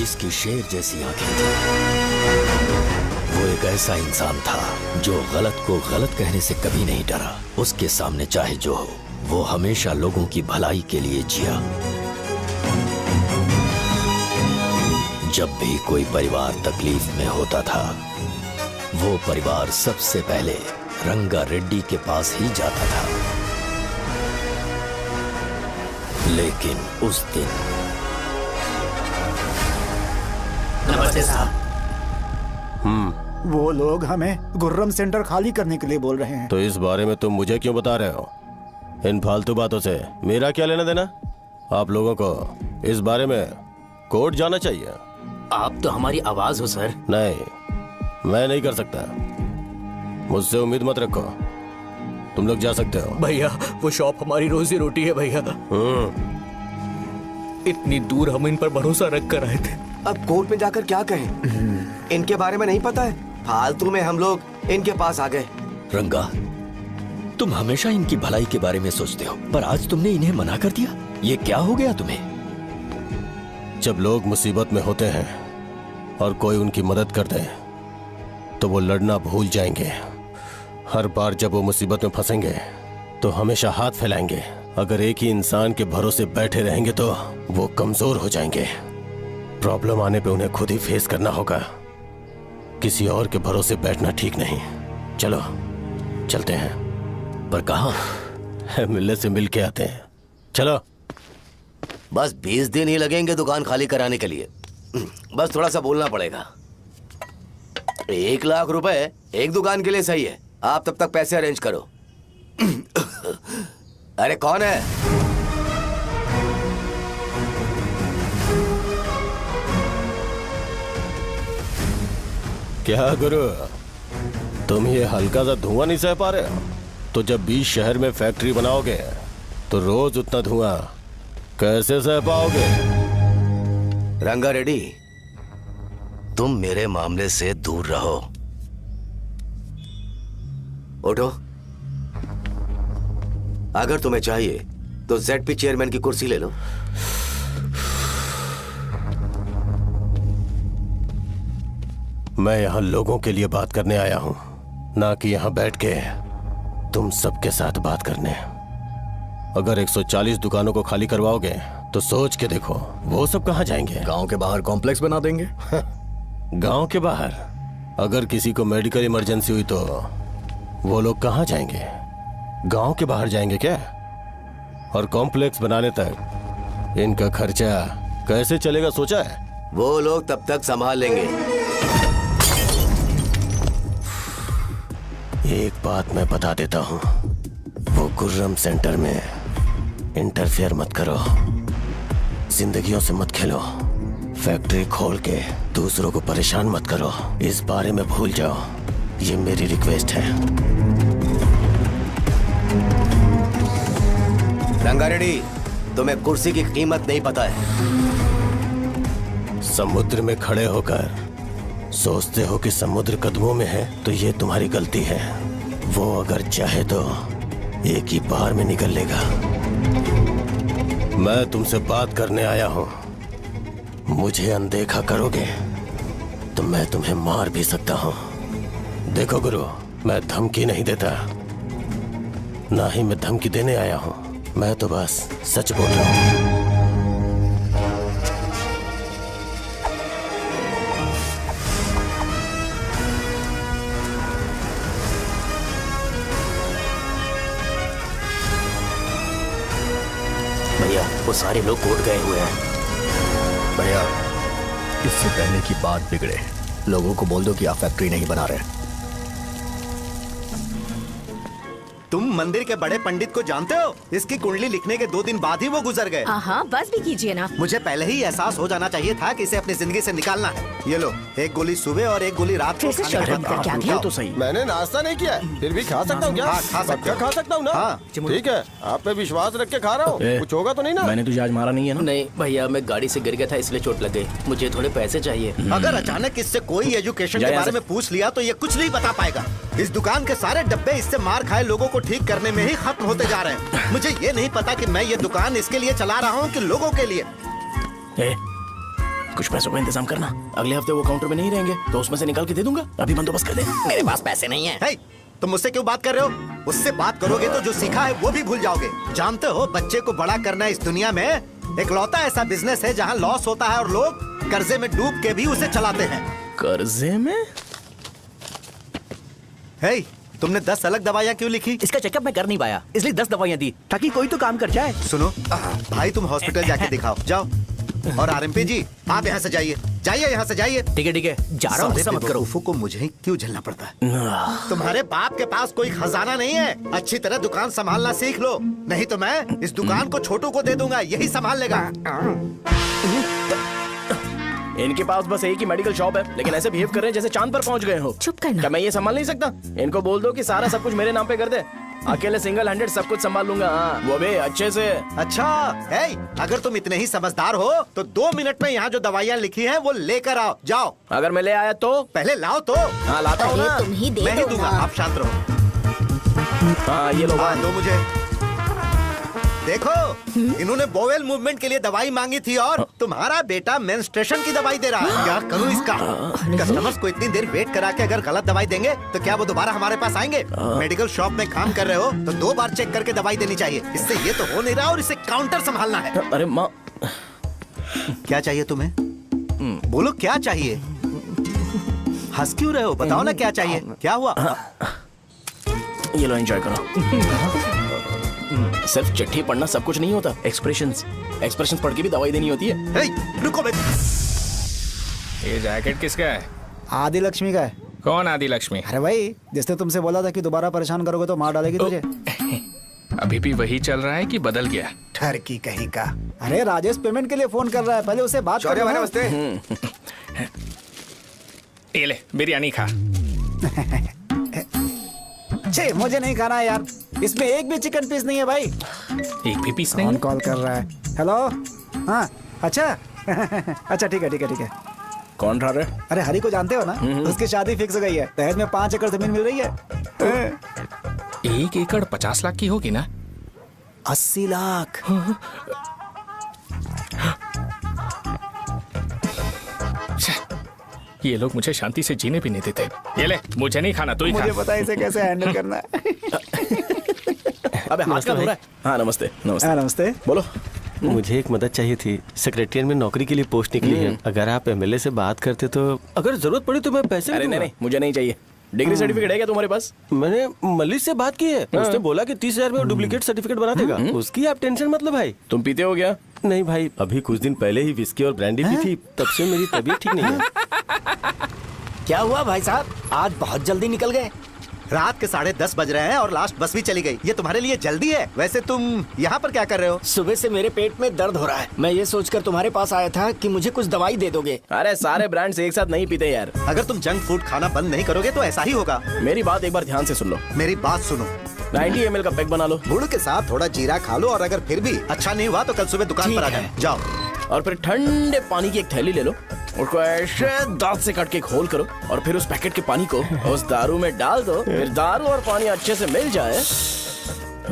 जिसकी शेर जैसी आंखें थी। वो एक ऐसा इंसान था जो गलत को गलत कहने से कभी नहीं डरा। उसके सामने चाहे जो हो, वो हमेशा लोगों की भलाई के लिए जिया। जब भी कोई परिवार तकलीफ में होता था, वो परिवार सबसे पहले रंगा रेड्डी के पास ही जाता था। लेकिन उस दिन नमस्ते साहब। वो लोग हमें गुर्रम सेंटर खाली करने के लिए बोल रहे हैं। तो इस बारे में तुम मुझे क्यों बता रहे हो? इन फालतू बातों से मेरा क्या लेना देना? आप लोगों को इस बारे में कोर्ट जाना चाहिए। आप तो हमारी आवाज हो सर। नहीं, मैं नहीं कर सकता। मुझसे उम्मीद मत रखो। तुम लोग जा सकते हो। भैया वो शॉप हमारी रोजी रोटी है भैया। इतनी दूर हम इन पर भरोसा रख कर आए थे। अब कोर्ट में जाकर क्या कहें? इनके बारे में नहीं पता है। फालतू में हम लोग इनके पास आ गए। रंगा, तुम हमेशा इनकी भलाई के बारे में सोचते हो, पर आज तुमने इन्हें मना कर दिया। ये क्या हो गया तुम्हें? जब लोग मुसीबत में होते हैं और कोई उनकी मदद कर दे तो वो लड़ना भूल जाएंगे। हर बार जब वो मुसीबत में फंसेंगे तो हमेशा हाथ फैलाएंगे। अगर एक ही इंसान के भरोसे बैठे रहेंगे तो वो कमजोर हो जाएंगे। प्रॉब्लम आने पे उन्हें खुद ही फेस करना होगा। किसी और के भरोसे बैठना ठीक नहीं। चलो चलते हैं। पर कहाँ? मिलने से मिल के आते हैं। चलो। बस 20 दिन ही लगेंगे दुकान खाली कराने के लिए। बस थोड़ा सा बोलना पड़ेगा। 1 लाख रुपए एक दुकान के लिए सही है। आप तब तक पैसे अरेंज करो। अरे कौन है? क्या गुरु, तुम ये हल्का सा धुआं नहीं सह पा रहे हो? तो जब 20 शहर में फैक्ट्री बनाओगे तो रोज उतना धुआं कैसे सह पाओगे? रंगा रेड्डी, तुम मेरे मामले से दूर रहो। उठो। अगर तुम्हें चाहिए तो ZP चेयरमैन की कुर्सी ले लो। मैं यहाँ लोगों के लिए बात करने आया हूँ, ना कि यहाँ बैठ के तुम सबके साथ बात करने। अगर 140 दुकानों को खाली करवाओगे तो सोच के देखो वो सब कहाँ जाएंगे? गांव के बाहर कॉम्प्लेक्स बना देंगे। गांव के बाहर? अगर किसी को मेडिकल इमरजेंसी हुई तो वो लोग कहाँ जाएंगे? गांव के बाहर जाएंगे क्या? और कॉम्प्लेक्स बनाने तक इनका खर्चा कैसे चलेगा सोचा है? वो लोग तब तक संभाल लेंगे। एक बात मैं बता देता हूँ, वो गुर्रम सेंटर में इंटरफेयर मत करो। जिंदगियों से मत खेलो। फैक्ट्री खोल के दूसरों को परेशान मत करो। इस बारे में भूल जाओ। ये मेरी रिक्वेस्ट है। रंगा रेड्डी, तुम्हें कुर्सी की कीमत नहीं पता है। समुद्र में खड़े होकर सोचते हो कि समुद्र कदमों में है, तो ये तुम्हारी गलती है। वो अगर चाहे तो एक ही बार में निकल लेगा। मैं तुमसे बात करने आया हूं। मुझे अनदेखा करोगे तो मैं तुम्हें मार भी सकता हूं। देखो गुरु, मैं धमकी नहीं देता, ना ही मैं धमकी देने आया हूं। मैं तो बस सच बोल रहा हूं। भैया वो सारे लोग कोर्ट गए हुए हैं। भैया इससे पहले की बात बिगड़े, लोगों को बोल दो कि आप फैक्ट्री नहीं बना रहे। तुम मंदिर के बड़े पंडित को जानते हो? इसकी कुंडली लिखने के 2 दिन बाद ही वो गुजर गए। हाँ, बस भी कीजिए ना। मुझे पहले ही एहसास हो जाना चाहिए था कि इसे अपनी जिंदगी से निकालना है। ये लो, 1 गोली सुबह और 1 गोली रात को खाने के बाद क्या खाओ। तो सही। मैंने नाश्ता नहीं किया है, फिर भी खा सकता हूँ क्या? हाँ, खा सकते हो। खा सकता हूँ ना? हाँ। ठीक है, आप पे विश्वास रख के खा रहा हूँ। कुछ होगा तो नहीं ना? मैंने तुझे आज मारा नहीं है ना? नहीं भैया, मैं गाड़ी से गिर गया था इसलिए चोट लग गई। मुझे थोड़े पैसे चाहिए। अगर अचानक इससे कोई एजुकेशन के बारे में पूछ लिया तो ये कुछ नहीं बता पाएगा। इस दुकान के सारे डब्बे इससे मार खाए लोगों को ठीक करने में ही खत्म होते जा रहे हैं। मुझे ये नहीं पता कि मैं ये दुकान इसके लिए चला रहा हूँ कि लोगों के लिए। कुछ पैसों का इंतजाम करना। अगले हफ्ते वो काउंटर में नहीं रहेंगे तो उसमें से निकाल के दे दूंगा। अभी बंदोबस्त कर दे। मेरे पास पैसे नहीं है। hey, तुम मुझसे क्यों बात कर रहे हो? उससे बात करोगे तो जो सीखा है वो भी भूल जाओगे। जानते हो बच्चे को बड़ा करना इस दुनिया में एकलौता ऐसा बिजनेस है जहाँ लॉस होता है और लोग कर्जे में डूब के भी उसे चलाते हैं। कर्जे में? hey, तुमने 10 अलग दवाइयाँ क्यों लिखी? इसका चेकअप मैं कर नहीं पाया, इसलिए 10 दवाइयाँ दी ताकि कोई तो काम कर जाए। सुनो भाई, तुम हॉस्पिटल जाके दिखाओ, जाओ। और आरएमपी जी, आप यहाँ से जाइए, जाइए यहाँ से जाइए। ठीक है, जा रहा हूँ, गुस्सा मत करो। बेवकूफों को मुझे ही क्यों झेलना पड़ता है? तुम्हारे बाप के पास कोई खजाना नहीं है। अच्छी तरह दुकान संभालना सीख लो, नहीं तो मैं इस दुकान को छोटू को दे दूंगा, यही संभाल लेगा। इनके पास बस एक ही मेडिकल शॉप है, लेकिन ऐसे बिहेव कर रहे हैं जैसे चांद पर पहुंच गए हो। चुप करना। क्या मैं ये संभाल नहीं सकता? इनको बोल दो कि सारा सब कुछ मेरे नाम पे कर दे। अकेले सिंगल हैंडेड सब कुछ संभाल लूंगा। हाँ, वो भी अच्छे से। अच्छा है, अगर तुम इतने ही समझदार हो तो 2 मिनट में यहाँ जो दवाइयाँ लिखी हैं वो लेकर आओ, जाओ। अगर मैं ले आया तो? पहले लाओ तो। हाँ, लाता हूँ ना। तुम ही दे मैं ही दो दूंगा, ना। आप शांत रहो। हाँ, ये लो। दो मुझे। देखो, इन्होंने बोवेल मूवमेंट के लिए दवाई मांगी थी और तुम्हारा बेटा मेंस्ट्रुएशन की दवाई दे रहा है। क्या करूं इसका? कस्टमर्स को इतनी देर वेट करा के अगर गलत दवाई देंगे तो क्या वो दोबारा हमारे पास आएंगे? मेडिकल शॉप में काम कर रहे हो तो 2 बार चेक करके दवाई देनी चाहिए। इससे ये तो हो नहीं रहा और इसे काउंटर संभालना है। अरे माँ, क्या चाहिए तुम्हें? बोलो क्या चाहिए? हंस क्यों रहे हो? बताओ ना क्या चाहिए? क्या हुआ? ये लो, एंजॉय करो। सिर्फ चिट्ठी पढ़ना सब कुछ नहीं होता। एक्सप्रेशंस पढ़ के भी दवाई देनी होती है। हे, रुको बे। ये जैकेट किसका है? आदि लक्ष्मी का है। कौन आदि लक्ष्मी? अरे भाई, जिसने तुमसे बोला था कि दोबारा परेशान करोगे तो मार डालेगी तुझे। अभी भी वही चल रहा है कि बदल गया? ठरकी कहीं का। अरे राजेश पेमेंट के लिए फोन कर रहा है, पहले उसे बात करो। नमस्ते। ये ले, बिरयानी खा। छे, मुझे नहीं खाना है यार, इसमें एक भी चिकन पीस नहीं है भाई। एक भी पीस नहीं? कौन कॉल कर रहा है? हेलो। हाँ, अच्छा। अच्छा, ठीक है। कौन रहा रे? अरे हरी को जानते हो ना, उसकी शादी फिक्स हो गई है। दहेज में 5 एकड़ जमीन मिल रही है। 1 एकड़ 50 लाख की होगी ना? 80 लाख। ये लोग मुझे शांति से जीने भी नहीं देते। ये ले, मुझे नहीं खाना, तू ही खा। मुझे पता है इसे कैसे हैंडल करना है। अबे हाथ का हो रहा है। हाँ, नमस्ते। नमस्ते। बोलो। मुझे एक मदद चाहिए थी। सेक्रेटरिएट में नौकरी के लिए पोस्ट निकली है। अगर आप एमएलए से बात करते तो अगर जरूरत पड़ी तो मैं पैसे अरे नहीं, मुझे नहीं चाहिए। डिग्री सर्टिफिकेट है क्या तुम्हारे पास? मैंने मलिक से बात की है, उसने बोला कि 30,000 में वो डुप्लीकेट सर्टिफिकेट बना देगा। उसकी आप टेंशन मत लो भाई। तुम पीते हो क्या? नहीं भाई, अभी कुछ दिन पहले ही विस्की और ब्रांडी पी थी, तब से मेरी तबीयत ठीक नहीं है। क्या हुआ भाई साहब, आज बहुत जल्दी निकल गए? रात के 10:30 बज रहे हैं और लास्ट बस भी चली गई। ये तुम्हारे लिए जल्दी है? वैसे तुम यहाँ पर क्या कर रहे हो? सुबह से मेरे पेट में दर्द हो रहा है। मैं ये सोचकर तुम्हारे पास आया था कि मुझे कुछ दवाई दे दोगे। अरे सारे ब्रांड्स एक साथ नहीं पीते यार। अगर तुम जंक फूड खाना बंद नहीं करोगे तो ऐसा ही होगा। मेरी बात एक बार ध्यान से सुन लो। मेरी बात सुनो। 90 ml का पैक बना लो। गुड़ के साथ थोड़ा जीरा खा लो और अगर फिर भी अच्छा नहीं हुआ तो कल सुबह दुकान पर आ जाना। जाओ। और फिर ठंडे पानी की एक थैली ले लो, उसको ऐसे दांत से काट के घोल करो और फिर उस पैकेट के पानी को उस दारू में डाल दो। फिर दारू और पानी अच्छे से मिल जाए,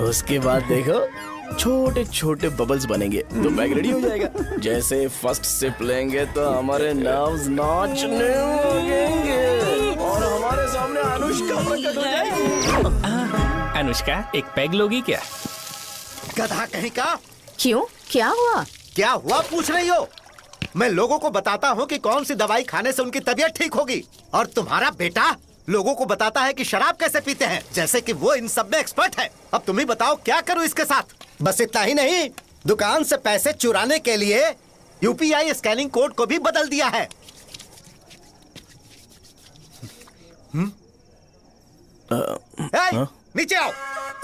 उसके बाद देखो छोटे छोटे बबल्स बनेंगे तो पैक रेडी हो जाएगा। जैसे फर्स्ट सिप लेंगे तो हमारे नर्व्स नाचने लगेंगे और हमारे सामने अनुष्का प्रकट हो जाएगी। अनुष्का, एक पैग लोगी क्या? गधा कहीं का। क्यों, क्या हुआ? क्या हुआ पूछ रही हो? मैं लोगों को बताता हूँ कि कौन सी दवाई खाने से उनकी तबीयत ठीक होगी, और तुम्हारा बेटा लोगों को बताता है कि शराब कैसे पीते हैं, जैसे कि वो इन सब में एक्सपर्ट है। अब तुम ही बताओ क्या करूँ इसके साथ? बस इतना ही नहीं, दुकान से पैसे चुराने के लिए यूपीआई स्कैनिंग कोड को भी बदल दिया है। नीचे आओ।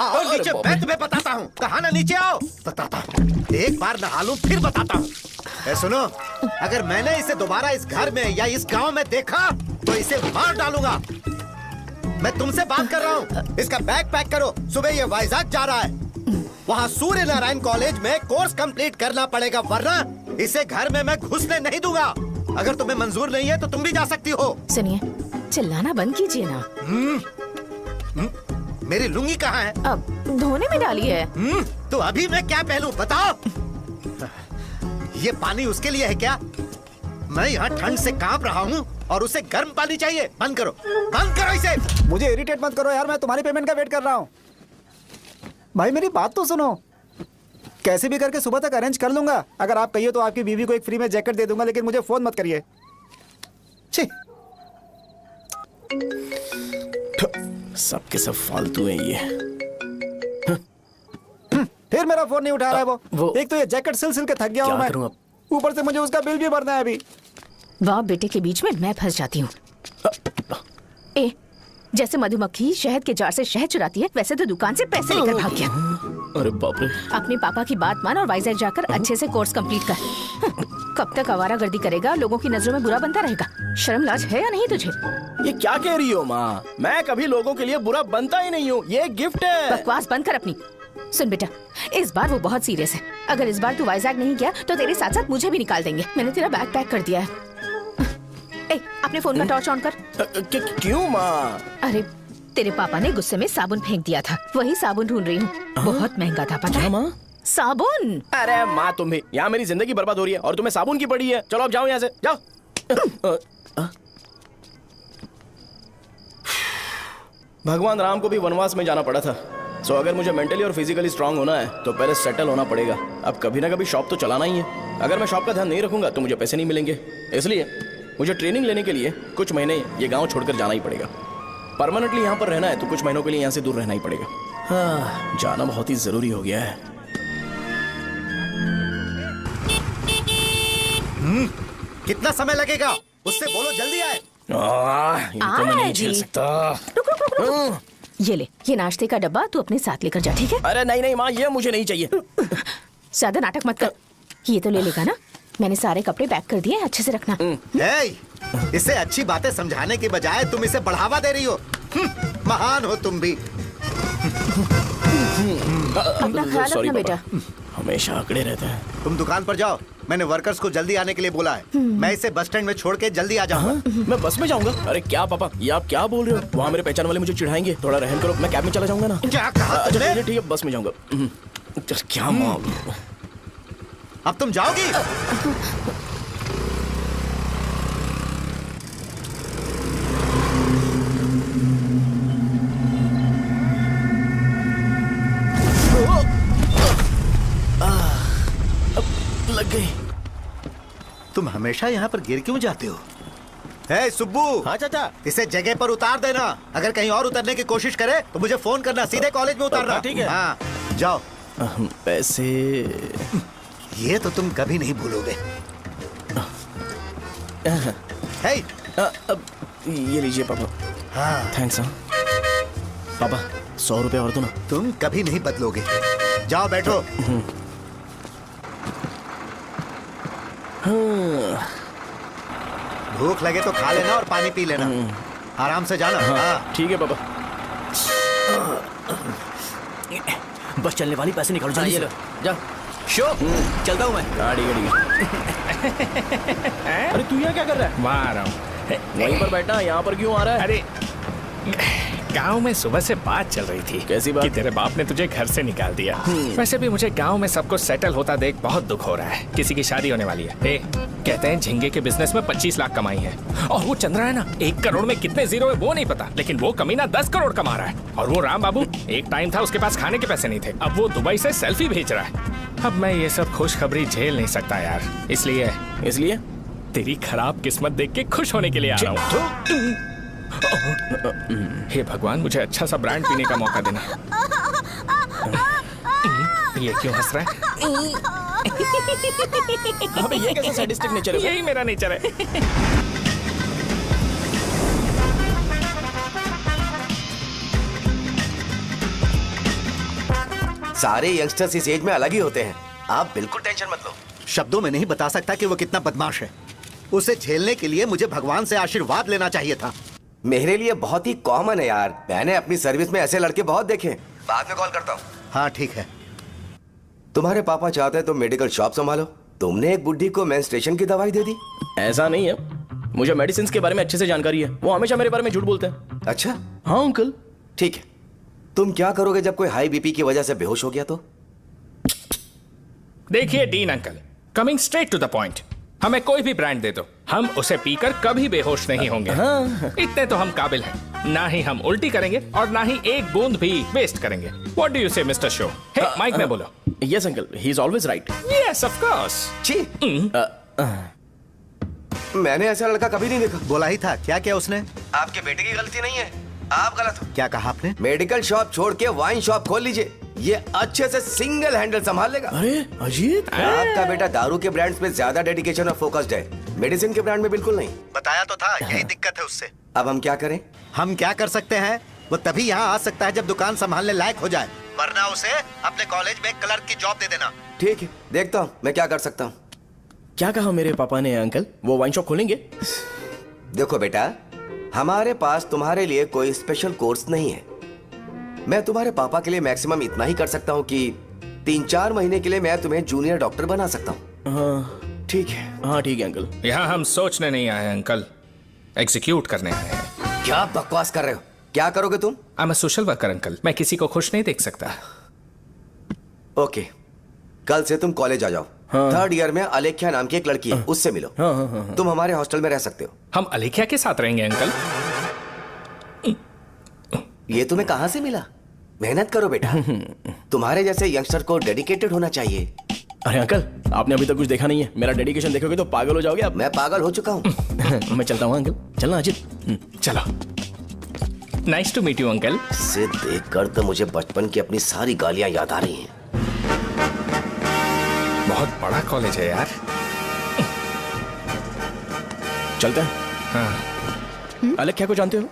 आओ नीचे, मैं तुम्हें बताता हूँ। कहा ना नीचे आओ, बताता हूँ। एक बार नहा लूं फिर बताता हूँ। सुनो, अगर मैंने इसे दोबारा इस घर में या इस गांव में देखा तो इसे मार डालूंगा। मैं तुमसे बात कर रहा हूँ। इसका बैग पैक करो, सुबह ये वाइजाग जा रहा है। वहाँ सूर्य नारायण कॉलेज में कोर्स कंप्लीट करना पड़ेगा, वरना इसे घर में मैं घुसने नहीं दूंगा। अगर तुम्हें मंजूर नहीं है तो तुम भी जा सकती हो। सुनिए, चिल्लाना बंद कीजिए ना। मेरी लुंगी कहाँ है? अब धोने में डाली है। तो अभी मैं क्या पहनूं बताओ? ये पानी उसके लिए है क्या? मैं यहाँ ठंड से कांप रहा हूँ और उसे गर्म पानी चाहिए। बंद करो इसे। मुझे इरिटेट मत करो यार, मैं तुम्हारी पेमेंट का वेट कर रहा हूँ। भाई मेरी बात तो सुनो, कैसे भी करके सुबह तक अरेंज कर लूंगा। अगर आप कहिए तो आपकी बीवी को एक फ्री में जैकेट दे दूंगा, लेकिन मुझे फोन मत करिए। छी, सबके सब फालतू है ये। फिर मेरा फोन नहीं उठा रहा है वो। एक तो ये जैकेट सिल सिल के थक गया हूँ मैं, करूं अब? ऊपर से मुझे उसका बिल भी भरना है अभी। वाह बेटे के बीच में मैं फंस जाती हूँ। ए, जैसे मधुमक्खी शहद के जार से शहद चुराती है, वैसे तो दुकान से पैसे लेकर भाग गया। अरे बाप रे। अपने पापा की बात मान और वाइजैक जाकर अच्छे से कोर्स कंप्लीट कर। कब तक आवारागर्दी करेगा, लोगों की नजरों में बुरा बनता रहेगा। शर्म लाज है या नहीं तुझे? ये क्या कह रही हो माँ? मैं कभी लोगों के लिए बुरा बनता ही नहीं हूँ, ये गिफ्ट है। बकवास बंद कर अपनी। सुन बेटा, इस बार वो बहुत सीरियस है। अगर इस बार तू वाइजैक नहीं गया तो तेरे साथ साथ मुझे भी निकाल देंगे। मैंने तेरा बैग पैक कर दिया है। ए, अपने फोन का टॉर्च ऑन कर। क्यों माँ? अरे तेरे पापा ने गुस्से में साबुन फेंक दिया था, वही साबुन ढूंढ रही हूँ। बहुत महंगा था पता है माँ? साबुन। अरे माँ तुम भी, यहाँ मेरी जिंदगी बर्बाद हो रही है और तुम्हें साबुन की पड़ी है। चलो अब जाओ यहाँ से, जाओ। भगवान राम को भी वनवास में जाना पड़ा था। सो अगर मुझे मेंटली और फिजिकली स्ट्रांग होना है तो पहले सेटल होना पड़ेगा। अब कभी ना कभी शॉप तो चलाना ही है। अगर मैं शॉप का ध्यान नहीं रखूंगा तो मुझे पैसे नहीं मिलेंगे। इसलिए मुझे ट्रेनिंग लेने के लिए कुछ महीने ये गांव छोड़कर जाना ही पड़ेगा। परमानेंटली यहाँ पर रहना है तो कुछ महीनों के लिए यहाँ से दूर रहना ही पड़ेगा। हाँ, जाना बहुत ही जरूरी हो गया है। कितना समय लगेगा? उससे बोलो जल्दी आए। इनको मैं नहीं झेल सकता। रुक। ये ले, ये नाश्ते का डब्बा तू अपने साथ लेकर जा, ठीक है? अरे नहीं नहीं माँ, ये मुझे नहीं चाहिए। ज्यादा नाटक मत कर। ये तो ले लेगा ना? मैंने सारे कपड़े पैक कर दिए, अच्छे से रखना। इसे अच्छी बातें समझाने की बजाय तुम इसे बढ़ावा दे रही हो। महान हो तुम भी। अपना ख्याल रखना बेटा। हमेशा अकड़े रहते हैं। तुम दुकान पर जाओ, मैंने वर्कर्स को जल्दी आने के लिए बोला है। मैं इसे बस स्टैंड में छोड़ के जल्दी आ जाऊंगा। मैं बस में जाऊंगा? अरे क्या पापा, ये आप क्या बोल रहे हो? वहाँ मेरे पहचान वाले मुझे चिढ़ाएंगे। थोड़ा रहम करो, मैं कैब में चला जाऊंगा ना। क्या कहा? अच्छा ठीक है, बस में जाऊंगा। क्या माँ, अब तुम जाओगी? लग गई। तुम हमेशा यहाँ पर गिर क्यों जाते हो? हे सुब्बू। हाँ चाचा। इसे जगह पर उतार देना। अगर कहीं और उतरने की कोशिश करे तो मुझे फोन करना, सीधे कॉलेज में उतारना। ठीक है। हाँ, जाओ। पैसे ये तो तुम कभी नहीं भूलोगे। हे, अब ये लीजिए पापा। हाँ थैंक्स। पापा 100 रुपए और दो ना। तुम कभी नहीं बदलोगे। जाओ बैठो। भूख लगे तो खा लेना और पानी पी लेना। आराम से जाना। हाँ। ठीक है पापा। बस चलने वाली, पैसे निकालो जल्दी से। जा शो चलता हूँ मैं। गाड़ी अरे तू यहाँ क्या कर रहा है? मार रहा हूँ। वहीं पर बैठा, यहाँ पर क्यों आ रहा है? अरे गांव में सुबह से बात चल रही थी। कैसी बात? कि तेरे बाप ने तुझे घर से निकाल दिया। वैसे भी मुझे गांव में सब कुछ सेटल होता देख बहुत दुख हो रहा है। किसी की शादी होने वाली है। कहते हैं झींगे के बिजनेस में 25 लाख कमाई है। और वो चंद्रा है ना, 1 करोड़ में कितने जीरो है वो नहीं पता, लेकिन वो कमीना 10 करोड़ कमा रहा है। और वो राम बाबू, एक टाइम था उसके पास खाने के पैसे नहीं थे, अब वो दुबई से सेल्फी भेज रहा है। अब मैं ये सब खुशखबरी झेल नहीं सकता यार। इसलिए तेरी खराब किस्मत देख के खुश होने के लिए आ रहा हूँ। हे भगवान, मुझे अच्छा सा ब्रांड पीने का मौका देना। ये क्यों हंस रहा है? अबे ये कैसा सैडिस्टिक नेचर है? यही मेरा नेचर है। सारे यंगस्टर्स इस एज में अलग ही होते हैं। आप बिल्कुल टेंशन मत लो। शब्दों में नहीं बता सकता कि वो कितना बदमाश है। उसे झेलने के लिए मुझे भगवान से आशीर्वाद लेना चाहिए था। मेरे लिए बहुत ही कॉमन है यार। मैंने अपनी सर्विस में ऐसे लड़के बहुत देखे। बाद में कॉल करता हूँ। हाँ ठीक है। तुम्हारे पापा चाहते हैं तुम मेडिकल शॉप संभालो। तुमने एक बुढ़ी को मेंस्ट्रुएशन की दवाई दे दी। ऐसा नहीं है, मुझे मेडिसिन के बारे में अच्छे से जानकारी है। वो हमेशा मेरे बारे में झूठ बोलते हैं। अच्छा हाँ अंकल। ठीक है, तुम क्या करोगे जब कोई हाई बीपी की वजह से बेहोश हो गया तो? देखिए Dean uncle, coming straight to the point, हमें कोई भी ब्रांड दे दो, हम उसे पीकर कभी बेहोश नहीं होंगे। इतने तो हम काबिल हैं। ना ही हम उल्टी करेंगे और ना ही एक बूंद भी वेस्ट करेंगे। व्हाट डू यू से मिस्टर शो? हे, माइक में बोलो। Yes uncle, he is always right. Yes of course. छी, मैंने ऐसा लड़का कभी नहीं देखा। बोला ही था। क्या किया उसने? आपके बेटे की गलती नहीं है, आप गलत हो। क्या कहा आपने? मेडिकल शॉप छोड़ के वाइन शॉप खोल लीजिए, ये अच्छे से सिंगल हैंडल संभाल लेगा। अरे अजीत, आपका बेटा दारू के ब्रांड्स में ज्यादा डेडिकेशन और फोकस्ड है, मेडिसिन के ब्रांड में बिल्कुल नहीं। बताया तो था, यही दिक्कत है उससे। अब हम क्या करें? हम क्या कर सकते हैं? वो तभी यहाँ आ सकता है जब दुकान संभालने लायक हो जाए, वरना उसे अपने कॉलेज में क्लर्क की जॉब दे देना। ठीक है, देखता हूँ मैं क्या कर सकता हूँ। क्या कहा मेरे पापा ने अंकल? वो वाइन शॉप खोलेंगे? देखो बेटा, हमारे पास तुम्हारे लिए कोई स्पेशल कोर्स नहीं है। मैं तुम्हारे पापा के लिए मैक्सिमम इतना ही कर सकता हूँ कि 3-4 महीने के लिए मैं तुम्हें जूनियर डॉक्टर बना सकता हूँ। हाँ ठीक है। हाँ ठीक है अंकल। यहाँ हम सोचने नहीं आए अंकल, एग्जीक्यूट करने आए हैं। क्या बकवास कर रहे हो? क्या करोगे तुम? I am a social worker uncle, मैं किसी को खुश नहीं देख सकता। ओके, कल से तुम कॉलेज आ जाओ। हाँ। 3rd ईयर में अलेख्या नाम की एक लड़की है, उससे मिलो। हाँ। तुम हमारे हॉस्टल में रह सकते हो। हम अलेख्या के साथ रहेंगे अंकल। ये तुम्हें कहां से मिला? मेहनत करो बेटा, तुम्हारे जैसे यंगस्टर को डेडिकेटेड होना चाहिए। अरे अंकल, आपने अभी तक कुछ देखा नहीं है। मेरा डेडिकेशन देखोगे तो पागल हो जाओगे आप। मैं पागल हो चुका हूँ। मैं चलता हूँ अंकल। चलना अजीत। चलो, nice to meet you uncle. इसे देखकर तो मुझे बचपन की अपनी सारी गालियां याद आ रही हैं। बहुत बड़ा कॉलेज है यार। चलते हैं। हाँ। अलेख्या को जानते हो?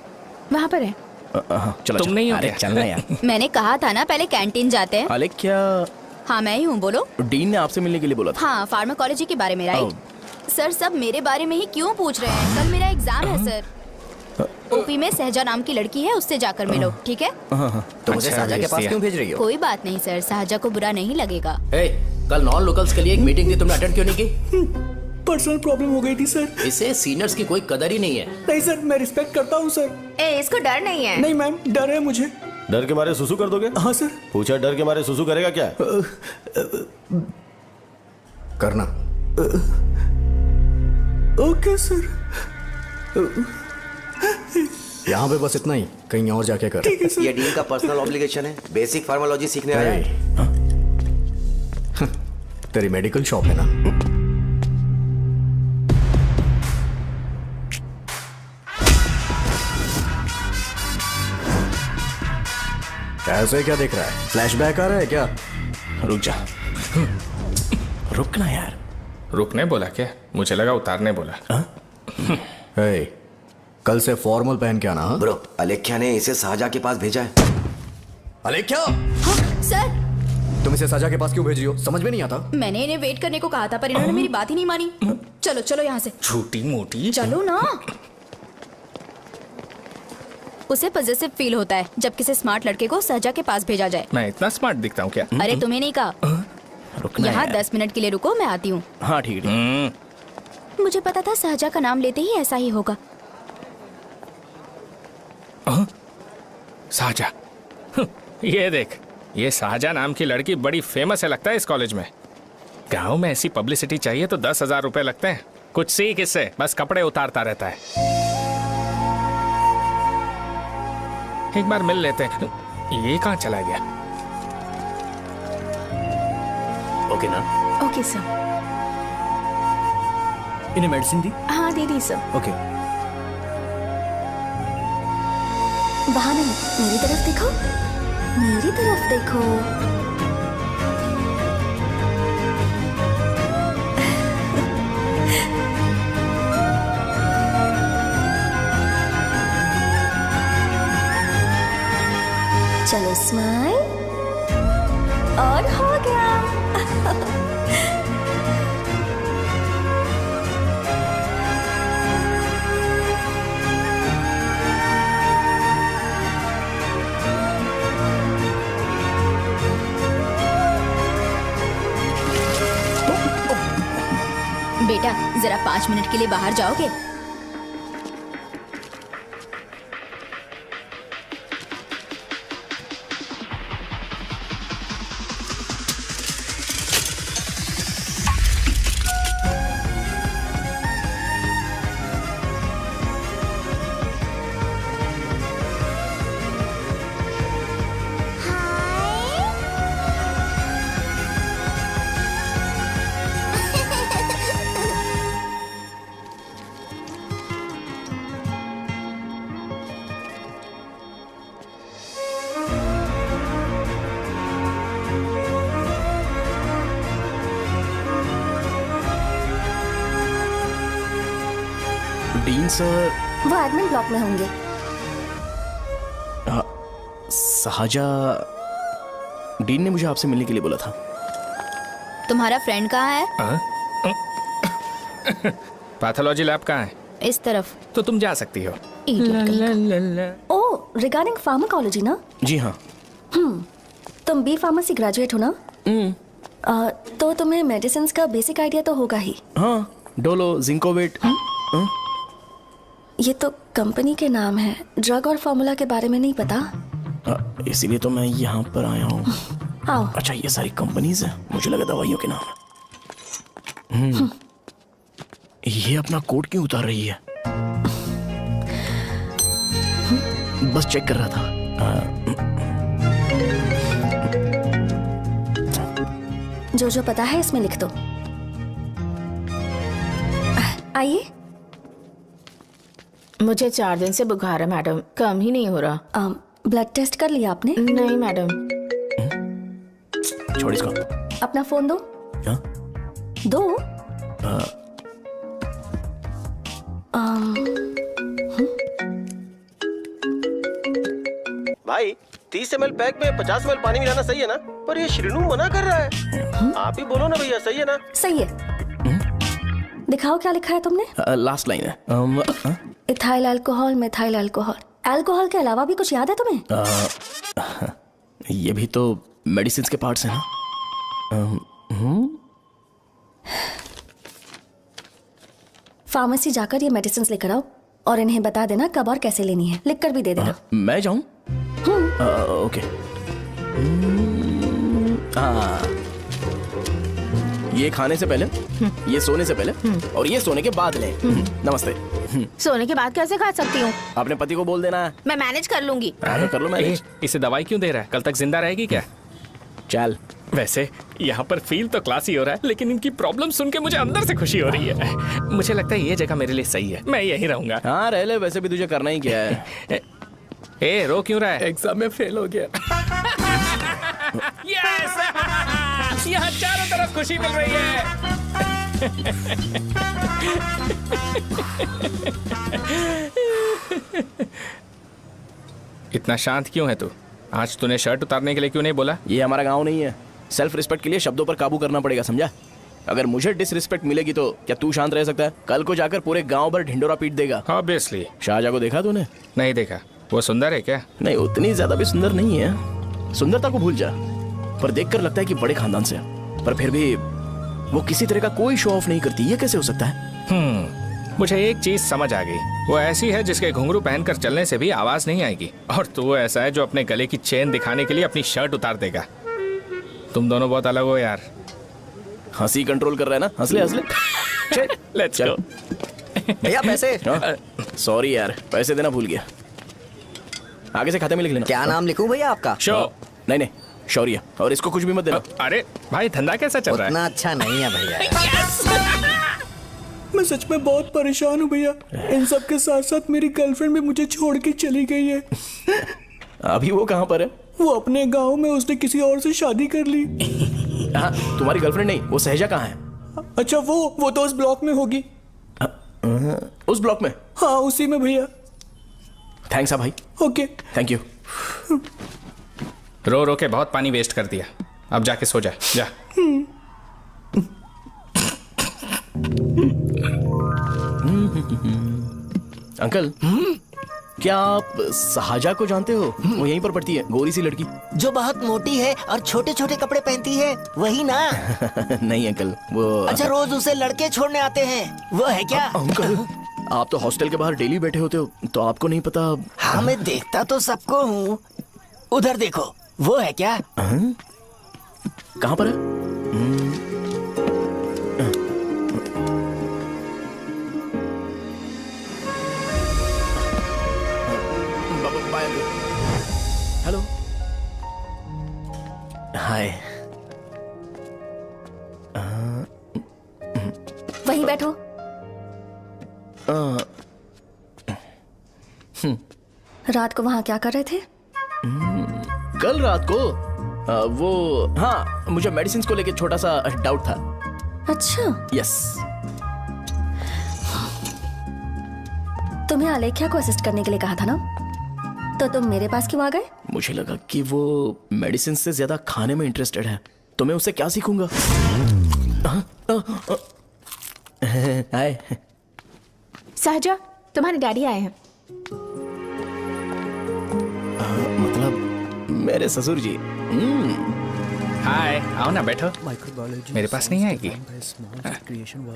वहाँ पर है। चलो तुम नहीं हो अरे क्या? चलना यार। मैंने कहा था ना पहले कैंटीन जाते हैं। अलेख्या, हाँ मैं ही हूँ, बोलो। डीन ने आपसे मिलने के लिए बोला था। हाँ, फार्माकोलॉजी के बारे में, राइट? सर सब मेरे बारे में ही क्यों पूछ रहे हैं? कल मेरा एग्जाम है सर। ओपी में सहजा नाम की लड़की है, उससे जाकर मिलो, ठीक है? तो मुझे साजा के पास क्यों भेज रही हो? कोई बात नहीं सर, सहजा को बुरा नहीं लगेगा। कल नॉन लोकल्स के लिए एक मीटिंग थी, तुमने अटेंड क्यों नहीं की? पर्सनल प्रॉब्लम हो गई थी सर। इसे सीनियर्स की कोई कदर ही नहीं है। नहीं सर, मैं रिस्पेक्ट करता हूँ सर। इसको डर नहीं है। नहीं मैम, डर है मुझे। डर के मारे सुसु कर दोगे? हाँ सर। पूछा डर के मारे सुसु करेगा क्या? करना। Okay sir. यहाँ पे बस इतना ही, कहीं और जाके कर। ये डीन का पर्सनल ऑब्लिगेशन है, बेसिक फार्माकोलॉजी सीखने आया है। तेरी मेडिकल शॉप है ना? ऐसे क्या देख रहा है? फ्लैशबैक आ रहा है क्या? रुक जा। रुकना यार। रुकने बोला क्या? मुझे लगा उतारने बोला। हे, कल से फॉर्मल पहन के आना। हाँ? ब्रो, अलेख्या ने इसे साजा के पास भेजा है। अलेख्या, हाँ, सर तुम इसे साजा के पास क्यों भेज रही हो? समझ में नहीं आता। मैंने इन्हें वेट करने को कहा था, पर इन्होंने मेरी बात ही नहीं मानी। चलो चलो यहाँ से। छोटी मोटी। चलो ना। उसे पॉजिटिव फील होता है जब किसी स्मार्ट लड़के को सहजा के पास भेजा जाए। मैं इतना स्मार्ट दिखता हूँ क्या? अरे तुम्हें नहीं कहा। रुकना यहाँ यार। 10 मिनट के लिए रुको, मैं आती हूँ। हाँ ठीक है। मुझे पता था सहजा का नाम लेते ही ऐसा ही होगा। साजा। ये देख, ये साजा नाम की लड़की बड़ी फेमस है लगता है इस कॉलेज में। गांव में ऐसी पब्लिसिटी चाहिए तो 10,000 रुपए लगते हैं। कुछ सीख इससे, बस कपड़े उतारता रहता है। एक बार मिल लेते हैं। ये कहाँ चला गया? ओके ना? Okay sir. इन्हें मेडिसिन दी? हाँ दे दी सर। ओके। वहाँ नहीं, मेरी तरफ देखो, मेरी तरफ देखो। चलो स्माइल, और हो गया। बेटा जरा 5 मिनट के लिए बाहर जाओगे? Dean sir. वो एडमिन ब्लॉक में होंगे। साजा, डीन ने मुझे आपसे मिलने के लिए बोला था। तुम्हारा फ्रेंड कहाँ है? पैथोलॉजी लैब कहाँ है? इस तरफ। तो तुम जा सकती हो। ओह, रिगार्डिंग फार्माकोलॉजी ना? जी हाँ। तुम बी फार्मेसी ग्रेजुएट हो ना? तो तुम्हें मेडिसिन का बेसिक आइडिया तो होगा ही। हाँ, डोलो, जिंकोवेट। ये तो कंपनी के नाम है, ड्रग और फॉर्मूला के बारे में नहीं पता। इसीलिए तो मैं यहाँ पर आया हूँ। आओ। अच्छा, ये सारी कंपनीज है, मुझे लगा दवाइयों के नाम है। ये अपना कोट क्यों उतार रही है? बस चेक कर रहा था। जो जो पता है इसमें लिख दो। आइए। मुझे 4 दिन से बुखार है मैडम, कम ही नहीं हो रहा। ब्लड टेस्ट कर लिया आपने? नहीं मैडम। छोड़ इसको। अपना फोन दो। हाँ? दो। भाई 30 ml पैक में 50 ml पानी मिलाना सही है ना? पर ये श्रीनू मना कर रहा है। आप ही बोलो ना भैया, सही है ना? सही है। दिखाओ क्या लिखा है तुमने? लास्ट लाइन है। Ethyl alcohol, methyl alcohol. Alcohol के अलावा भी कुछ याद है तुम्हें? ये भी तो मेडिसिन के पार्ट्स हैं ना? फार्मेसी जाकर ये मेडिसिन लेकर आओ और इन्हें बता देना कब और कैसे लेनी है। लिख कर भी दे देना। मैं जाऊं? ओके। ये खाने से पहले, ये सोने से पहले और ये सोने के बाद ले। नमस्ते। सोने के बाद कैसे खा सकती हूँ? अपने पति को बोल देना। मैं मैनेज कर लूंगी। कर लो मैनेज। इसे दवाई क्यों दे रहा है? कल तक जिंदा रहेगी क्या? चल। वैसे यहाँ पर फील तो क्लासी हो रहा है, लेकिन इनकी प्रॉब्लम सुन के मुझे अंदर से खुशी हो रही है। मुझे लगता है ये जगह मेरे लिए सही है, मैं यहीं रहूंगा। हाँ रह ले, वैसे भी तुझे करना ही क्या है। ए, रो क्यों रहा है? एग्जाम में फेल हो गया। यस! यहाँ चारों तरफ खुशी मिल रही है। इतना शांत क्यों है तू? आज तूने शर्ट उतारने के लिए क्यों नहीं बोला? ये हमारा गांव नहीं है। सेल्फ रिस्पेक्ट के लिए शब्दों पर काबू करना पड़ेगा, समझा? अगर मुझे डिसरिस्पेक्ट मिलेगी तो क्या तू शांत रह सकता है? कल को जाकर पूरे गांव भर ढिंडोरा पीट देगा। ऑब्वियसली। शाहजहां को देखा तूने? नहीं देखा। वो सुंदर है क्या? नहीं, उतनी ज्यादा भी सुंदर नहीं है। सुंदरता को भूल जा, पर देखकर लगता है कि बड़े खानदान से, पर फिर भी वो किसी तरह का कोई शो ऑफ नहीं करती। ये कैसे हो सकता है? मुझे एक चीज समझ आ गई। वो ऐसी है जिसके घुंघरू पहनकर चलने से भी आवाज नहीं आएगी, और तू ऐसा है जो अपने गले की चेन दिखाने के लिए अपनी शर्ट उतार देगा। तुम दोनों बहुत अलग हो यार। हंसी कंट्रोल कर रहा है ना? हंस ले हंस ले। Let's go. भैया पैसे। सॉरी यार, पैसे देना भूल गया। आगे से खाते में लिख लेना। क्या नाम लिखूं भैया आपका? शो। नहीं, शौर्य। और इसको कुछ भी मत देना। अरे भाई, धंधा कैसा चल रहा है? उतना अच्छा नहीं है भैया। मैं सच में बहुत परेशान हूँ भैया। इन सब के साथ साथ मेरी गर्लफ्रेंड भी मुझे छोड़ के चली गई है। अभी वो कहाँ पर है? वो अपने गांव में, उसने किसी और से शादी कर ली। तुम्हारी गर्लफ्रेंड नहीं, वो सहजा कहाँ है? अच्छा, वो तो उस ब्लॉक में होगी। उस ब्लॉक में? हाँ, उसी में भैया। थैंक्स भाई। Okay, thank you. रो रो के बहुत पानी वेस्ट कर दिया, अब जाके सो जा। जा। अंकल, क्या आप साजा को जानते हो? वो यहीं पर पढ़ती है, गोरी सी लड़की जो बहुत मोटी है और छोटे छोटे कपड़े पहनती है, वही ना? नहीं अंकल, वो अच्छा, रोज उसे लड़के छोड़ने आते हैं, वो है क्या? अंकल, आप तो हॉस्टल के बाहर डेली बैठे होते हो, तो आपको नहीं पता? हाँ, मैं देखता तो सबको हूँ। उधर देखो, वो है क्या? कहाँ पर है? हेलो, हाय। वहीं बैठो। रात को वहां क्या कर रहे थे? कल रात को वो, हाँ, मुझे मेडिसिन को लेके छोटा सा डाउट था। अच्छा। यस। तुम्हें आलेख्या को असिस्ट करने के लिए कहा था ना, तो तुम मेरे पास क्यों आ गए? मुझे लगा कि वो मेडिसिन से ज्यादा खाने में इंटरेस्टेड है, तो मैं उससे क्या सीखूंगा। हाय सहजा, तुम्हारे डैडी आए हैं। मतलब मेरे ससुर जी। हाय, आओ ना, बैठो। मेरे पास नहीं आएगी।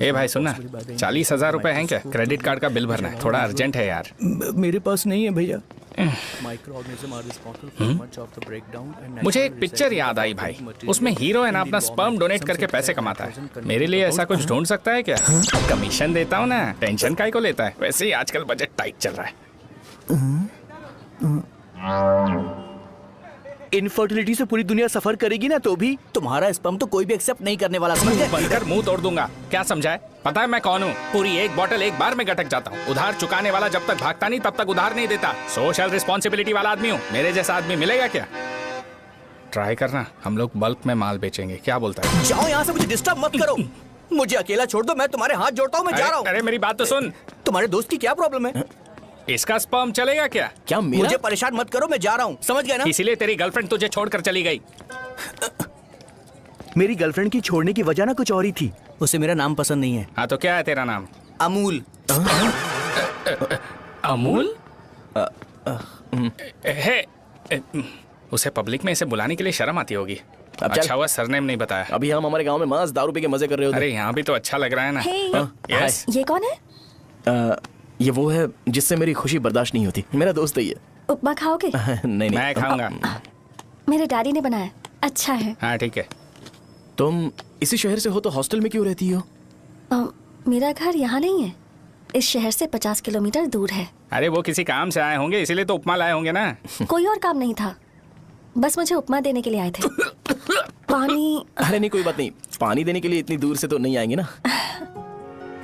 ए भाई सुनना, 40,000 रुपए हैं क्या? क्रेडिट कार्ड का बिल भरना है, थोड़ा अर्जेंट है यार। मेरे पास नहीं है भैया। मुझे एक पिक्चर याद आई भाई, उसमें हीरो है ना अपना स्पर्म डोनेट करके पैसे कमाता है। मेरे लिए ऐसा कुछ ढूंढ सकता है क्या? कमीशन देता हूँ ना, टेंशन काहे को लेता है? वैसे ही आजकल बजट टाइट चल रहा है। इनफर्टिलिटी से पूरी दुनिया सफर करेगी ना, तो भी तुम्हारा स्पर्म तो कोई भी एक्सेप्ट नहीं करने वाला, समझ गए? बनकर मुंह तोड़ दूंगा। क्या समझा है? पता है मैं कौन हूँ? पूरी एक बॉटल एक बार में गटक जाता हूँ। उधार चुकाने वाला जब तक भागता नहीं तब तक उधार नहीं देता। सोशल रिस्पॉन्सिबिलिटी वाला आदमी हूँ। मेरे जैसा आदमी मिलेगा क्या? ट्राई करना, हम लोग बल्क में माल बेचेंगे। क्या बोलता है? जाओ यहाँ से, मुझे डिस्टर्ब मत करो। मुझे अकेला छोड़ दो, मैं तुम्हारे हाथ जोड़ता हूँ, मैं जा रहा हूँ। अरे मेरी बात तो सुन। तुम्हारे दोस्त की क्या प्रॉब्लम है? इसका स्पर्म चलेगा क्या? क्या मेरा? मुझे परेशान मत करो, मैं जा रहा हूँ, समझ गए ना? इसीलिए तेरी गर्लफ्रेंड तुझे छोड़कर चली गई। मेरी गर्लफ्रेंड की छोड़ने की वजह ना कुछ और ही थी। उसे मेरा नाम पसंद नहीं है। हाँ तो क्या है तेरा नाम? अमूल। अमूल? उसे पब्लिक में इसे बुलाने के लिए शर्म आती होगी। अच्छा हुआ सरनेम नहीं बताया। अभी हम हमारे गांव में मांस दारू पी के मजे कर रहे होते। अरे यहाँ भी तो अच्छा लग रहा है ना। यस। ये कौन है? ये वो है जिससे मेरी खुशी बर्दाश्त नहीं होती। मेरा दोस्त ही है। उपमा खाओगे? नहीं मैं खाऊंगा। मेरे डैडी ने बनाया, अच्छा है। हाँ ठीक है। तुम इसी शहर से हो तो हॉस्टल में क्यों रहती हो? मेरा घर यहाँ नहीं है, इस शहर से 50 किलोमीटर दूर है। अरे वो किसी काम से आए होंगे, इसीलिए तो उपमा लाए होंगे ना। कोई और काम नहीं था, बस मुझे उपमा देने के लिए आए थे। पानी? अरे नहीं, कोई बात नहीं। पानी देने के लिए इतनी दूर से तो नहीं आएंगे ना।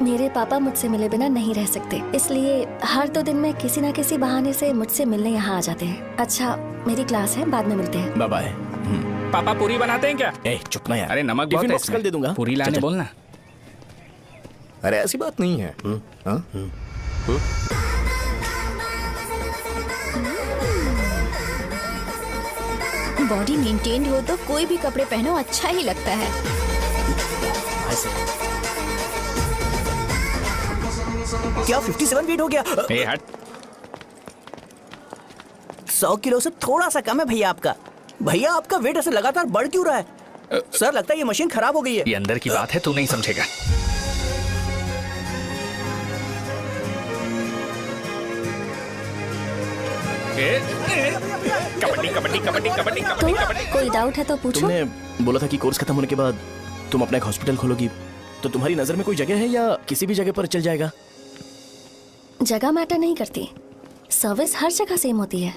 मेरे पापा मुझसे मिले बिना नहीं रह सकते, इसलिए हर 2 दिन में किसी न किसी बहाने से मुझसे मिलने यहाँ आ जाते हैं। अच्छा, मेरी क्लास है, बाद में मिलते हैं। Bye bye. पापा पूरी बनाते हैं क्या? चुप ना यार। अरे नमक बहुत है इसमें। कल दे दूंगा। पूरी लाने बोलना। अरे ऐसी बात नहीं है। बॉडी मेंटेन्ड हो तो कोई भी कपड़े पहनो अच्छा ही लगता है। क्या 57 फीट हो गया? ए हट। 100 किलो से थोड़ा सा कम है भैया आपका। भैया आपका वेट ऐसे लगातार बढ़ क्यों रहा है? सर लगता है ये मशीन खराब हो गई है। ये अंदर की बात है, तू नहीं समझेगा। कबड्डी कबड्डी कबड्डी कबड्डी कबड्डी कबड्डी। कोई डाउट है तो पूछो। तुमने बोला था कि कोर्स खत्म होने के बाद तुम अपना एक हॉस्पिटल खोलोगी, तो तुम्हारी नजर में कोई जगह है या किसी भी जगह पर चल जाएगा? जगह मैटर नहीं करती, सर्विस हर जगह सेम होती है।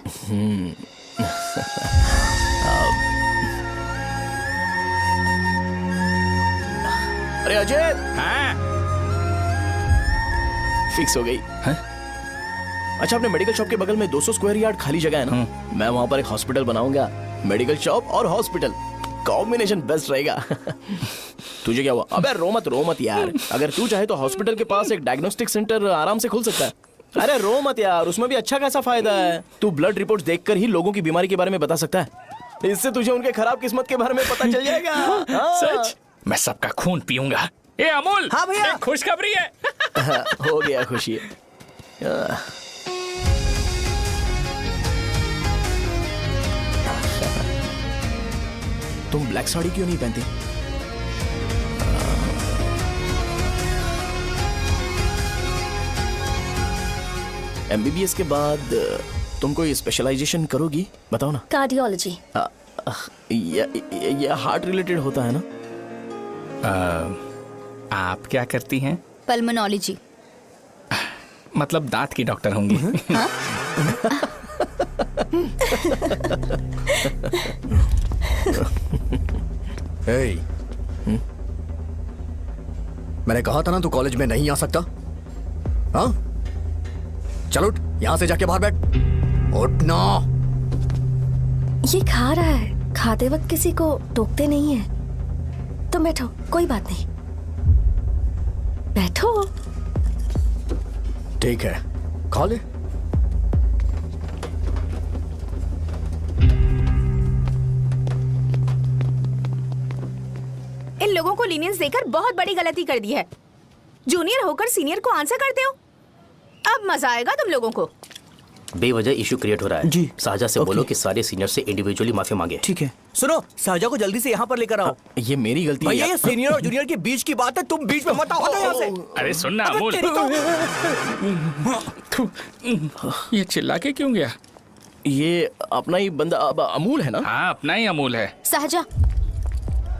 अरे अजय। हाँ? फिक्स हो गई। अच्छा, अपने मेडिकल शॉप के बगल में 200 स्क्वायर यार्ड खाली जगह है ना, मैं वहां पर एक हॉस्पिटल बनाऊंगा। मेडिकल शॉप और हॉस्पिटल, कॉम्बिनेशन बेस्ट रहेगा। तुझे क्या हुआ? अबे रो मत यार। अगर तू चाहे तो हॉस्पिटल के पास एक डायग्नोस्टिक सेंटर आराम से खुल सकता है। अरे रो मत यार, उसमें भी अच्छा खासा फायदा है। तू ब्लड रिपोर्ट्स देखकर ही लोगों की बीमारी के बारे में बता सकता है। इससे तुझे उनके खराब किस्मत के बारे में पता चल जाएगा। सच? मैं सबका खून पीऊंगा। ए अमूल। हाँ भैया। एक खुशखबरी है। हो गया खुशी। तुम ब्लैक साड़ी क्यों नहीं पहनती? एमबीबीएस के बाद तुम कोई स्पेशलाइजेशन करोगी? बताओ ना। कार्डियोलॉजी। ये हार्ट रिलेटेड होता है ना? आप क्या करती हैं? पल्मोनोलॉजी। मतलब दांत की डॉक्टर होंगी। हाँ? hey. मैंने कहा था ना तू कॉलेज में नहीं आ सकता। हाँ, चल उठ, यहां से जाके बाहर बैठ। उठ ना। ये खा रहा है, खाते वक्त किसी को टोकते नहीं है। तुम बैठो, कोई बात नहीं, बैठो। ठीक है, खा ले। इन लोगों को लीनियंस देकर बहुत बड़ी गलती कर दी है। जूनियर होकर सीनियर को आंसर करते हो। अब मजा आएगा तुम लोगों को। बेवजह इशू क्रिएट हो रहा है जी। साजा से बोलो कि सारे सीनियर से इंडिविजुअली माफी मांगे। ठीक है। सुनो, साजा को जल्दी से यहाँ पर लेकर आओ। ये मेरी गलती है। ये सीनियर और जूनियर के बीच की बात है, तुम बीच में मत आओ यहाँ से। अरे सुनना अमूल, ये चिल्ला के क्यों गया? ये अपना ही बंदा अमूल है ना? हाँ, अपना ही अमूल है। साजा,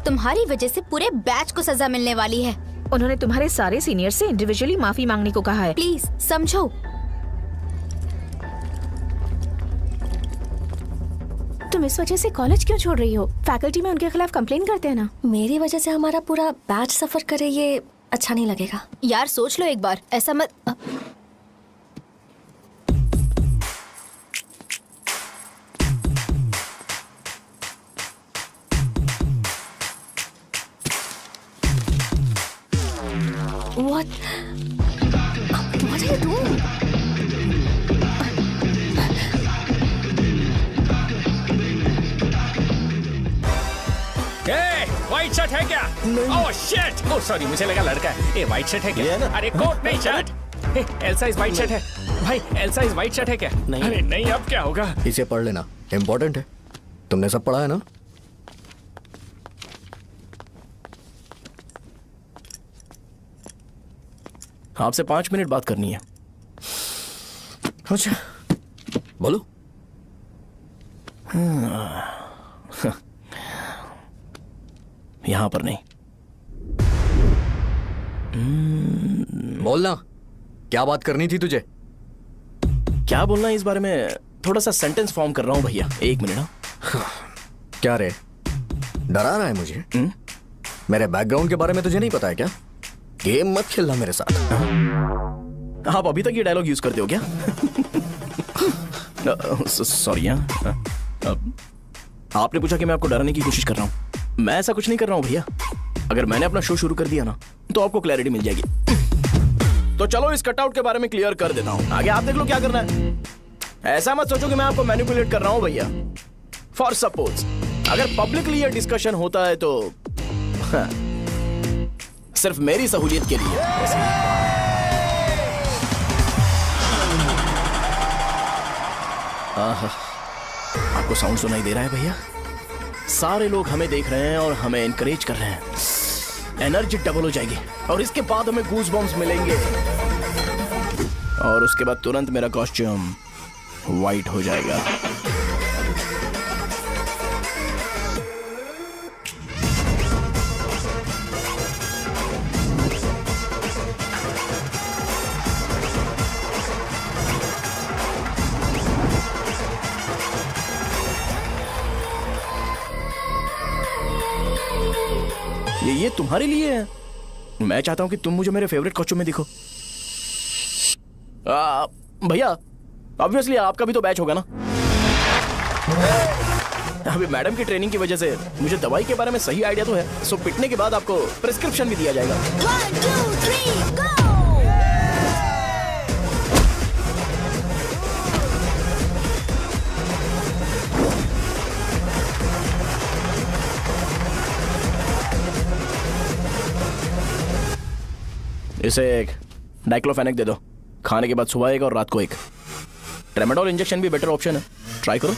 तुम्हारी वजह से पूरे बैच को सजा मिलने वाली है। उन्होंने तुम्हारे सारे सीनियर से इंडिविजुअली माफी मांगने को कहा है। प्लीज समझो। तुम इस वजह से कॉलेज क्यों छोड़ रही हो? फैकल्टी में उनके खिलाफ कंप्लेन करते हैं ना। मेरी वजह से हमारा पूरा बैच सफर करे, ये अच्छा नहीं लगेगा। यार सोच लो एक बार, ऐसा मत। What are you doing? White shirt है क्या? Oh shit! ओह सॉरी, मुझे लगा लड़का है। ये व्हाइट शर्ट है क्या? अरे कोट नहीं, shirt. L size white shirt है भाई। एल साइज व्हाइट शर्ट है क्या? नहीं। अरे नहीं, अब क्या होगा? इसे पढ़ लेना, इम्पोर्टेंट है। तुमने सब पढ़ा है ना? आपसे 5 मिनट बात करनी है। अच्छा, बोलो। यहां पर नहीं। बोलना, क्या बात करनी थी तुझे? क्या बोलना है इस बारे में? थोड़ा सा सेंटेंस फॉर्म कर रहा हूं भैया, 1 मिनट। क्या रे, डरा रहा है मुझे? मेरे बैकग्राउंड के बारे में तुझे नहीं पता है क्या? गेम मत खेलना मेरे साथ। आप अभी तक ये डायलॉग यूज करते हो क्या? सॉरी। आपने पूछा कि मैं आपको डराने की कोशिश कर रहा हूं। मैं ऐसा कुछ नहीं कर रहा हूं भैया। अगर मैंने अपना शो शुरू कर दिया ना, तो आपको क्लैरिटी मिल जाएगी। तो चलो इस कटआउट के बारे में क्लियर कर देता हूं। आगे आप देख लो क्या करना है। ऐसा मत सोचो कि मैं आपको मैनिपुलेट कर रहा हूं भैया। फॉर सपोज अगर पब्लिकली ये डिस्कशन होता है तो सिर्फ मेरी सहूलियत के लिए। आपको साउंड सुनाई दे रहा है भैया? सारे लोग हमें देख रहे हैं और हमें एनकरेज कर रहे हैं। एनर्जी डबल हो जाएगी और इसके बाद हमें गूज बम्स मिलेंगे और उसके बाद तुरंत मेरा कॉस्ट्यूम वाइट हो जाएगा। ये तुम्हारे लिए है। मैं चाहता हूं कि तुम मुझे मेरे फेवरेट कॉस्ट्यूम में दिखो। भैया ऑब्वियसली आपका भी तो बैच होगा ना। अभी मैडम की ट्रेनिंग की वजह से मुझे दवाई के बारे में सही आइडिया तो है। सो पिटने के बाद आपको प्रिस्क्रिप्शन भी दिया जाएगा। 1 2 3 गो। इसे एक डाइक्लोफेनेक दे दो। खाने के बाद सुबह एक और रात को एक। ट्रेमाडोल इंजेक्शन भी बेटर ऑप्शन है, ट्राई करो।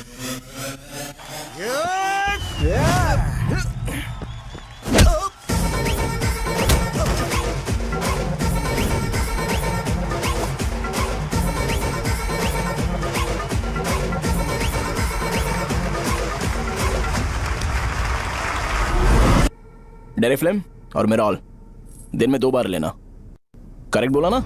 डेरिफ्लेम और मेरॉल दिन में 2 बार लेना। करेक्ट बोला ना?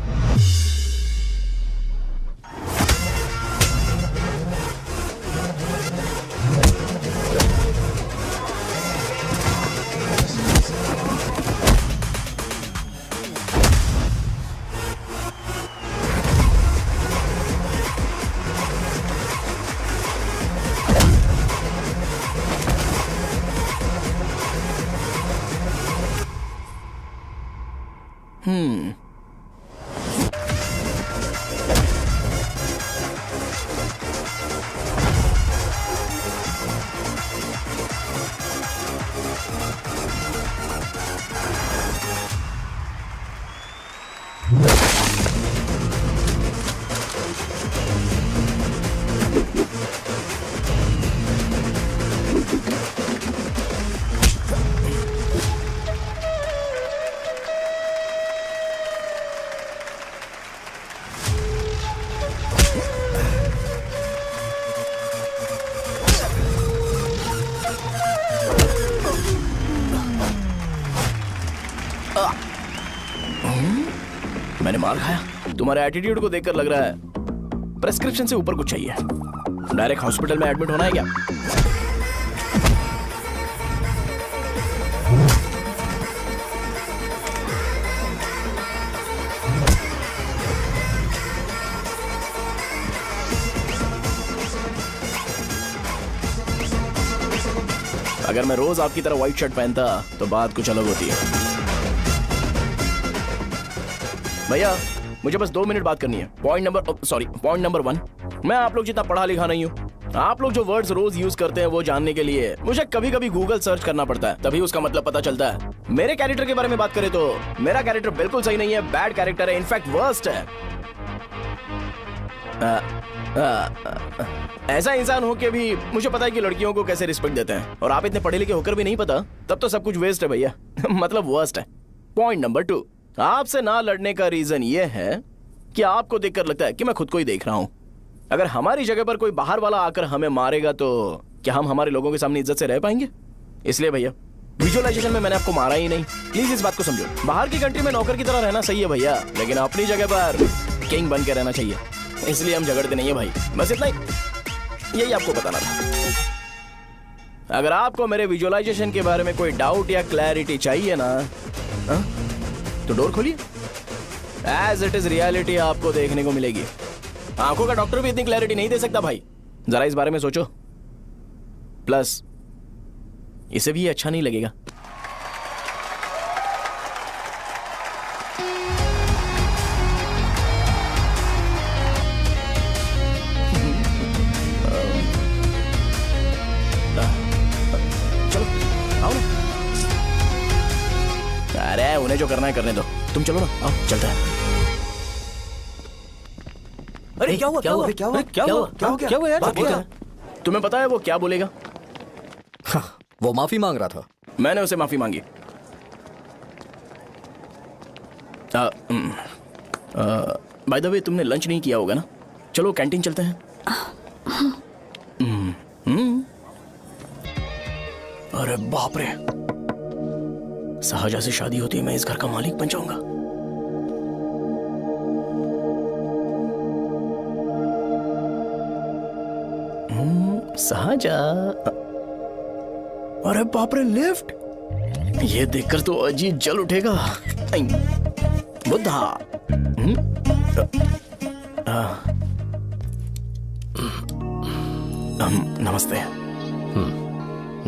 मैंने मार खाया? तुम्हारे एटीट्यूड को देखकर लग रहा है प्रेस्क्रिप्शन से ऊपर कुछ चाहिए। डायरेक्ट हॉस्पिटल में एडमिट होना है क्या? अगर मैं रोज आपकी तरह व्हाइट शर्ट पहनता तो बात कुछ अलग होती है। भैया मुझे बस 2 मिनट बात करनी है। पॉइंट नंबर 1, मैं आप लोग जितना पढ़ा लिखा नहीं हूँ। आप लोग जो वर्ड्स रोज यूज करते हैं वो जानने के लिए मुझे कभी कभी गूगल सर्च करना पड़ता है, तभी उसका मतलब पता चलता है। मेरे कैरेक्टर के बारे में बात करें तो मेरा कैरेक्टर बिल्कुल सही नहीं है, बैड कैरेक्टर है, इनफैक्ट वर्स्ट है। ऐसा इंसान हो के भी मुझे पता है कि लड़कियों को कैसे रिस्पेक्ट देते हैं, और आप इतने पढ़े लिखे होकर भी नहीं पता, तब तो सब कुछ वेस्ट है भैया। मतलब वर्स्ट है। पॉइंट नंबर 2, आपसे ना लड़ने का रीजन ये है कि आपको देखकर लगता है कि मैं खुद को ही देख रहा हूं। अगर हमारी जगह पर कोई बाहर वाला आकर हमें मारेगा तो क्या हम हमारे लोगों के सामने इज्जत से रह पाएंगे? इसलिए भैया विजुअलाइजेशन में मैंने आपको मारा ही नहीं। प्लीज इस बात को समझो। बाहर की कंट्री में नौकर की तरह रहना सही है भैया, लेकिन अपनी जगह पर किंग बन के रहना चाहिए। इसलिए हम झगड़ते नहीं है भाई, बस इतना ही, यही आपको बताना था। अगर आपको मेरे विजुअलाइजेशन के बारे में कोई डाउट या क्लैरिटी चाहिए ना, तो डोर खोलिए। एज इट इज रियलिटी आपको देखने को मिलेगी। आंखों का डॉक्टर भी इतनी क्लैरिटी नहीं दे सकता भाई, जरा इस बारे में सोचो। प्लस इसे भी अच्छा नहीं लगेगा। चलो आओ ना। अरे उन्हें जो करना है करने दो, तुम चलो ना, आओ चलते हैं। अरे क्या हुआ? यार? तुम्हें पता है वो क्या बोलेगा? वो माफी मांग रहा था। मैंने उसे माफी मांगी। बाय द वे तुमने लंच नहीं किया होगा ना? चलो कैंटीन चलते हैं। अरे बाप रे, शाहजहा से शादी होती है मैं इस घर का मालिक बन जाऊंगा। शाहजहा, अरे बाप रे लिफ्ट, ये देखकर तो अजीब जल उठेगा। बुद्धा। नमस्ते।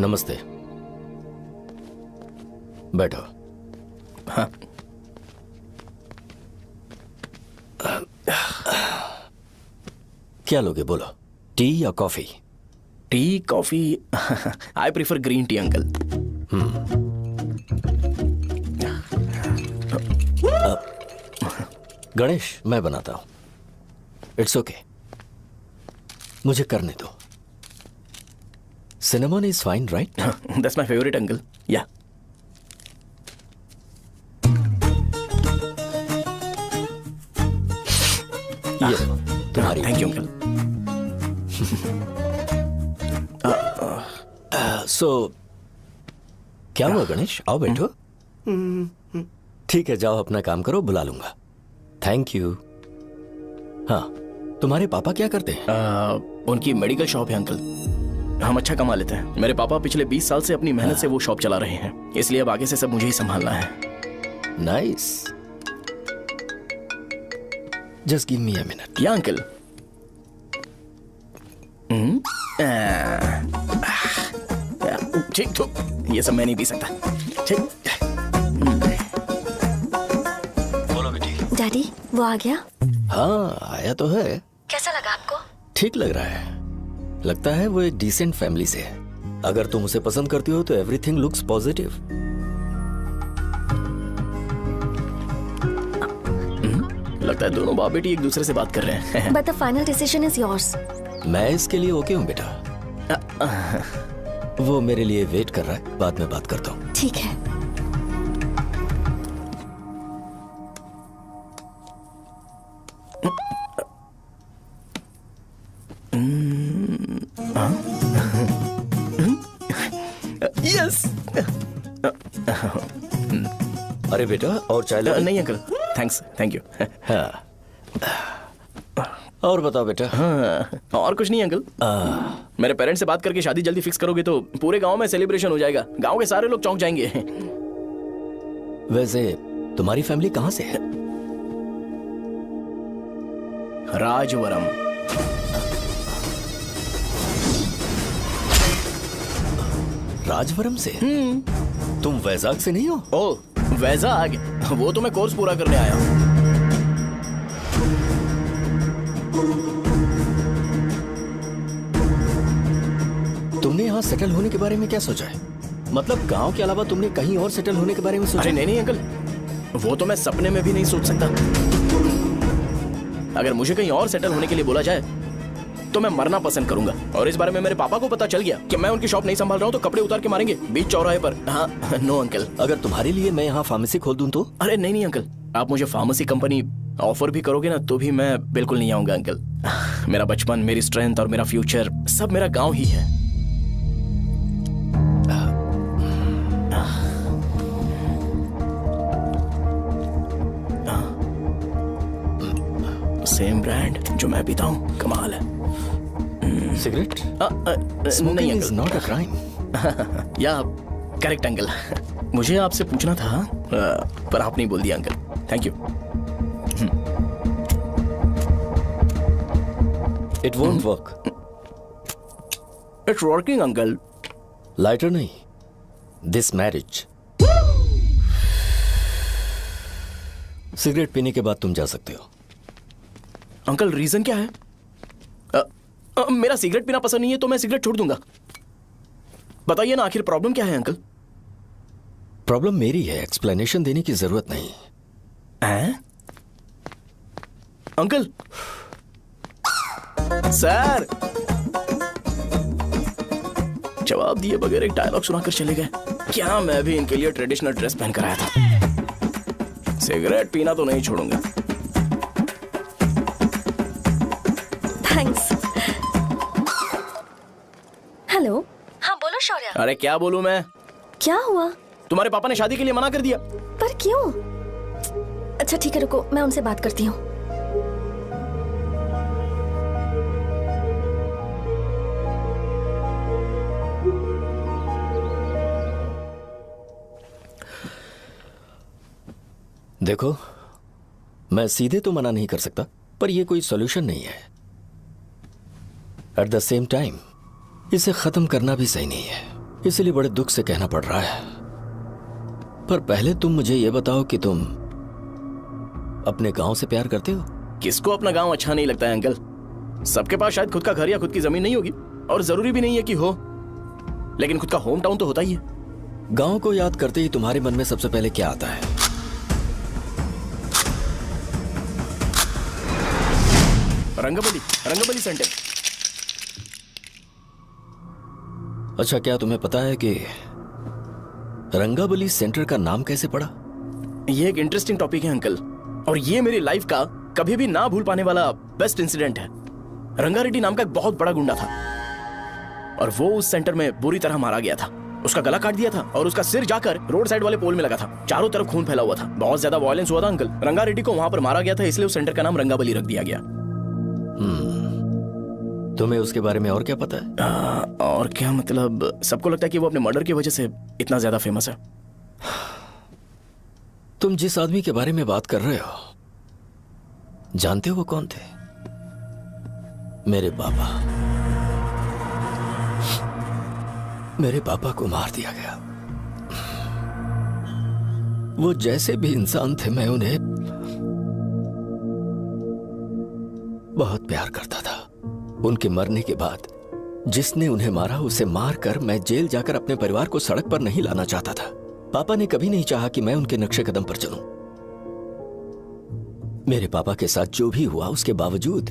नमस्ते, बैठो। हाँ। क्या लोगे बोलो, टी या coffee? Tea coffee? I prefer green tea uncle. Ganesh मैं बनाता हूं, इट्स ओके, मुझे करने दो। Cinnamon is fine right? That's my favourite uncle. या ये तुम्हारी। Thank you uncle. सो क्या हुआ गणेश, आओ बैठो। ठीक है जाओ अपना काम करो, बुला लूंगा। Thank you. हाँ तुम्हारे पापा क्या करते हैं? उनकी मेडिकल शॉप है अंकल, हम अच्छा कमा लेते हैं। मेरे पापा पिछले 20 साल से अपनी मेहनत से वो शॉप चला रहे हैं, इसलिए अब आगे से सब मुझे ही संभालना है। Nice, just give me a minute. या अंकल। ठीक तो ये सब मैं नहीं पी सकता। ठीक। बोलो बेटी। डैडी वो आ गया? हाँ आया तो है। कैसा लगा आपको? ठीक लग रहा है, लगता है वो एक डिसेंट फैमिली से है। अगर तुम उसे पसंद करती हो तो एवरीथिंग लुक्स पॉजिटिव। लगता है दोनों बाप बेटी एक दूसरे से बात कर रहे हैं। But the final decision is yours. मैं इसके लिए ओके हूँ बेटा। वो मेरे लिए वेट कर रहा है, बाद में बात करता हूँ। ठीक है। यस। अरे बेटा और चाय नहीं अंकल, थैंक्स, थैंक यू। हाँ। और बताओ बेटा। हाँ, और कुछ नहीं अंकल। मेरे पेरेंट्स से बात करके शादी जल्दी फिक्स करोगे तो पूरे गांव में सेलिब्रेशन हो जाएगा। गांव के सारे लोग चौंक जाएंगे। वैसे तुम्हारी फैमिली कहाँ से है? राजवरम। राजवरम से? तुम वैजाग से नहीं हो? ओ, वैजाग? वो तो मैं कोर्स पूरा करने आया हूँ। तुमने यहाँ सेटल होने के बारे में क्या सोचा है? मतलब गांव के अलावा तुमने कहीं और सेटल होने के बारे में सोचा? अरे नहीं अंकल, वो तो मैं सपने में भी नहीं सोच सकता। अगर मुझे कहीं और सेटल होने के लिए बोला जाए तो मैं मरना पसंद करूंगा। और इस बारे में मेरे पापा को पता चल गया कि मैं उनकी शॉप नहीं संभाल रहा हूँ तो कपड़े उतार के मारेंगे बीच चौराहे पर। हाँ, नो अंकल। अगर तुम्हारे लिए मैं यहाँ फार्मेसी खोल दूं तो? अरे नहीं अंकल, आप मुझे फार्मेसी कंपनी ऑफर भी करोगे ना तो भी मैं बिल्कुल नहीं आऊंगा अंकल। मेरा बचपन, मेरी स्ट्रेंथ और मेरा फ्यूचर सब मेरा गांव ही है। सेम ब्रांड जो मैं पीता हूँ, कमाल है। सिगरेट? नहीं इज नॉट अ क्राइम। या करेक्ट अंकल। मुझे आपसे पूछना था पर आपने बोल दिया uncle. Thank you. It won't work. It's working uncle. Lighter नहीं, दिस मैरिज। सिगरेट पीने के बाद तुम जा सकते हो। अंकल रीजन क्या है? मेरा सिगरेट पीना पसंद नहीं है तो मैं सिगरेट छोड़ दूंगा। बताइए ना, आखिर प्रॉब्लम क्या है अंकल? प्रॉब्लम मेरी है, एक्सप्लेनेशन देने की जरूरत नहीं है। अंकल सर जवाब दिए बगैर एक डायलॉग सुनाकर चले गए। क्या मैं भी इनके लिए ट्रेडिशनल ड्रेस पहन कर आया था। सिगरेट पीना तो नहीं छोड़ूंगा। थैंक्स। हेलो। हाँ बोलो शौर्य। अरे क्या बोलूं मैं? क्या हुआ? तुम्हारे पापा ने शादी के लिए मना कर दिया। पर क्यों? अच्छा ठीक है, रुको मैं उनसे बात करती हूँ। देखो, मैं सीधे तो मना नहीं कर सकता पर यह कोई सॉल्यूशन नहीं है। एट द सेम टाइम इसे खत्म करना भी सही नहीं है, इसलिए बड़े दुख से कहना पड़ रहा है। पर पहले तुम मुझे यह बताओ कि तुम अपने गांव से प्यार करते हो? किसको अपना गांव अच्छा नहीं लगता है अंकल? सबके पास शायद खुद का घर या खुद की जमीन नहीं होगी, और जरूरी भी नहीं है कि हो, लेकिन खुद का होम टाउन तो होता ही है। गांव को याद करते ही तुम्हारे मन में सबसे पहले क्या आता है? रंगबली सेंटर। अच्छा, क्या तुम्हें पता है कि रंगाबली सेंटर का नाम कैसे पड़ा? ये एक इंटरेस्टिंग टॉपिक है अंकल, और ये मेरी लाइफ का कभी भी ना भूल पाने वाला बेस्ट इंसिडेंट है। रंगारेड्डी नाम का एक बहुत बड़ा गुंडा था और वो उस सेंटर में बुरी तरह मारा गया था। उसका गला काट दिया था और उसका सिर जाकर रोड साइड वाले पोल में लगा था। चारों तरफ खून फैला हुआ था, बहुत ज्यादा वायलेंस हुआ था अंकल। रंगारेड्डी को वहां पर मारा गया था, इसलिए उस सेंटर का नाम रंगाबली रख दिया गया। तुम्हें उसके बारे में और क्या पता है? और क्या मतलब, सबको लगता है कि वो अपने मर्डर की वजह से इतना ज्यादा फेमस है। तुम जिस आदमी के बारे में बात कर रहे हो, जानते हो वो कौन थे? मेरे पापा। मेरे पापा को मार दिया गया। वो जैसे भी इंसान थे, मैं उन्हें बहुत प्यार करता था। उनके मरने के बाद जिसने उन्हें मारा उसे मारकर मैं जेल जाकर अपने परिवार को सड़क पर नहीं लाना चाहता था। पापा ने कभी नहीं चाहा कि मैं उनके नक्शे कदम पर चलूं। मेरे पापा के साथ जो भी हुआ उसके बावजूद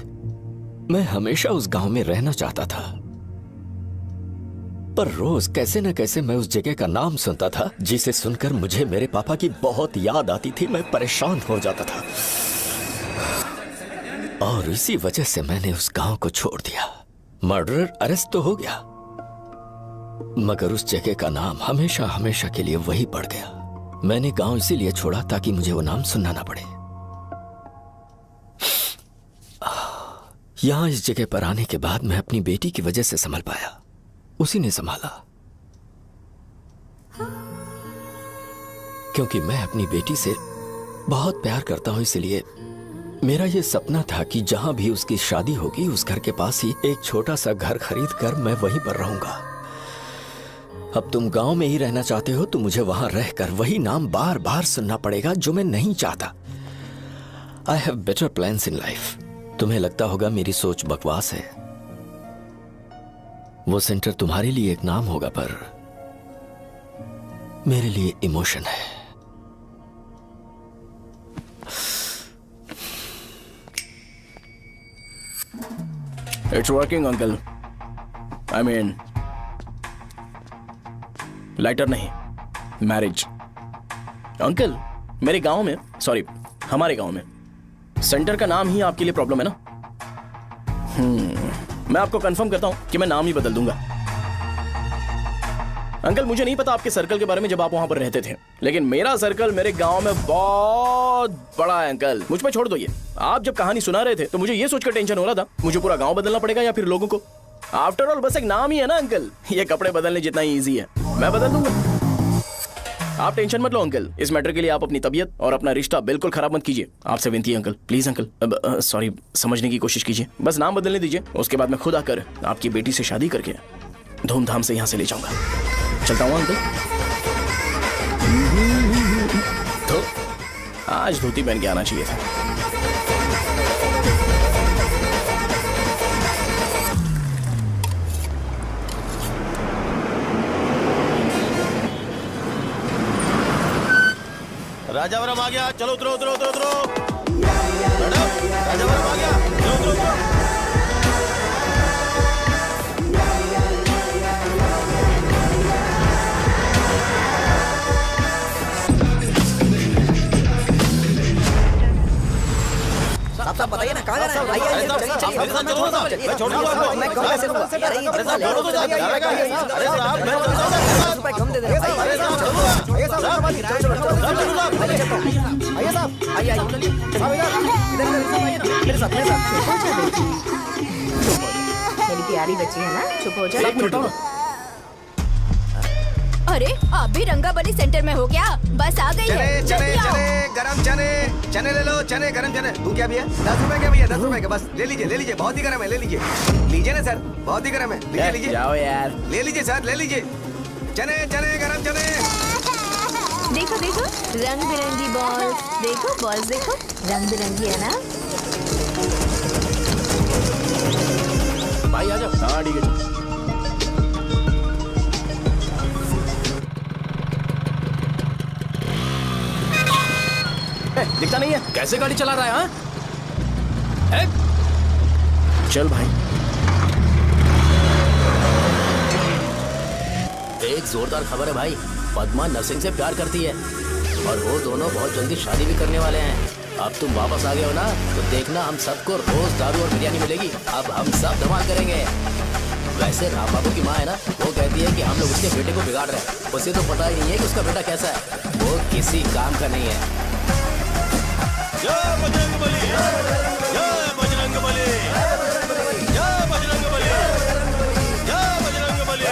मैं हमेशा उस गांव में रहना चाहता था। पर रोज कैसे न कैसे मैं उस जगह का नाम सुनता था जिसे सुनकर मुझे मेरे पापा की बहुत याद आती थी। मैं परेशान हो जाता था और इसी वजह से मैंने उस गांव को छोड़ दिया। मर्डरर अरेस्ट तो हो गया, मगर उस जगह का नाम हमेशा हमेशा के लिए वही पड़ गया। मैंने गांव इसीलिए छोड़ा ताकि मुझे वो नाम सुनना ना पड़े। यहां इस जगह पर आने के बाद मैं अपनी बेटी की वजह से संभल पाया, उसी ने संभाला। क्योंकि मैं अपनी बेटी से बहुत प्यार करता हूं, इसलिए मेरा यह सपना था कि जहां भी उसकी शादी होगी उस घर के पास ही एक छोटा सा घर खरीद कर मैं वहीं पर रहूंगा। अब तुम गांव में ही रहना चाहते हो तो मुझे वहां रहकर वही नाम बार बार सुनना पड़ेगा जो मैं नहीं चाहता। I have better plans in life. तुम्हें लगता होगा मेरी सोच बकवास है। वो सेंटर तुम्हारे लिए एक नाम होगा, पर मेरे लिए इमोशन है। It's working uncle. I mean lighter नहीं, मैरिज। अंकल मेरे गांव में, सॉरी हमारे गांव में सेंटर का नाम ही आपके लिए प्रॉब्लम है ना? मैं आपको कंफर्म करता हूं कि मैं नाम ही बदल दूंगा। अंकल मुझे नहीं पता आपके सर्कल के बारे में जब आप वहां पर रहते थे, लेकिन मेरा सर्कल मेरे गांव में बहुत बड़ा है अंकल। मुझ पे छोड़ दो ये। आप जब कहानी सुना रहे थे तो मुझे ये सोचकर टेंशन हो रहा था मुझे पूरा गांव बदलना पड़ेगा या फिर लोगों को। आफ्टर ऑल बस एक नाम ही है ना अंकल, ये कपड़े बदलने जितना ही ईजी है, मैं बदल दूंगा। आप टेंशन मत लो अंकल। इस मैटर के लिए आप अपनी तबीयत और अपना रिश्ता बिल्कुल खराब मत कीजिए। आपसे विनती है अंकल, प्लीज अंकल। सॉरी, समझने की कोशिश कीजिए। बस नाम बदलने दीजिए, उसके बाद मैं खुद आकर आपकी बेटी से शादी करके धूमधाम से यहाँ से ले जाऊंगा। चलता हूँ अंकल। तो आज धोती पहन के आना चाहिए था। राजावरम आ गया, चलो उतरो उतरो उतरो उतरो। मैडम राजावरम आ गया, चलो उतरो उतरो। साहब बताइए ना कहाँ जा रहे हैं? आइए चलिए मैं छोड़ दूंगा आपको। मैं कम पैसे दूंगा। अरे साहब छोड़ो तो जाके। अरे साहब मैं 50 रुपए कम दे दे। अरे साहब चलो। आइए साहब आइए साहब आइए इधर मेरे साथ मेरी प्यारी बच्ची है ना, चुप हो जा। अरे आप भी रंगाबली सेंटर में हो क्या? बस आ गई है। चने गरम चने ले लो। चने गरम चने। तू क्या भैया? 10 रुपए के भैया, 10 रुपए के बस। ले लीजिए बहुत ही गरम है, ले लीजिए ना सर, बहुत ही गरम है। लीजिए जाओ यार, ले लीजिए सर, ले लीजिए। चने गरम चने। देखो रंग बिरंगी बॉल्स, देखो बॉल्स देखो, रंग बिरंगी है ना। भाई आ जाओ। हाँ ठीक है। दिखता नहीं है, कैसे गाड़ी चला रहा है? हाँ चल भाई। एक जोरदार खबर है भाई, पद्मा नरसिंह से प्यार करती है और वो दोनों बहुत जल्दी शादी भी करने वाले हैं। अब तुम वापस आ गए हो ना, तो देखना हम सबको रोज दारू और बिरयानी मिलेगी। अब हम सब धमाल करेंगे। वैसे राम बाबू की माँ है ना, वो कहती है कि हम लोग उसके बेटे को बिगाड़ रहे हैं। उसे तो पता ही नहीं है कि उसका बेटा कैसा है, वो किसी काम का नहीं है। जय बजरंगबली, जय बजरंगबली, जय बजरंगबली, जय बजरंगबली।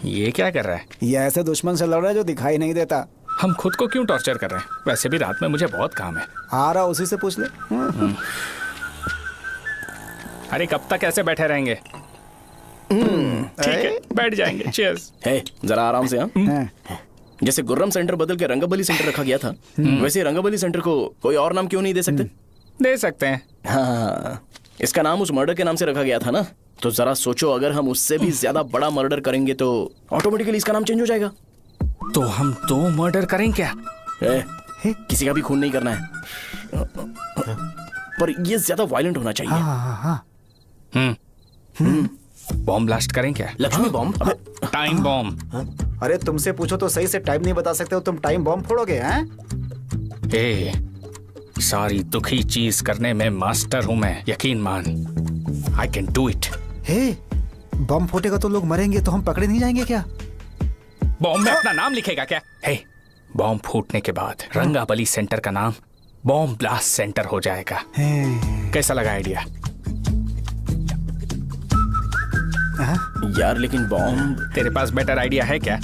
ये क्या कर रहा है? ये ऐसे दुश्मन से लड़ रहा है जो दिखाई नहीं देता। हम खुद को क्यों टॉर्चर कर रहे हैं? वैसे भी रात में मुझे बहुत काम है। आ रहा उसी से पूछ ले। अरे कब तक ऐसे बैठे रहेंगे? ठीक है, बैठ जाएंगे। चीयर्स। हे जरा आराम से। हाँ जैसे गुर्रम सेंटर बदल के रंगाबली सेंटर रखा गया था, वैसे रंगाबली सेंटर को कोई और नाम क्यों नहीं दे सकते? दे सकते हैं। हाँ, इसका नाम उस मर्डर के नाम से रखा गया था ना, तो जरा सोचो अगर हम उससे भी ज्यादा बड़ा मर्डर करेंगे तो ऑटोमेटिकली इसका नाम चेंज हो जाएगा। तो हम 2 मर्डर करें क्या? किसी का भी खून नहीं करना है, पर ये ज्यादा वायलेंट होना चाहिए। बॉम्ब ब्लास्ट करें क्या? लक्ष्मी बॉम्ब? Time bomb. अरे तुमसे पूछो तो सही से टाइम नहीं बता सकते हो, तुम टाइम बॉम्ब फोड़ोगे? हैं? सारी दुखी चीज करने में मास्टर हूं मैं, यकीन मान। I can do it. Bomb फूटेगा तो लोग मरेंगे, तो हम पकड़े नहीं जाएंगे क्या? बॉम्ब में अपना नाम लिखेगा क्या? बॉम्ब फूटने के बाद रंगाबली सेंटर का नाम बॉम्ब ब्लास्ट सेंटर हो जाएगा। कैसा लगा आइडिया? यार लेकिन बॉम्ब, तेरे पास बेटर आइडिया है क्या?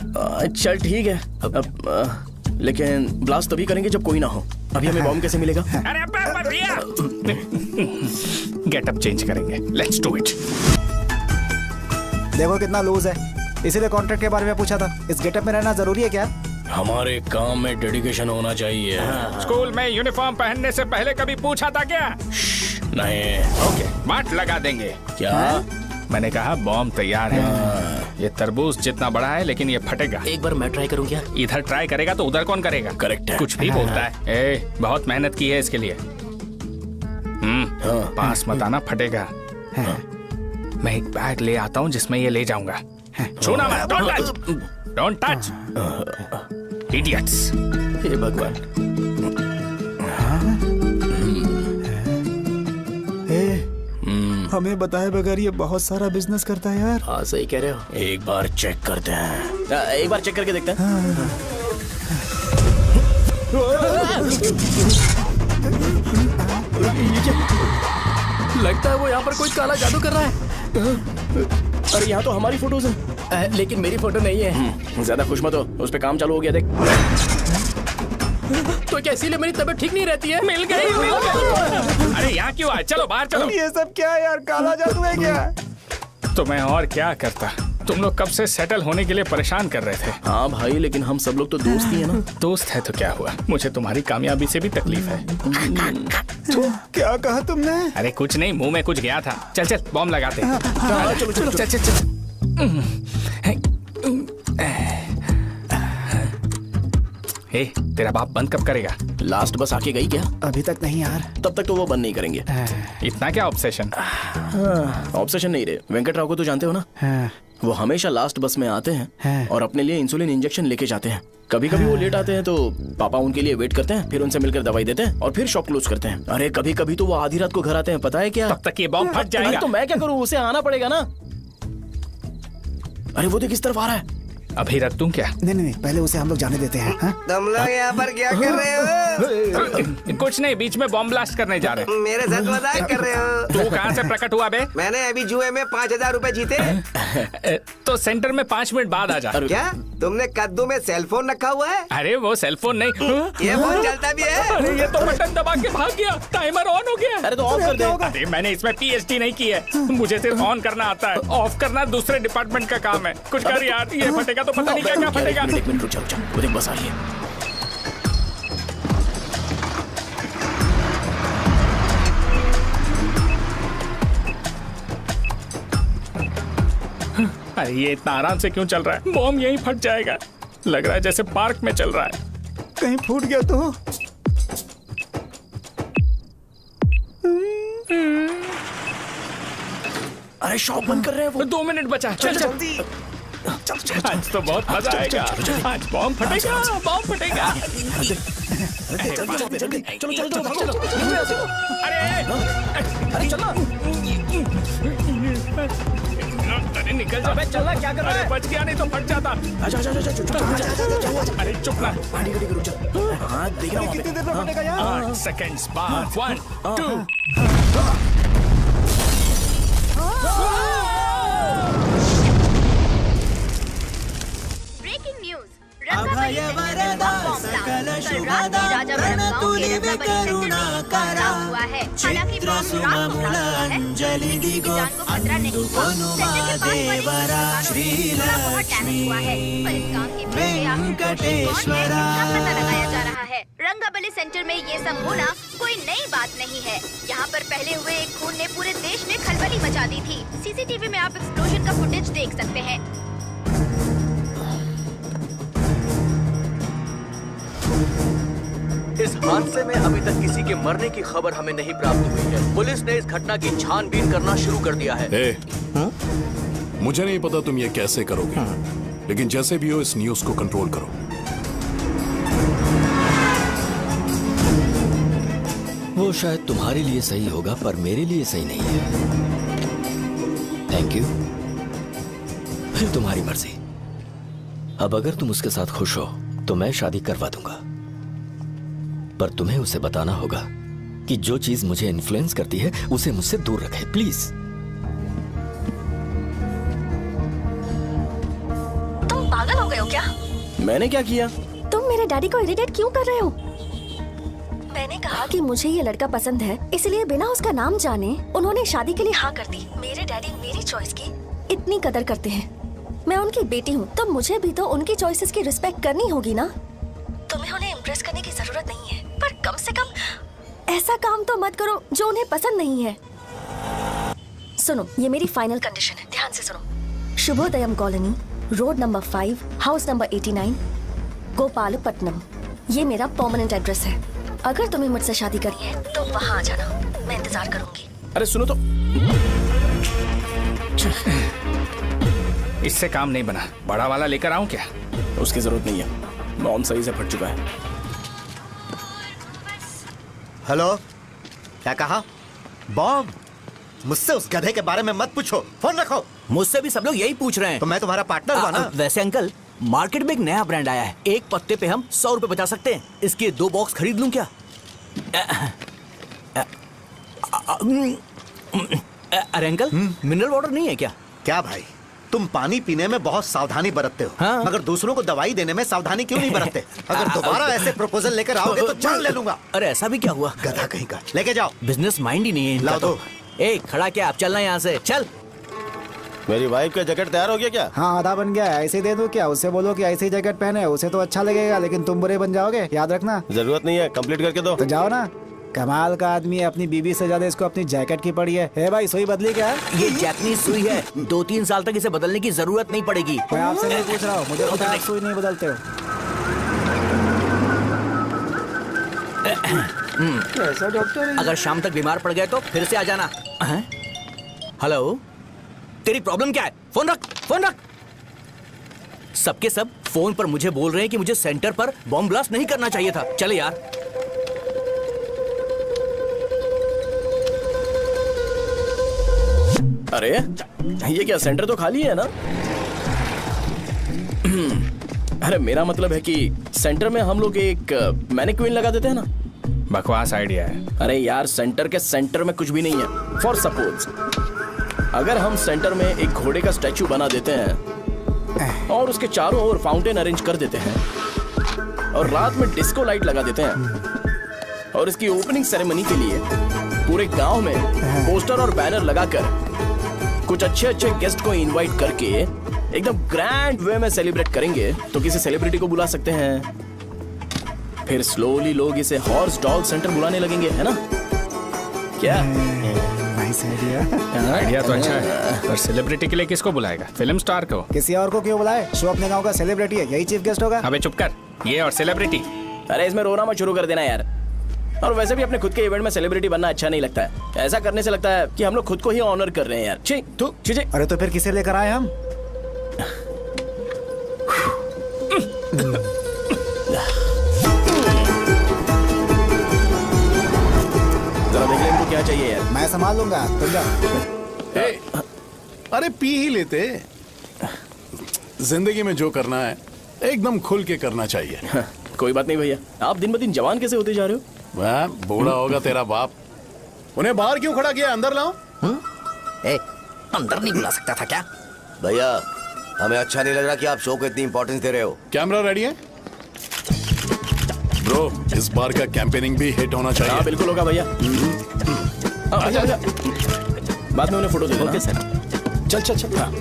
चल ठीक है, लेकिन ब्लास्ट तभी करेंगे जब कोई ना हो। अभी हमें बॉम्ब कैसे मिलेगा? अरे भैया गेटअप चेंज करेंगे, लेट्स डू इट। देखो कितना लूज है, इसीलिए कॉन्ट्रैक्ट के बारे में पूछा था। इस गेटअप में रहना जरूरी है क्या? हमारे काम में डेडिकेशन होना चाहिए। स्कूल में यूनिफॉर्म पहनने से पहले कभी पूछा था क्या? नहीं। ओके, मार्ट लगा देंगे। क्या? मैंने कहा बॉम्ब तैयार है। ये तरबूज जितना बड़ा है लेकिन ये फटेगा। एक बार मैं ट्राई करूं क्या? इधर ट्राई करेगा तो उधर कौन करेगा? करेक्ट है। कुछ भी बोलता है। बहुत मेहनत की है इसके लिए। पास मत आना, फटेगा। मैं एक बैग ले आता हूँ जिसमें ये ले जाऊंगा। छूना मत, don't touch, don't touch, idiots. हे भगवान। हमें बताए बगैर ये बहुत सारा बिजनेस करता है यार। हाँ सही कह रहे हो। एक बार चेक करते हैं। एक बार चेक करके देखते हैं। लगता है वो यहाँ पर कोई काला जादू कर रहा है। अरे यहाँ तो हमारी फोटोज हैं, लेकिन मेरी फोटो नहीं है। ज्यादा खुश मत हो, उस पे काम चालू हो गया देख। तो क्या इसीलिए मेरी तबीयत ठीक नहीं रहती है? मिल गई, मिल गई। अरे यहाँ क्यों आए? चलो बाहर चलो। ये सब क्या है यार? काला जादू है क्या? तो मैं और क्या करता? तुम लोग कब से सेटल होने के लिए परेशान कर रहे थे। हाँ भाई, लेकिन हम सब लोग तो दोस्त ही है ना। दोस्त है तो क्या हुआ? मुझे तुम्हारी कामयाबी से भी तकलीफ है। तो क्या कहा तुमने? अरे कुछ नहीं, मुंह में कुछ गया था। चल चल बॉम्ब लगाते हैं। चलो चलो चल चल चल। ए, तेरा बाप बंद कब करेगा? लास्ट बस आके गई क्या? अभी तक नहीं यार। तब तक तो वो बंद नहीं करेंगे। इतना क्या ऑब्सेशन? ऑब्सेशन नहीं रे, वेंकट राव को तो जानते हो ना। वो हमेशा लास्ट बस में आते हैं और अपने लिए इंसुलिन इंजेक्शन लेके जाते हैं। कभी कभी वो लेट आते हैं तो पापा उनके लिए वेट करते हैं, फिर उनसे मिलकर दवाई देते हैं और फिर शॉप क्लोज करते हैं। अरे कभी कभी तो वो आधी रात को घर आते हैं, पता है क्या? तब तक ये बॉम्ब फट जाएगा। तो मैं क्या करूँ, उसे आना पड़ेगा ना। अरे वो देख किस तरफ आ रहा है। अभी रख दूं क्या? नहीं, पहले उसे हम लोग जाने देते हैं। तुम लोग यहाँ पर क्या कर रहे हो? कुछ नहीं, बीच में बॉम्ब ब्लास्ट करने जा रहे हैं। मेरे साथ मजाक कर रहे हो? तू कहाँ से प्रकट हुआ बे? मैंने अभी जुए में 5,000 रुपए जीते। तो सेंटर में 5 मिनट बाद आ जा। क्या तुमने कद्दू में सेलफोन रखा हुआ है? अरे वो सेलफोन नहीं, ये फोन चलता भी है। अरे ये तो बटन दबा के भाग गया, टाइमर ऑन हो गया। अरे तो ऑफ कर दे। अरे मैंने इसमें PhD नहीं की है, मुझे सिर्फ ऑन करना आता है। ऑफ करना दूसरे डिपार्टमेंट का काम है। कुछ कर यार, ये फटेगा तो पता नहीं क्या क्या फटेगा। एक मिनट रुक जा, वो देख बस आ रही है। अरे ये इतना आराम से क्यों चल रहा है? बॉम्ब यहीं फट जाएगा। लग रहा है जैसे पार्क में चल रहा है। कहीं फूट गया तो? अरे शॉप बंद कर रहे हैं वो। 2 मिनट बचा, चल जल्दी। आज तो बहुत मजा आएगा। आज बॉम्ब फटेगा, बॉम्ब फटेगा। चलो। अरे चलो। अरे निकल जा। चल क्या कर रहा है? बच गया, नहीं तो फट जाता। अरे चुप ना। रुक जा। हाँ देख रहा हूँ। कितनी देर में फटेगा यार? 8 सेकंड्स बाद 1 2। Breaking news. रंगाबली सेंटर में बॉम्ब ब्लास्ट। कल रात में राजावरम गांव के रंगाबली सेंटर में एक ब्लास्ट हुआ है। हालांकि बॉम्ब रात को ब्लास्ट हुआ है, किसी की जान को खतरा नहीं हुआ। सेंटर के पास वाली थोड़ा बहुत डैमेज हुआ है, पर इस काम के पीछे आखिर कौन है, इसका पता लगाया जा रहा है। रंगाबली सेंटर में ये सब होना कोई नई बात नहीं है। यहाँ पर पहले हुए एक खून ने पूरे देश में खलबली मचा दी थी। CCTV में आप एक्सप्लोजन का फुटेज देख सकते हैं। इस हादसे में अभी तक किसी के मरने की खबर हमें नहीं प्राप्त हुई है। पुलिस ने इस घटना की छानबीन करना शुरू कर दिया है। मुझे नहीं पता तुम ये कैसे करोगे, लेकिन जैसे भी हो इस न्यूज को कंट्रोल करो। वो शायद तुम्हारे लिए सही होगा पर मेरे लिए सही नहीं है। Thank you. फिर तुम्हारी मर्जी। अब अगर तुम उसके साथ खुश हो तो मैं शादी करवा दूंगा, पर तुम्हें उसे बताना होगा कि जो चीज मुझे इन्फ्लुएंस करती है उसे मुझसे दूर रखे, प्लीज। तुम पागल हो गए हो क्या? मैंने क्या किया? तुम मेरे डैडी को इरिटेट क्यों कर रहे हो? मैंने कहा कि मुझे ये लड़का पसंद है, इसलिए बिना उसका नाम जाने उन्होंने शादी के लिए हाँ कर दी। मेरे डैडी मेरी चॉइस की इतनी कदर करते हैं। मैं उनकी बेटी हूँ, तो मुझे भी तो उनकी चॉइसेस की रिस्पेक्ट करनी होगी ना। तुम्हें उन्हें इम्प्रेस करने की जरूरत नहीं है, पर कम से कम ऐसा काम तो मत करो जो उन्हें पसंद नहीं है। सुनो, ये मेरी फाइनल कंडीशन है, ध्यान से सुनो। Shubhodayam colony, road number 5, house number 89, Gopalapatnam. ये मेरा परमानेंट एड्रेस है। अगर तुम्हें मुझसे शादी करनी है तो वहाँ आ जाना, मैं इंतजार करूंगी। अरे सुनो तो, इससे काम नहीं बना। बड़ा वाला लेकर आऊं क्या? उसकी जरूरत नहीं है, बॉम्ब सही से फट चुका है। हेलो, क्या कहा? बॉम्ब? मुझसे उस गधे के बारे में मत पूछो, फोन रखो। मुझसे भी सब लोग यही पूछ रहे हैं। तो मैं तुम्हारा पार्टनर हुआ ना। वैसे अंकल, मार्केट में एक नया ब्रांड आया है, एक पत्ते पे हम 100 रुपए बचा सकते हैं। इसके 2 बॉक्स खरीद लूं क्या? अरे अंकल, मिनरल वाटर नहीं है क्या? क्या भाई, तुम पानी पीने में बहुत सावधानी बरतते हो, हाँ? मगर दूसरों को दवाई देने में सावधानी क्यों नहीं बरतते? अगर दोबारा ऐसे प्रपोजल लेकर आओगे तो जान ले लूंगा। अरे ऐसा भी क्या हुआ? गधा कहीं का, लेके जाओ। बिजनेस माइंड ही नहीं है इनका। लाओ दो। ए, खड़ा क्या? आप चलना यहाँ से, चल। मेरी वाइफ का जैकेट तैयार हो गया क्या? हाँ, आधा बन गया है। ऐसे ही दे दो क्या? उससे बोलो कि ऐसे ही जैकेट पहने, उसे तो अच्छा लगेगा, लेकिन तुम बुरे बन जाओगे, याद रखना। जरूरत नहीं है, कंप्लीट करके दो। तो जाओ ना। कमाल का आदमी है, अपनी बीबी से ज्यादा इसको अपनी जैकेट की पड़ी है। हे भाई, सुई बदली क्या है? ये जैपनीज सुई है, 2-3 साल तक इसे बदलने की जरूरत नहीं पड़ेगी। मैं आपसे नहीं पूछ रहा हूँ, मुझे पता है आप सुई नहीं बदलते हो। ऐसा डॉक्टर, अगर शाम तक बीमार पड़ गए तो फिर से आ जाना। हेलो, तेरी प्रॉब्लम क्या है? फोन रख, फोन रख। सबके सब फोन पर मुझे बोल रहे हैं कि मुझे सेंटर पर बॉम्ब ब्लास्ट नहीं करना चाहिए था। चले यार। अरे ये क्या, सेंटर तो खाली है ना? अरे मेरा मतलब है कि सेंटर में हम लोग एक मैनिक्विन लगा देते हैं ना। बकवास आइडिया है। अरे यार, सेंटर के सेंटर में कुछ भी नहीं है। फॉर सपोज अगर हम सेंटर में एक घोड़े का स्टैचू बना देते हैं और उसके चारों ओर फाउंटेन अरेंज कर देते हैं और रात में डिस्को लाइट लगा देते हैं और इसकी ओपनिंग सेरेमनी के लिए पूरे गांव में पोस्टर और बैनर लगाकर कुछ अच्छे अच्छे गेस्ट को इनवाइट करके एकदम ग्रैंड वे में सेलिब्रेट करेंगे, तो किसी सेलिब्रिटी को बुला सकते हैं। फिर स्लोली लोग इसे हॉर्स डॉग सेंटर बुलाने लगेंगे, है ना? क्या नाइस आइडिया। आइडिया तो अच्छा है, पर सेलिब्रिटी के लिए किसको बुलाएगा? फिल्म स्टार को। किसी और को क्यों बुलाए? शो अपने गांव का सेलिब्रिटी है, यही चीफ गेस्ट होगा। अबे चुप कर, ये और सेलिब्रिटी। अरे इसमें रोना मत शुरू कर देना यार। और वैसे भी अपने खुद के इवेंट में सेलिब्रिटी बनना अच्छा नहीं लगता है। ऐसा करने से लगता है कि हम लोग खुद को ही ऑनर कर रहे हैं यार। छी तू छी। अरे तो फिर किसे लेकर आए हम? जरा देख ले इनको क्या चाहिए यार। मैं संभाल लूंगा, तुम जाओ। अरे पी ही लेते। जिंदगी में जो करना है एकदम खुल के करना चाहिए। कोई बात नहीं भैया, आप दिन ब दिन जवान कैसे होते जा रहे हो? वह बूढ़ा होगा तेरा बाप। उन्हें बाहर क्यों खड़ा किया? अंदर लाओ। अंदर नहीं बुला सकता था क्या? भैया, हमें अच्छा नहीं लग रहा कि आप शो को इतनी इंपॉर्टेंस दे रहे हो। कैमरा रेडी है? ब्रो, इस बार का कैंपेनिंग भी हिट होना चाहिए। हाँ बिल्कुल होगा भैया। आजा आजा, बाद में उन्हें फोटो दे देना। Okay sir. चल चल चल। हाँ।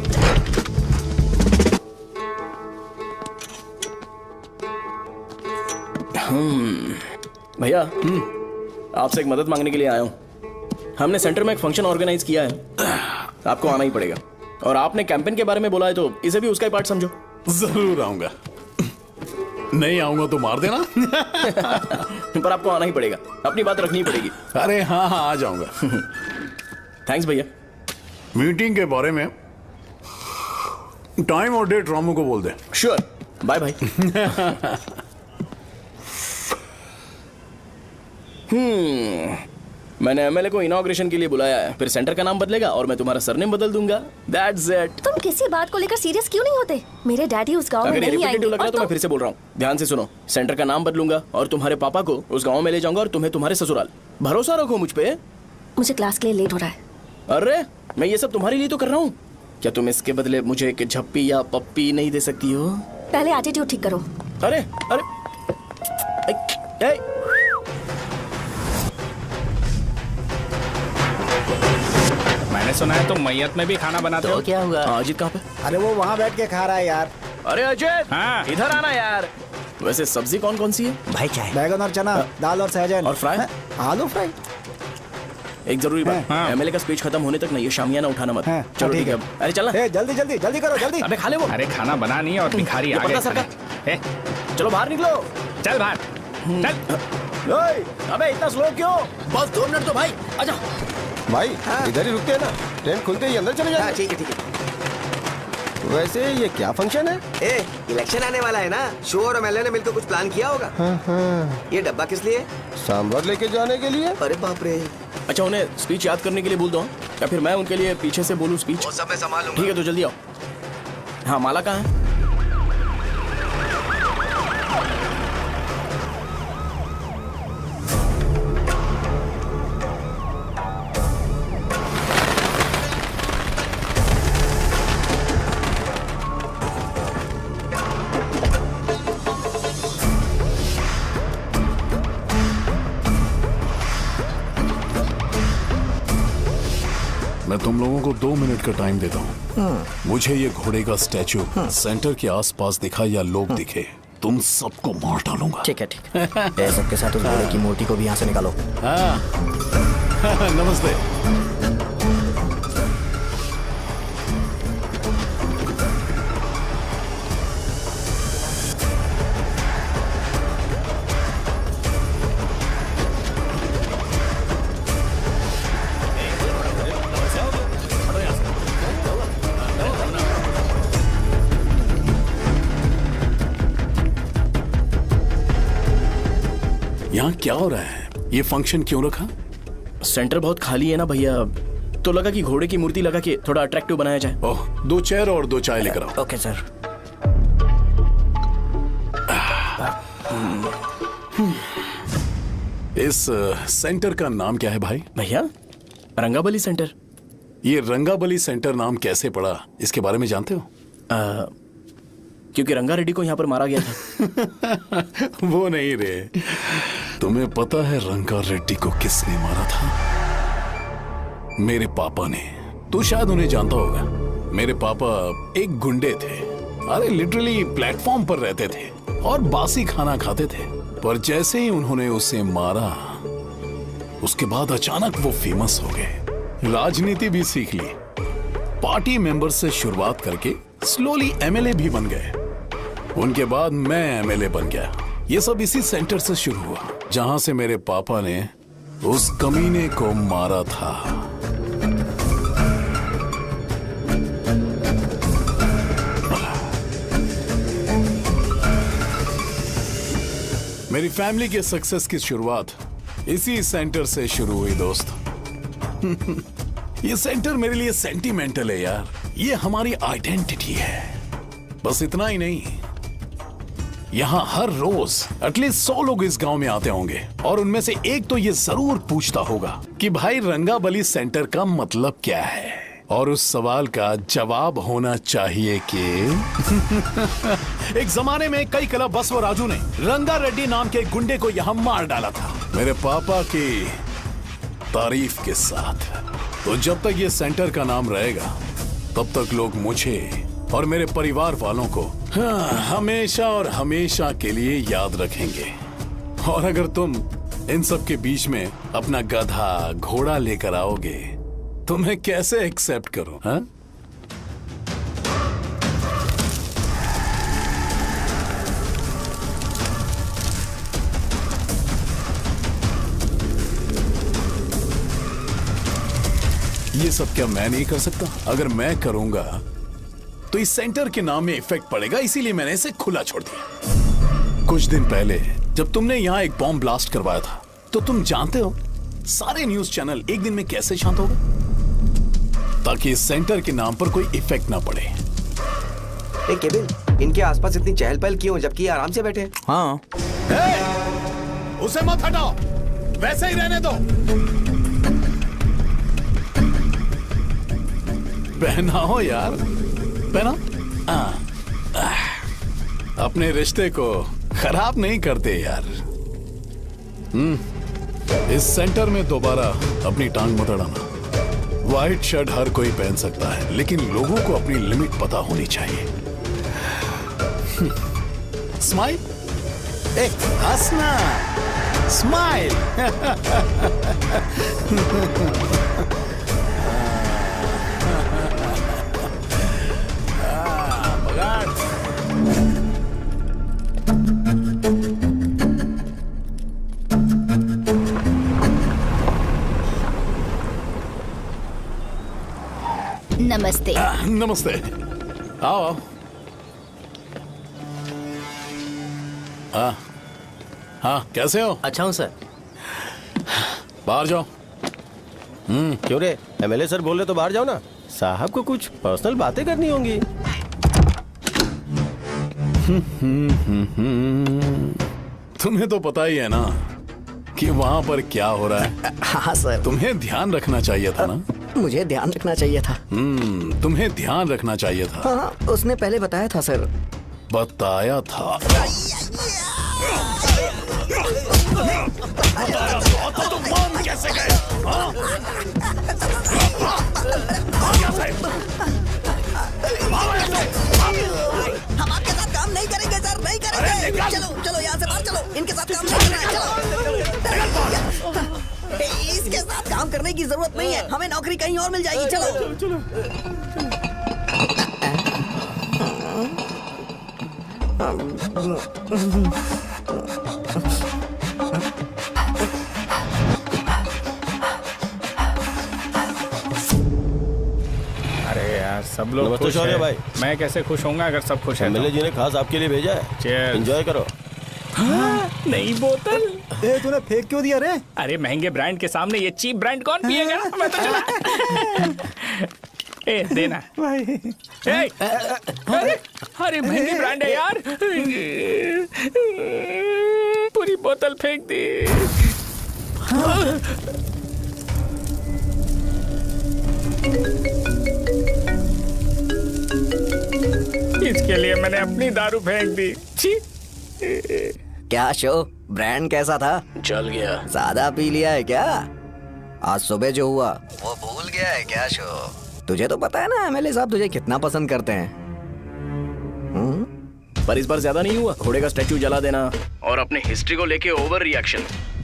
भैया, आपसे एक मदद मांगने के लिए आया हूँ। हमने सेंटर में एक फंक्शन ऑर्गेनाइज किया है, आपको आना ही पड़ेगा। और आपने कैंपेन के बारे में बोला है तो इसे भी उसका ही पार्ट समझो। जरूर आऊंगा। नहीं आऊंगा तो मार देना। पर आपको आना ही पड़ेगा, अपनी बात रखनी पड़ेगी। अरे हाँ हाँ, आ जाऊंगा। थैंक्स भैया। मीटिंग के बारे में टाइम और डेट रामू को बोल दे। Sure, bye bye. मैंने एमएलए को इनॉग्रेशन के लिए बुलाया है, फिर सेंटर का नाम बदलेगा और मैं तुम्हारा सरनेम बदल दूंगा। That's it. तुम किसी बात को लेकर सीरियस क्यों नहीं होते? मेरे डैडी उस गांव में अगर ये नहीं आएंगे रिपीटेटिव लग रहा है तो और मैं फिर से बोल रहा हूँ, ध्यान से सुनो। सेंटर का नाम बदलूंगा और तुम्हारे पापा को उस गाँव में ले जाऊंगा और तुम्हें तुम्हारे ससुराल। भरोसा रखो मुझ पे। मुझे क्लास के लिए लेट हो रहा है। अरे मैं ये सब तुम्हारे लिए तो कर रहा हूँ। क्या तुम इसके बदले मुझे एक झप्पी या पप्पी नहीं दे सकती हो? पहले एटीट्यूड ठीक करो। अरे अरे मैंने सुना है तुम मैयत में भी खाना बनाते हो। क्या हुआ? अजीत कहाँ पे? अरे वो वहाँ बैठ के खा रहा है यार। अरे अजीत, इधर आना यार। वैसे सब्जी कौन कौन सी है भाई? क्या है? बैगन और चना, दाल और सहजन और फ्राई, आलू फ्राई। एक जरूरी बात, एमएलए का स्पीच खत्म होने तक ना ये शामियाना उठाना मत। चलो ठीक है। अरे चलना। जल्दी जल्दी जल्दी करो जल्दी। अबे खा ले वो। अरे खाना बना नहीं है और भिखारी आ गए। चलो बाहर निकलो। चल बाहर चल। अबे इतना स्लो क्यों? बस 2 मिनट तो भाई। आजा भाई इधर ही रुकते हैं ना, ट्रेन खुलते ही अंदर चले जाएंगे। ठीक है ठीक है। वैसे ये क्या फंक्शन है? इलेक्शन आने वाला है ना, शो और एमएलए ने मिलकर कुछ प्लान किया होगा। ये डब्बा किस लिए? सांभर लेके जाने के लिए। अरे बाप रे। अच्छा उन्हें स्पीच याद करने के लिए बोल दो या फिर मैं उनके लिए पीछे से बोलूं स्पीच? वो सब मैं संभालूंगा। ठीक है तो जल्दी आओ। हाँ माला कहाँ है? मैं तुम लोगों को 2 मिनट का टाइम देता हूँ। मुझे ये घोड़े का स्टैचू सेंटर के आसपास दिखा या लोग दिखे, तुम सबको मार डालूंगा। ठीक है ठीक है। सबके साथ उस घोड़े की मूर्ति को भी यहाँ से निकालो। नमस्ते। यहाँ क्या हो रहा है? ये फंक्शन क्यों रखा? सेंटर बहुत खाली है ना भैया, तो लगा कि घोड़े की मूर्ति लगा के थोड़ा अट्रैक्टिव बनाया जाए। ओह, 2 चेयर और 2 चाय लेकर आओ। Okay sir. इस सेंटर का नाम क्या है भाई? भैया रंगाबली सेंटर। ये रंगाबली सेंटर नाम कैसे पड़ा, इसके बारे में जानते हो? क्योंकि रंगा रेड्डी को यहाँ पर मारा गया था। वो नहीं रे, तुम्हें पता है रंगा रेड्डी को किसने मारा था? मेरे पापा ने। तू शायद उन्हें जानता होगा। मेरे पापा एक गुंडे थे। अरे लिटरली प्लेटफॉर्म पर रहते थे और बासी खाना खाते थे। पर जैसे ही उन्होंने उसे मारा, उसके बाद अचानक वो फेमस हो गए। राजनीति भी सीख ली, पार्टी मेंबर से शुरुआत करके स्लोली एमएलए भी बन गए। उनके बाद मैं एमएलए बन गया। ये सब इसी सेंटर से शुरू हुआ, जहां से मेरे पापा ने उस कमीने को मारा था। मेरी फैमिली के सक्सेस की शुरुआत इसी सेंटर से शुरू हुई दोस्त। ये सेंटर मेरे लिए सेंटिमेंटल है यार। ये हमारी आइडेंटिटी है। बस इतना ही नहीं, यहाँ हर रोज एटलीस्ट 100 लोग इस गांव में आते होंगे और उनमें से एक तो ये जरूर पूछता होगा कि भाई रंगाबली सेंटर का मतलब क्या है, और उस सवाल का जवाब होना चाहिए कि एक जमाने में कई क्लब बस व राजू ने रंगा रेड्डी नाम के गुंडे को यहाँ मार डाला था, मेरे पापा की तारीफ के साथ। तो जब तक ये सेंटर का नाम रहेगा तब तक लोग मुझे और मेरे परिवार वालों को हमेशा और हमेशा के लिए याद रखेंगे। और अगर तुम इन सब के बीच में अपना गधा घोड़ा लेकर आओगे तो मैं कैसे एक्सेप्ट करूं? हाँ? ये सब क्या मैं नहीं कर सकता? अगर मैं करूंगा तो इस सेंटर के नाम में इफेक्ट पड़ेगा, इसीलिए मैंने इसे खुला छोड़ दिया। कुछ दिन पहले जब तुमने यहाँ एक बॉम्ब ब्लास्ट करवाया था, तो तुम जानते हो सारे न्यूज चैनल एक दिन में कैसे शांत हो गए? ताकि इस सेंटर के नाम पर कोई इफेक्ट ना पड़े। केविन, इनके आसपास इतनी चहल पहल क्यों जबकि ये आराम से बैठे हैं? हाँ। उसे मत हटाओ, वैसे ही रहने दो। पहनाओ यार, पहना। अपने रिश्ते को खराब नहीं करते यार। इस सेंटर में दोबारा अपनी टांग मत अड़ाना। व्हाइट शर्ट हर कोई पहन सकता है, लेकिन लोगों को अपनी लिमिट पता होनी चाहिए। स्माइल, हंसना, स्माइल। नमस्ते। नमस्ते, आओ। हाँ हाँ, कैसे हो? अच्छा हूँ सर। बाहर जाओ। क्यों रे, एमएलए सर बोल रहे तो बाहर जाओ ना। साहब को कुछ पर्सनल बातें करनी होंगी। तुम्हें तो पता ही है ना कि वहाँ पर क्या हो रहा है। हाँ सर। तुम्हें ध्यान रखना चाहिए था ना। मुझे ध्यान रखना चाहिए था। तुम्हें ध्यान रखना चाहिए था। हाँ, उसने पहले बताया था सर। बताया था। तो मान कैसे गए? हम आपके साथ काम नहीं करेंगे सर, नहीं करेंगे। चलो चलो यहाँ से बाहर चलो, इनके साथ काम नहीं करना है। चलो, इसके साथ काम करने की जरूरत नहीं है, हमें नौकरी कहीं और मिल जाएगी। चलो चलो। अरे यार, सब लोग नमस्ते खुश शौर्य हैं। भाई। मैं कैसे खुश होऊंगा अगर सब खुश हैं? एमएलए जी ने खास आपके लिए भेजा है। Cheers। एंजॉय करो। नई बोतल। तूने फेंक क्यों दिया रे? अरे महंगे ब्रांड के सामने ये चीप ब्रांड कौन पिएगा? मैं तो चला। ए देना भाई। अरे महंगी ब्रांड है यार। पूरी बोतल फेंक दी। इसके लिए मैंने अपनी दारू फेंक दी। छी। क्या शो, ब्रांड कैसा था? चल गया। ज्यादा पी लिया है क्या? आज सुबह जो हुआ वो भूल गया है क्या शो? तुझे तो पता है ना एमएलए साहब तुझे कितना पसंद करते हैं। पर इस बार ज्यादा नहीं हुआ। घोड़े का स्टैचू जला देना और अपने हिस्ट्री को लेके ओवर रिएक्शन,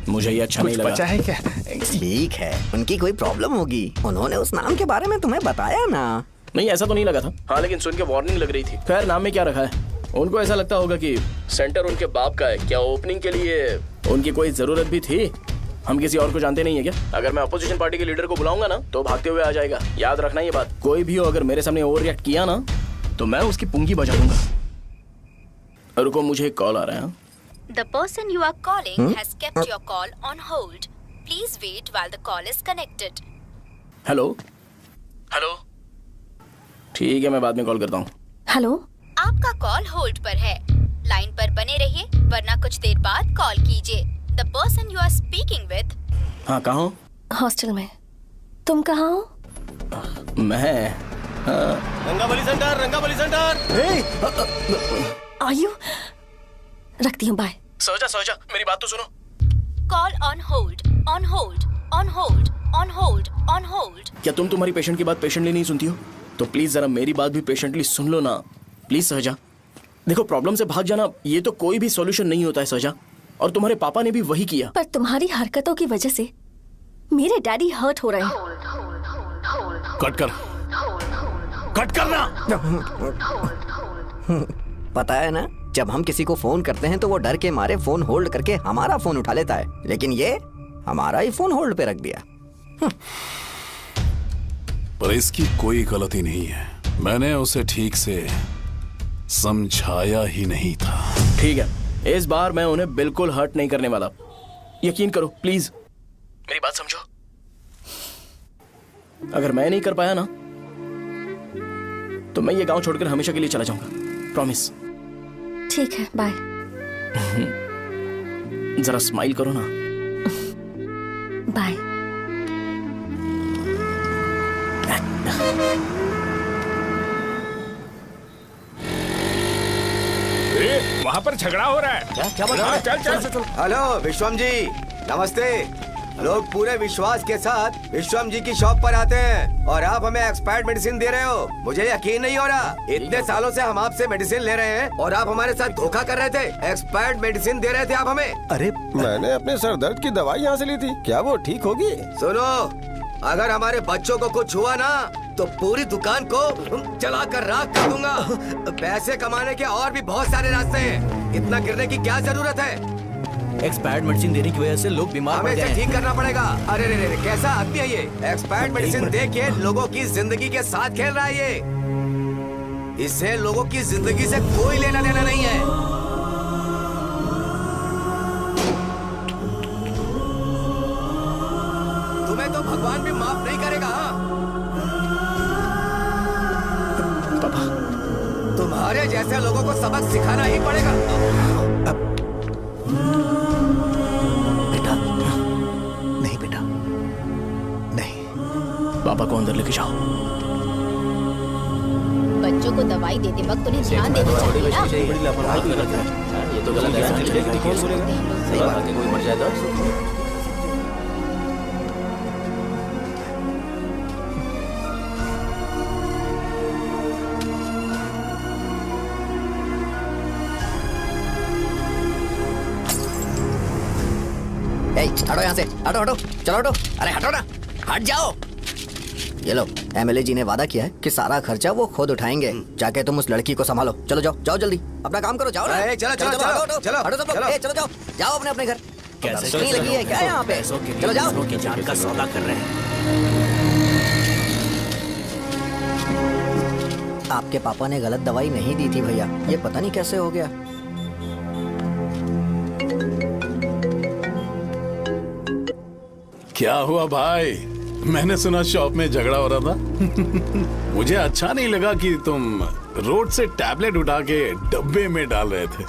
मुझे ये अच्छा नहीं लगा। बचा है क्या? ठीक है, उनकी कोई प्रॉब्लम होगी। उन्होंने उस नाम के बारे में तुम्हें बताया ना? नहीं, ऐसा तो नहीं लगा था। हाँ, लेकिन सुन के वार्निंग लग रही थी। खैर, नाम में क्या रखा है? उनको ऐसा लगता होगा कि सेंटर उनके बाप का है। क्या ओपनिंग के लिए उनकी कोई जरूरत भी थी? हम किसी और को जानते नहीं है क्या? अगर मैं अपोजिशन पार्टी के लीडर को बुलाऊंगा ना तो भागते हुए आ जाएगा। याद रखना ये बात। कोई भी हो अगर मेरे सामने ओवर रिएक्ट किया ना तो मैं उसकी पुंगी बजा दूंगा। रुको, मुझे एक कॉल आ रहा है। The person you are calling has kept your call on hold. Please wait while the call is connected. Hello hello, ठीक है, मैं बाद में कॉल करता हूँ। हेलो, आपका कॉल होल्ड पर है। लाइन पर बने रहिए वरना कुछ देर बाद कॉल कीजिए। The person you are speaking with। हाँ, कहाँ हो? हॉस्टल में। तुम कहाँ हो? मैं रंगाबली सेंटर, रंगाबली सेंटर। आयु, रखती हूँ, बाय। सोचा, मेरी बात तो सुनो। Call on hold, on hold, on hold, on hold, on hold। क्या तुम तुम्हारी पेशेंट की बात पेशेंटली नहीं सुनती हो? तो प्लीज जरा मेरी बात भी पेशेंटली सुन लो ना। प्लीज सहजा, देखो, प्रॉब्लम से भाग जाना ये तो कोई भी सॉल्यूशन नहीं होता है सहजा। और तुम्हारे पापा ने भी वही किया। पर तुम्हारी हरकतों की वजह से मेरे डैडी हर्ट हो रहे हैं। कट करना। पता है ना, जब हम किसी को फोन करते हैं तो वो डर के मारे फोन होल्ड करके हमारा फोन उठा लेता है, लेकिन ये हमारा ही फोन होल्ड पे रख दिया। पर इसकी कोई गलती नहीं है। मैंने उसे ठीक से समझाया ही नहीं था। ठीक है, इस बार मैं उन्हें बिल्कुल हर्ट नहीं करने वाला। यकीन करो प्लीज। मेरी बात समझो। अगर मैं नहीं कर पाया ना तो मैं ये गांव छोड़कर हमेशा के लिए चला जाऊंगा। प्रॉमिस। ठीक है, बाय। जरा स्माइल करो ना। बाय। वहाँ पर झगड़ा हो रहा है। क्या बोल रहा है? चल। हेलो विश्वम जी, नमस्ते। लोग पूरे विश्वास के साथ विश्वम जी की शॉप पर आते हैं और आप हमें एक्सपायर्ड मेडिसिन दे रहे हो। मुझे यकीन नहीं हो रहा। इतने सालों से हम आपसे मेडिसिन ले रहे हैं और आप हमारे साथ धोखा कर रहे थे। एक्सपायर्ड मेडिसिन दे रहे थे आप हमें। अरे मैंने अपने सर दर्द की दवाई यहाँ से ली थी, क्या वो ठीक होगी? सुनो, अगर हमारे बच्चों को कुछ हुआ ना तो पूरी दुकान को जला कर राख कर दूंगा। पैसे कमाने के और भी बहुत सारे रास्ते हैं, इतना गिरने की क्या जरूरत है? एक्सपायर्ड मेडिसिन देने की वजह से लोग बीमार पड़ हमें गए इसे हैं। ठीक करना पड़ेगा। अरे रे, कैसा आदमी है ये? एक्सपायर्ड मेडिसिन दे के लोगों की जिंदगी के साथ खेल रहा है ये। इससे लोगों की जिंदगी से कोई लेना देना नहीं है। तुम्हें तो भगवान भी माफ नहीं करेगा। पापा, तुम्हारे जैसे लोगों को सबक सिखाना ही पड़ेगा। पापा को अंदर लेके जाओ। बच्चों को दवाई देते वक्त उन्हें ध्यान देना चाहिए ना। ये तो गलत है। सही बात है, कोई मर जाए तो। हटो यहाँ से, हटो। चलो हटो। अरे हटो ना, हट जाओ। ये लो, एमएलए जी ने वादा किया है कि सारा खर्चा वो खुद उठाएंगे। जाके तुम उस लड़की को संभालो। चलो जाओ जल्दी, अपना काम करो। जाओ ना। चलो हटो सब लोग। जाओ अपने घर। नहीं लगी है क्या यहाँ पे? चलो जाओ। की जान का सौदा कर रहे हैं। आपके पापा ने गलत दवाई नहीं दी थी भैया, ये पता नहीं कैसे हो गया। क्या हुआ भाई? मैंने सुना शॉप में झगड़ा हो रहा था। मुझे अच्छा नहीं लगा कि तुम रोड से टैबलेट उठा के डब्बे में डाल रहे थे।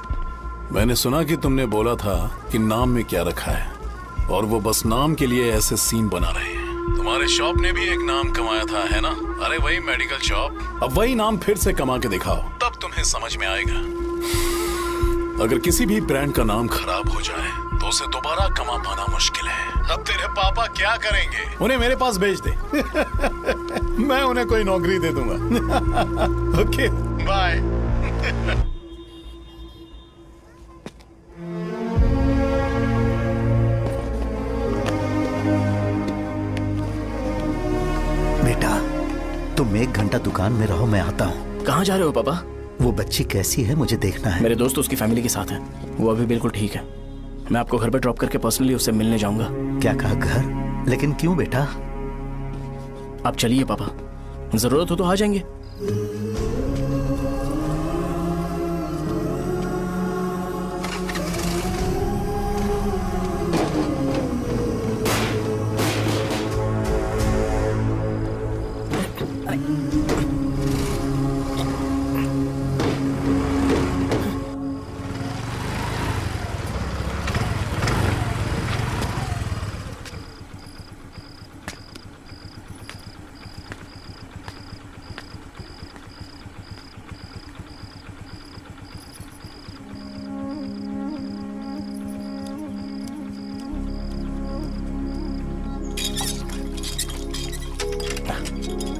मैंने सुना कि तुमने बोला था कि नाम में क्या रखा है और वो बस नाम के लिए ऐसे सीन बना रहे हैं। तुम्हारे शॉप ने भी एक नाम कमाया था, है ना? अरे वही मेडिकल शॉप। अब वही नाम फिर से कमा के दिखाओ, तब तुम्हें समझ में आएगा। अगर किसी भी ब्रांड का नाम खराब हो जाए तो उसे दोबारा कमा पाना मुश्किल है। अब तेरे पापा क्या करेंगे? उन्हें मेरे पास भेज दे। मैं उन्हें कोई नौकरी दे दूंगा। Okay, bye. बेटा, तुम 1 घंटा दुकान में रहो, मैं आता हूँ। कहाँ जा रहे हो पापा? वो बच्ची कैसी है मुझे देखना है। मेरे दोस्त उसकी फैमिली के साथ हैं, वो अभी बिल्कुल ठीक है। मैं आपको घर पे ड्रॉप करके पर्सनली उससे मिलने जाऊंगा। क्या कहा घर? लेकिन क्यों बेटा? आप चलिए पापा, जरूरत हो तो आ जाएंगे।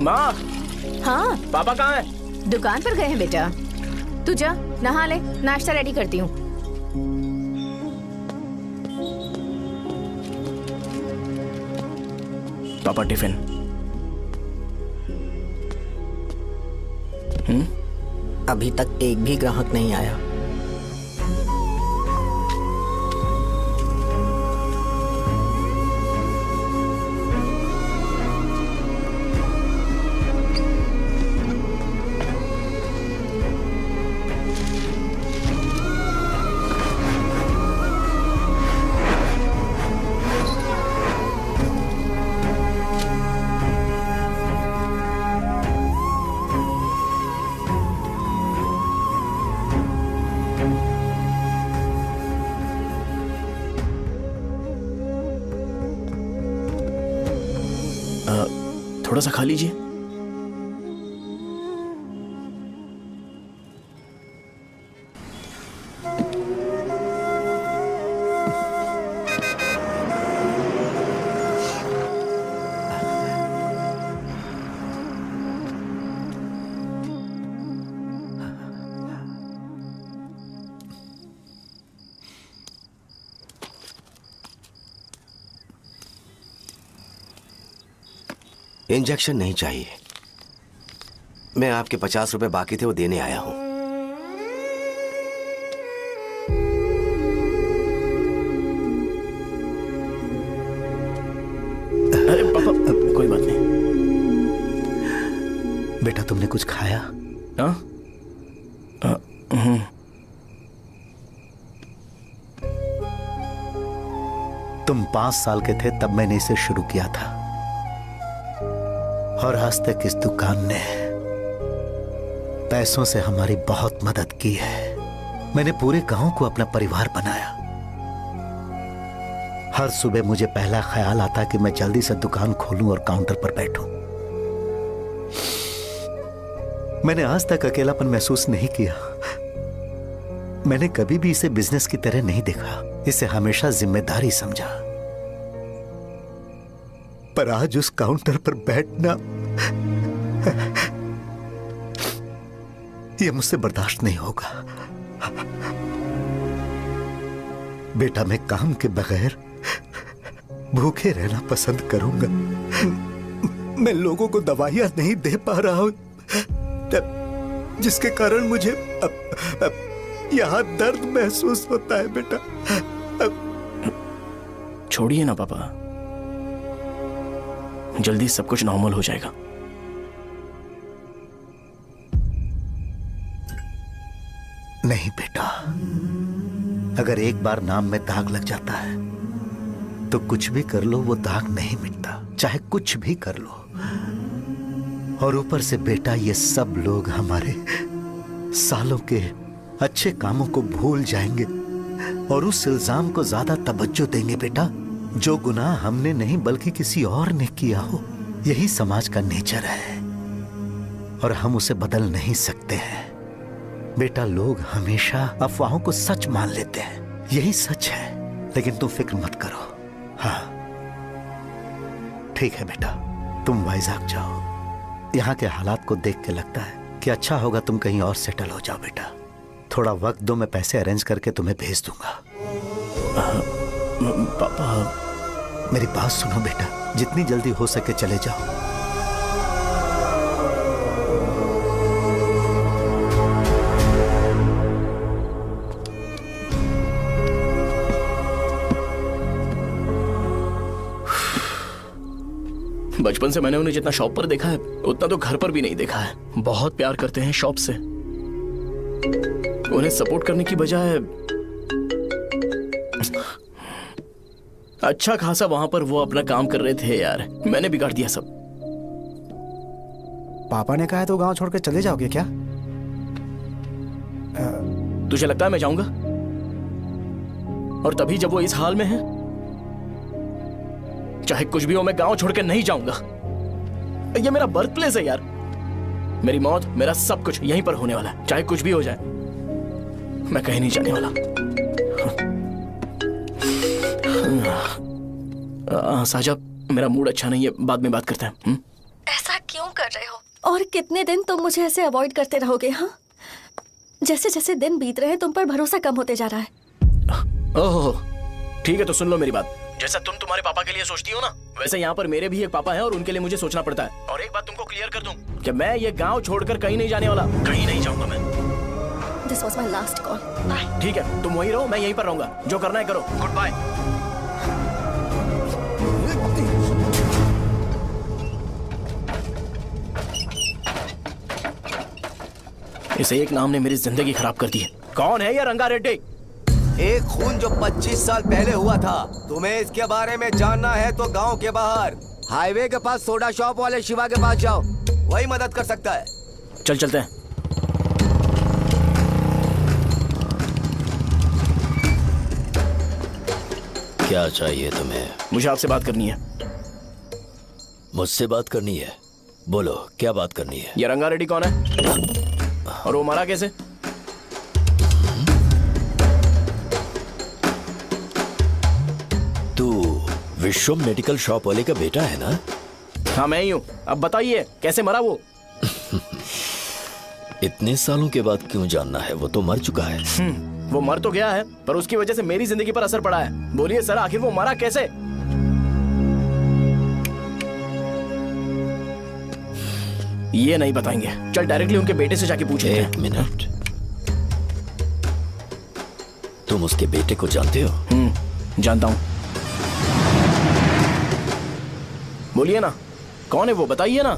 माँ। हाँ पापा कहाँ हैं? दुकान पर गए हैं बेटा। तू जा नहा ले, नाश्ता रेडी करती हूँ। पापा टिफिन। अभी तक एक भी ग्राहक नहीं आया। थोड़ा सा खा लीजिए। इंजेक्शन नहीं चाहिए। मैं आपके 50 रुपए बाकी थे वो देने आया हूं। अरे पापा कोई बात नहीं। बेटा तुमने कुछ खाया? हाँ? तुम 5 साल के थे तब मैंने इसे शुरू किया था और आज तक इस दुकान ने पैसों से हमारी बहुत मदद की है। मैंने पूरे गांव को अपना परिवार बनाया। हर सुबह मुझे पहला ख्याल आता कि मैं जल्दी से दुकान खोलूं और काउंटर पर बैठूं। मैंने आज तक अकेलापन महसूस नहीं किया। मैंने कभी भी इसे बिजनेस की तरह नहीं देखा, इसे हमेशा जिम्मेदारी समझा। पर आज उस काउंटर पर बैठना यह मुझसे बर्दाश्त नहीं होगा। बेटा मैं काम के बगैर भूखे रहना पसंद करूंगा। मैं लोगों को दवाइयां नहीं दे पा रहा हूं, जिसके कारण मुझे यहां दर्द महसूस होता है। बेटा छोड़िए ना पापा, जल्दी सब कुछ नॉर्मल हो जाएगा। नहीं बेटा, अगर एक बार नाम में दाग लग जाता है तो कुछ भी कर लो वो दाग नहीं मिटता, चाहे कुछ भी कर लो। और ऊपर से बेटा ये सब लोग हमारे सालों के अच्छे कामों को भूल जाएंगे और उस इल्जाम को ज्यादा तवज्जो देंगे बेटा जो गुनाह हमने नहीं बल्कि किसी और ने किया हो। यही समाज का नेचर है और हम उसे बदल नहीं सकते हैं। बेटा लोग हमेशा अफवाहों को सच मान लेते हैं, यही सच है। लेकिन तुम फिक्र मत करो। हाँ ठीक है बेटा, तुम वाइजाग जाओ। यहाँ के हालात को देख के लगता है कि अच्छा होगा तुम कहीं और सेटल हो जाओ। बेटा थोड़ा वक्त दो, मैं पैसे अरेंज करके तुम्हें भेज दूंगा। पापा मेरी बात सुनो बेटा, जितनी जल्दी हो सके चले जाओ। बचपन से मैंने उन्हें जितना शॉप पर देखा है उतना तो घर पर भी नहीं देखा है। बहुत प्यार करते हैं शॉप से। उन्हें सपोर्ट करने की बजाय अच्छा खासा वहां पर वो अपना काम कर रहे थे। यार मैंने बिगाड़ दिया सब। पापा ने कहा है तो गांव छोड़कर चले जाओगे क्या? तुझे लगता है मैं जाऊंगा? और तभी जब वो इस हाल में है, चाहे कुछ भी हो मैं गांव छोड़कर नहीं जाऊंगा। ये मेरा बर्थ प्लेस है यार। मेरी मौत, मेरा सब कुछ यहीं पर होने वाला है। चाहे कुछ भी हो जाए मैं कहीं नहीं जाने वाला। साजा, मेरा मूड अच्छा नहीं है, बाद में बात करते हैं। ऐसा क्यों कर रहे हो? और कितने दिन तुम मुझे ऐसे अवॉइड करते रहोगे? हाँ, जैसे जैसे दिन बीत रहे हैं तुम पर भरोसा कम होते जा रहा है। ओह ठीक है, तो सुन लो मेरी बात। जैसा तुम तुम्हारे पापा के लिए सोचती हो ना, वैसे यहाँ पर मेरे भी एक पापा हैं और उनके लिए मुझे सोचना पड़ता है। और एक बात तुमको क्लियर कर दूं कि मैं ये गांव छोड़कर कहीं नहीं जाने वाला, कहीं नहीं जाऊंगा मैं। This was my last call. Bye. ठीक है, तुम वहीं रहो, मैं यहीं पर रहूंगा। जो करना है करो। Goodbye. इस एक नाम ने मेरी जिंदगी खराब कर दी है। कौन है ये रंगा रेड्डी? एक खून जो 25 साल पहले हुआ था। तुम्हें इसके बारे में जानना है तो गांव के बाहर हाईवे के पास सोडा शॉप वाले शिवा के पास जाओ, वही मदद कर सकता है। चल चलते हैं। क्या चाहिए तुम्हें? मुझे आपसे बात करनी है। मुझसे बात करनी है? बोलो क्या बात करनी है? ये रंगा रेड्डी कौन है और वो मरा कैसे? तू विश्वम मेडिकल शॉप वाले का बेटा है ना? हाँ मैं ही हूँ। अब बताइए कैसे मरा वो? इतने सालों के बाद क्यों जानना है? वो तो मर चुका है। वो मर तो गया है पर उसकी वजह से मेरी जिंदगी पर असर पड़ा है। बोलिए सर आखिर वो मरा कैसे? ये नहीं बताएंगे। चल डायरेक्टली उनके बेटे से जाके पूछे। एक मिनट, तुम उसके बेटे को जानते हो? जानता हूं। बोलिए ना कौन है वो, बताइए ना।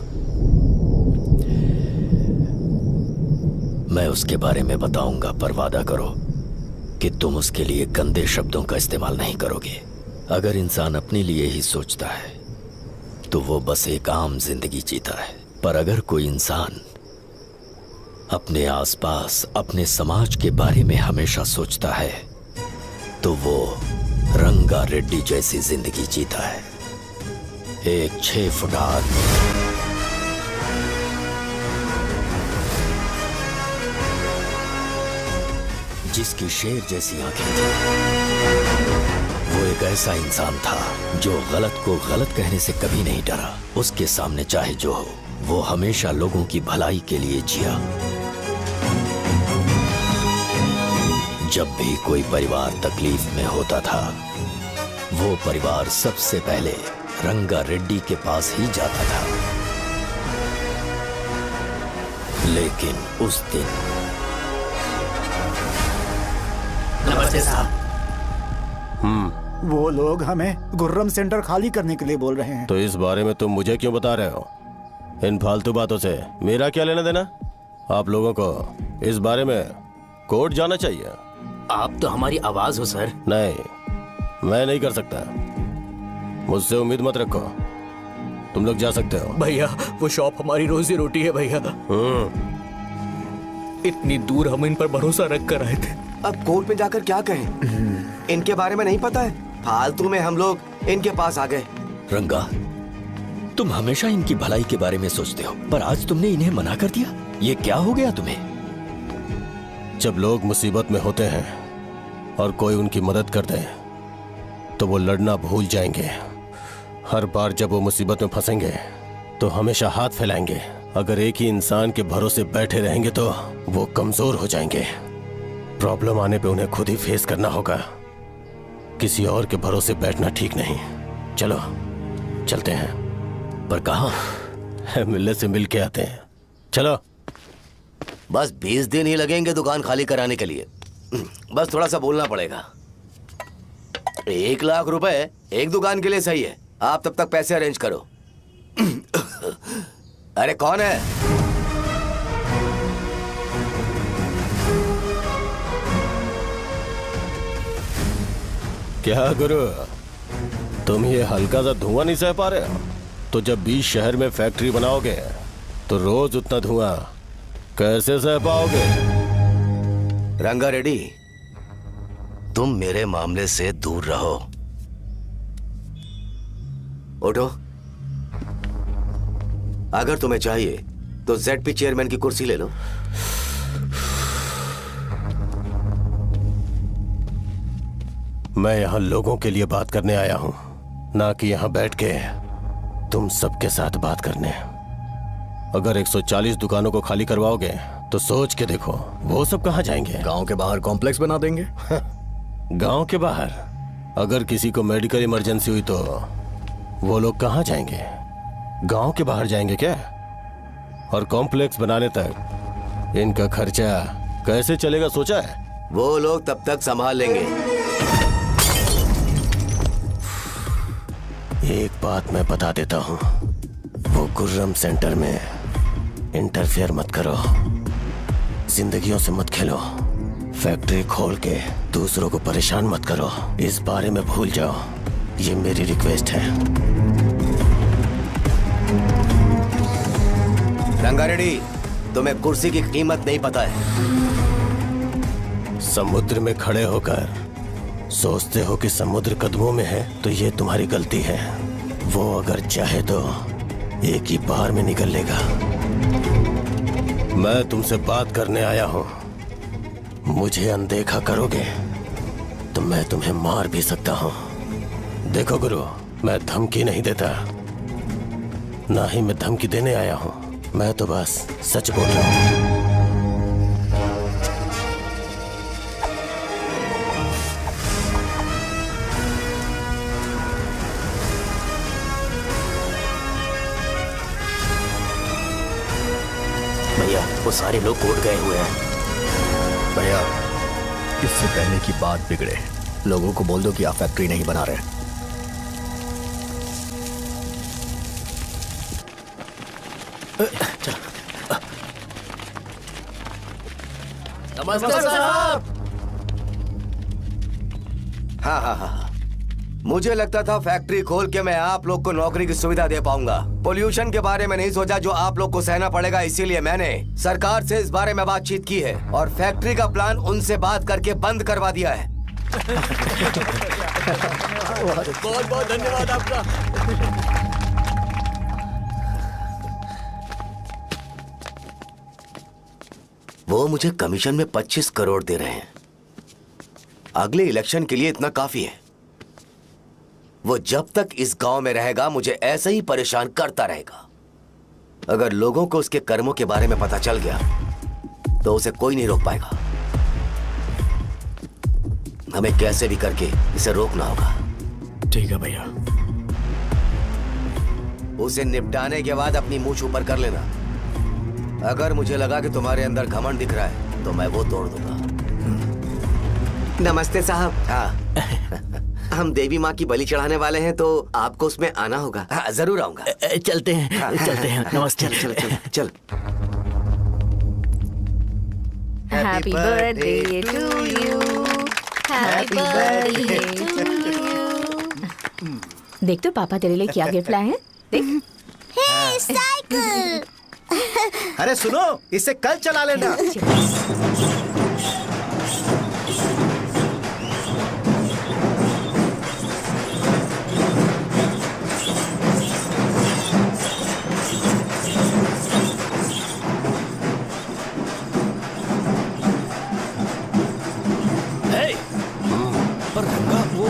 मैं उसके बारे में बताऊंगा पर वादा करो कि तुम उसके लिए गंदे शब्दों का इस्तेमाल नहीं करोगे। अगर इंसान अपने लिए ही सोचता है तो वो बस एक आम जिंदगी जीता है, पर अगर कोई इंसान अपने आसपास अपने समाज के बारे में हमेशा सोचता है तो वो रंगा रेड्डी जैसी जिंदगी जीता है। एक 6 फुट आदमी जिसकी शेर जैसी आंखें थी। वो एक ऐसा इंसान था जो गलत को गलत कहने से कभी नहीं डरा। उसके सामने चाहे जो हो, वो हमेशा लोगों की भलाई के लिए जिया। जब भी कोई परिवार तकलीफ में होता था, वो परिवार सबसे पहले रंगा रेड्डी के पास ही जाता था। लेकिन उस दिन नमस्ते साहब। वो लोग हमें गुर्रम सेंटर खाली करने के लिए बोल रहे हैं। तो इस बारे में तुम मुझे क्यों बता रहे हो? इन फालतू बातों से मेरा क्या लेना देना? आप लोगों को इस बारे में कोर्ट जाना चाहिए। आप तो हमारी आवाज हो सर। नहीं, मैं नहीं कर सकता। मुझसे उम्मीद मत रखो। तुम लोग जा सकते हो। भैया वो शॉप हमारी रोजी रोटी है भैया। इतनी दूर हम इन पर भरोसा रख कर आए थे। अब कोर्ट में जाकर क्या कहें? इनके बारे में नहीं पता है। फालतू में हम लोग इनके पास आ गए। रंगा, तुम हमेशा इनकी भलाई के बारे में सोचते हो, पर आज तुमने इन्हें मना कर दिया। ये क्या हो गया तुम्हें? जब लोग मुसीबत में होते हैं और कोई उनकी मदद कर दे तो वो लड़ना भूल जाएंगे। हर बार जब वो मुसीबत में फंसेंगे तो हमेशा हाथ फैलाएंगे। अगर एक ही इंसान के भरोसे बैठे रहेंगे तो वो कमजोर हो जाएंगे। प्रॉब्लम आने पे उन्हें खुद ही फेस करना होगा। किसी और के भरोसे बैठना ठीक नहीं। चलो चलते हैं। पर कहाँ? मिलने से मिल के आते हैं। चलो। बस 20 दिन ही लगेंगे दुकान खाली कराने के लिए। बस थोड़ा सा बोलना पड़ेगा। 1 लाख रुपए एक दुकान के लिए सही है। आप तब तक पैसे अरेंज करो। अरे कौन है? क्या गुरु, तुम ये हल्का सा धुआं नहीं सह पा रहे हो? तो जब 20 शहर में फैक्ट्री बनाओगे तो रोज उतना धुआं कैसे सह पाओगे? रंगा रेड्डी, तुम मेरे मामले से दूर रहो। उठो। अगर तुम्हें चाहिए तो ZP चेयरमैन की कुर्सी ले लो। मैं यहां लोगों के लिए बात करने आया हूं, ना कि यहां बैठ के तुम सबके साथ बात करने। अगर 140 दुकानों को खाली करवाओगे तो सोच के देखो वो सब कहां जाएंगे? गांव के बाहर कॉम्प्लेक्स बना देंगे। गांव के बाहर? अगर किसी को मेडिकल इमरजेंसी हुई तो वो लोग कहां जाएंगे? गांव के बाहर जाएंगे क्या? और कॉम्प्लेक्स बनाने तक इनका खर्चा कैसे चलेगा सोचा है? वो लोग तब तक संभाल लेंगे। एक बात मैं बता देता हूं, वो गुर्रम सेंटर में इंटरफेयर मत करो। जिंदगियों से मत खेलो। फैक्ट्री खोल के दूसरों को परेशान मत करो। इस बारे में भूल जाओ। ये मेरी रिक्वेस्ट है। रंगा रेड्डी, तुम्हें कुर्सी की कीमत नहीं पता है। समुद्र में खड़े होकर सोचते हो कि समुद्र कदमों में है तो ये तुम्हारी गलती है। वो अगर चाहे तो एक ही बार में निकल लेगा। मैं तुमसे बात करने आया हूं। मुझे अनदेखा करोगे तो मैं तुम्हें मार भी सकता हूं। देखो गुरु, मैं धमकी नहीं देता, ना ही मैं धमकी देने आया हूं। मैं तो बस सच बोल रहा हूं। भैया वो सारे लोग कोर्ट गए हुए हैं। भैया इससे पहले की बात बिगड़े, लोगों को बोल दो कि आप फैक्ट्री नहीं बना रहे। नमस्ते साहब। हाँ, मुझे लगता था फैक्ट्री खोल के मैं आप लोग को नौकरी की सुविधा दे पाऊंगा। पोल्यूशन के बारे में नहीं सोचा जो आप लोग को सहना पड़ेगा, इसीलिए मैंने सरकार से इस बारे में बातचीत की है और फैक्ट्री का प्लान उनसे बात करके बंद करवा दिया है। बहुत बहुत धन्यवाद आपका। वो मुझे कमीशन में 25 करोड़ दे रहे हैं। अगले इलेक्शन के लिए इतना काफी है। वो जब तक इस गांव में रहेगा मुझे ऐसे ही परेशान करता रहेगा। अगर लोगों को उसके कर्मों के बारे में पता चल गया तो उसे कोई नहीं रोक पाएगा। हमें कैसे भी करके इसे रोकना होगा। ठीक है भैया। उसे निपटाने के बाद अपनी मूंछ ऊपर कर लेना। अगर मुझे लगा कि तुम्हारे अंदर घमंड दिख रहा है तो मैं वो तोड़ दूंगा। नमस्ते साहब। हाँ हम देवी माँ की बलि चढ़ाने वाले हैं तो आपको उसमें आना होगा। हाँ, जरूर आऊंगा। चलते हैं। हाँ, चलते हैं। नमस्ते। चल चल चल चल। Happy birthday to you. Happy birthday to you. देख तो पापा तेरे लिए क्या गिफ्ट लाए हैं। देख। हे साइकिल। अरे सुनो, इसे कल चला लेना। पर रंगा वो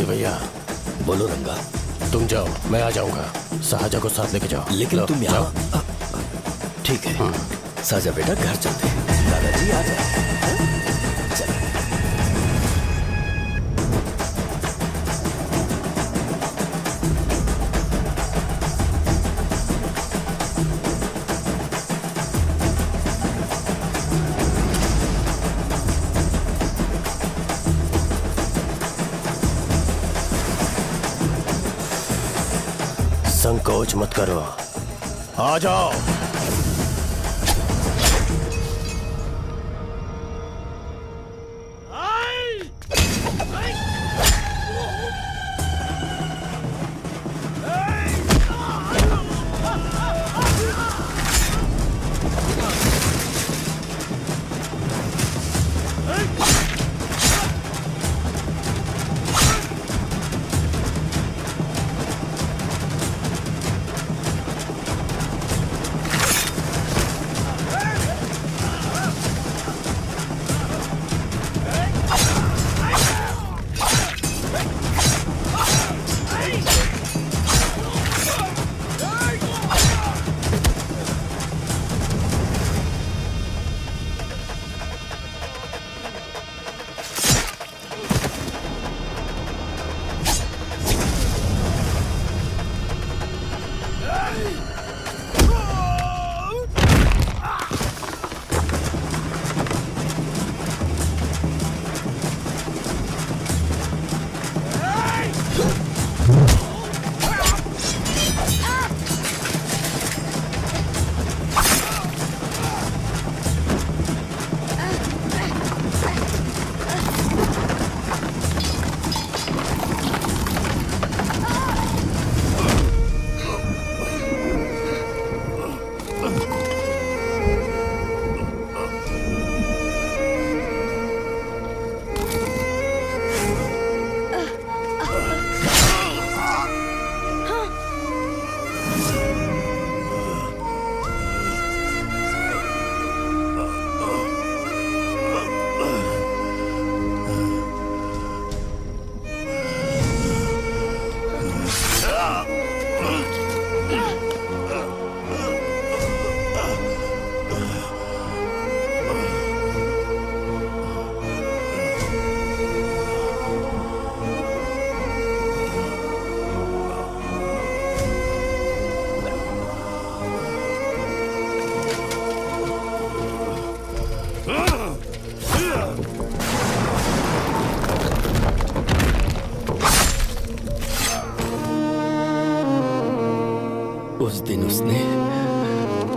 भैया। बोलो रंगा। तुम जाओ, मैं आ जाऊंगा। साजा को साथ लेके जाओ। लेकिन तुम यहाँ। ठीक है साजा बेटा, घर चलते हैं। दादाजी आ जाए। संकोच मत करो, आ जाओ। उस दिन उसने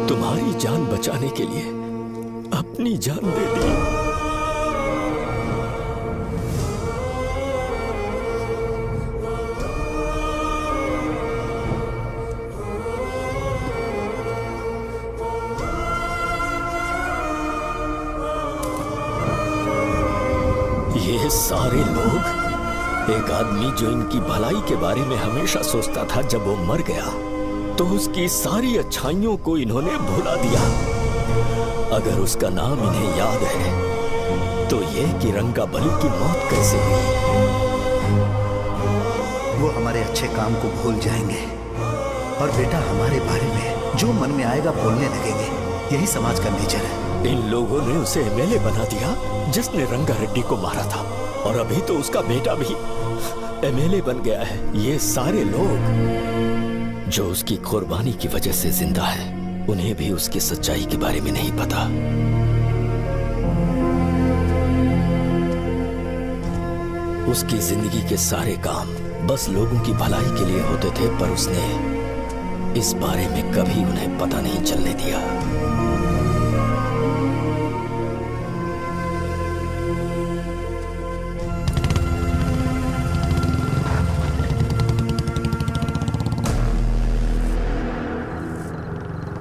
तुम्हारी जान बचाने के लिए अपनी जान दे दी। ये सारे लोग, एक आदमी जो इनकी भलाई के बारे में हमेशा सोचता था, जब वो मर गया तो उसकी सारी अच्छाइयों को इन्होंने भुला दिया। अगर उसका नाम इन्हें याद है तो ये कि रंगाबली की मौत कैसे हुई। वो हमारे अच्छे काम को भूल जाएंगे और बेटा हमारे बारे में जो मन में आएगा बोलने लगेंगे। यही समाज का नेचर है। इन लोगों ने उसे एमएलए बना दिया जिसने रंगा रेड्डी को मारा था, और अभी तो उसका बेटा भी एमएलए बन गया है। ये सारे लोग जो उसकी कुर्बानी की वजह से जिंदा है, उन्हें भी उसकी सच्चाई के बारे में नहीं पता। उसकी जिंदगी के सारे काम बस लोगों की भलाई के लिए होते थे, पर उसने इस बारे में कभी उन्हें पता नहीं चलने दिया।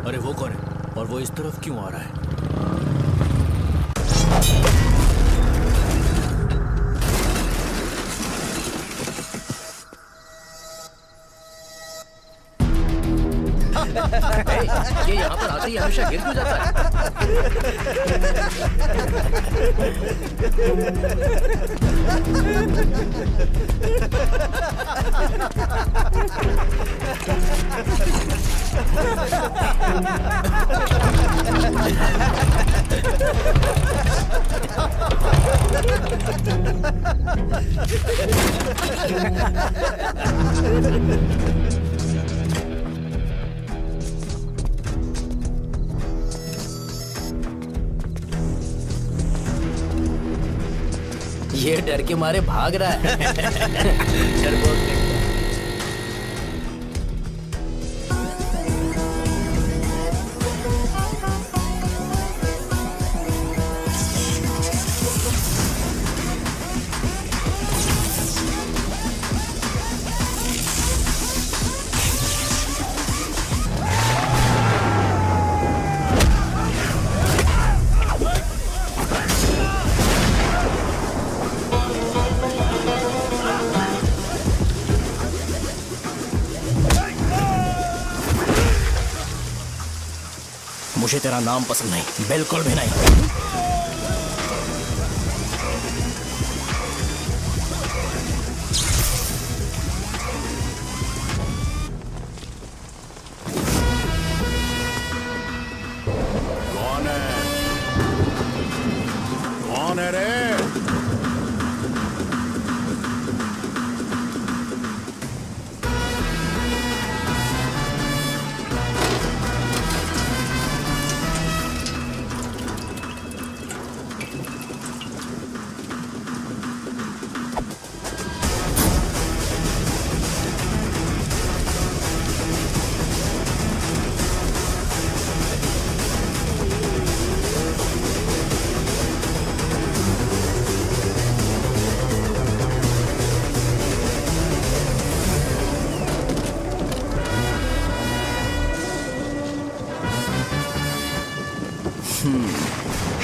अरे वो कौन है और वो इस तरफ क्यों आ रहा है? ये यहाँ पर आते ही हमेशा गिर क्यों जाता ये डर के मारे भाग रहा है। डरपोक नहीं। मुझे तेरा नाम पसंद नहीं, बिल्कुल भी नहीं। कौन है? कौन है रे?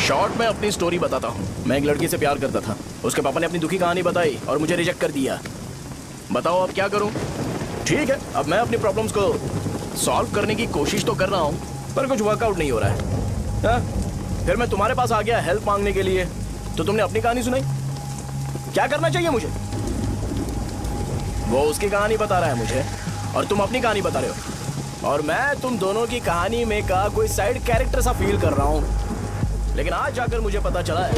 शॉर्ट में अपनी स्टोरी बताता हूँ। मैं एक लड़की से प्यार करता था। उसके पापा ने अपनी दुखी कहानी बताई और मुझे रिजेक्ट कर दिया। बताओ अब क्या करूँ? ठीक है, अब मैं अपनी प्रॉब्लम्स को सॉल्व करने की कोशिश तो कर रहा हूँ, पर कुछ वर्कआउट नहीं हो रहा है। हाँ? फिर मैं तुम्हारे पास आ गया हेल्प मांगने के लिए, तो तुमने अपनी कहानी सुनाई। क्या करना चाहिए मुझे? वो उसकी कहानी बता रहा है मुझे और तुम अपनी कहानी बता रहे हो, और मैं तुम दोनों की कहानी में का कोई साइड कैरेक्टर सा फील कर रहा हूँ। लेकिन आज जाकर मुझे पता चला है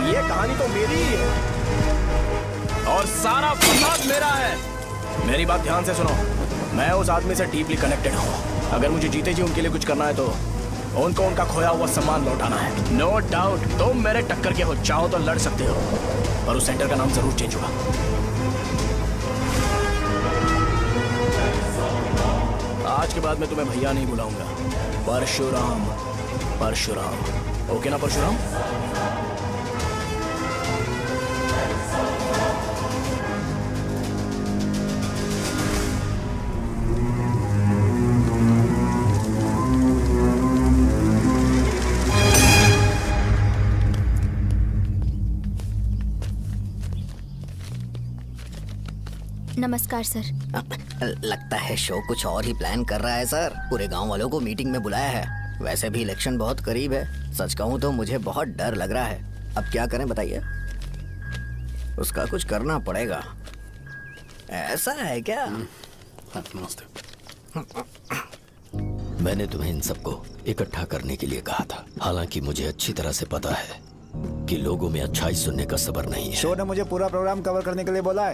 ये कहानी तो मेरी ही है और सारा फसाद मेरा है। मेरी बात ध्यान से सुनो, मैं उस आदमी से डीपली कनेक्टेड हूँ। अगर मुझे जीते जी उनके लिए कुछ करना है तो उनको उनका खोया हुआ सम्मान लौटाना है। नो डाउट तुम मेरे टक्कर के हो, चाहो तो लड़ सकते हो, और उस सेंटर का नाम जरूर चेंज होगा। आज के बाद मैं तुम्हें भैया नहीं बुलाऊंगा, परशुराम। परशुराम, ओके ना परशुराम? नमस्कार सर। लगता है शो कुछ और ही प्लान कर रहा है सर। पूरे गांव वालों को मीटिंग में बुलाया है। वैसे भी इलेक्शन बहुत करीब है। सच कहूँ तो मुझे बहुत डर लग रहा है। अब क्या करें बताइए? उसका कुछ करना पड़ेगा। ऐसा है क्या? मैंने तुम्हें इन सबको इकट्ठा करने के लिए कहा था। हालांकि मुझे अच्छी तरह से पता है कि लोगों में अच्छाई सुनने का सब्र नहीं है। शो ने मुझे पूरा प्रोग्राम कवर करने के लिए बोला है।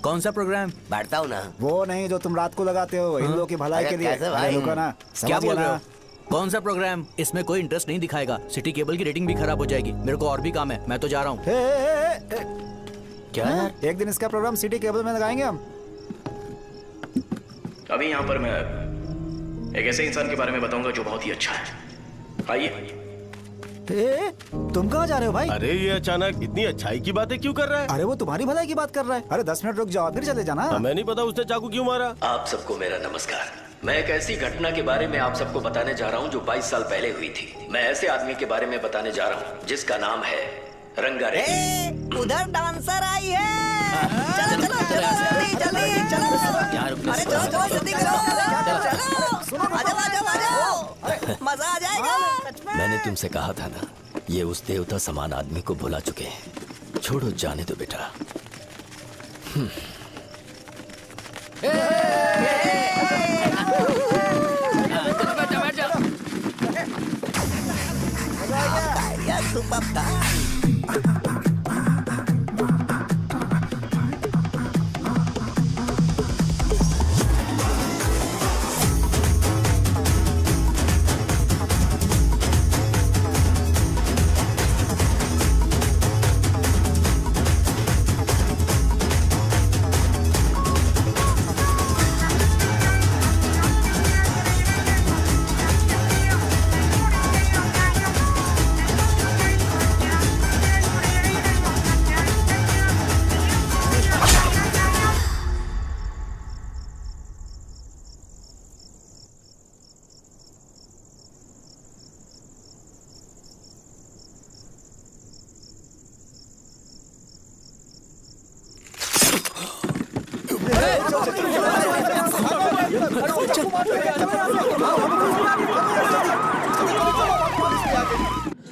कौन सा प्रोग्राम? बैठता हूँ ना। वो नहीं जो तुम रात को लगाते हो इन लोगों की भलाई के लिए। रुको ना, क्या बोल रहे हो? कौन सा प्रोग्राम? इसमें कोई इंटरेस्ट नहीं दिखाएगा। सिटी केबल की रेटिंग भी खराब हो जाएगी। मेरे को और भी काम है, मैं तो जा रहा हूँ। क्या? एक दिन इसका प्रोग्राम सिटी केबल में लगाएंगे हम। अभी यहाँ पर मैं एक ऐसे इंसान के बारे में बताऊंगा जो बहुत ही अच्छा है। आइए। तुम कहाँ जा रहे हो भाई? अरे ये अचानक इतनी अच्छाई की बातें क्यों कर रहा है? अरे वो तुम्हारी भलाई की बात कर रहा है। अरे 10 मिनट रुक जाओ फिर चले जाना। हमें नहीं पता उसने चाकू क्यों मारा। आप सबको मेरा नमस्कार। मैं एक ऐसी घटना के बारे में आप सबको बताने जा रहा हूँ जो 22 साल पहले हुई थी। मैं ऐसे आदमी के बारे में बताने जा रहा हूँ जिसका नाम है रंगारेड्डी। उधर डांसर आई है। चलो चलो चलो जल्दी जल्दी चलो। अरे चलो चलो जल्दी करो। चलो आ जाओ आ जाओ आ जाओ, मजा आ जाएगा। मैंने तुमसे कहा था ना, ये उस देवता समान आदमी को भुला चुके हैं। छोड़ो, जाने दो बेटा।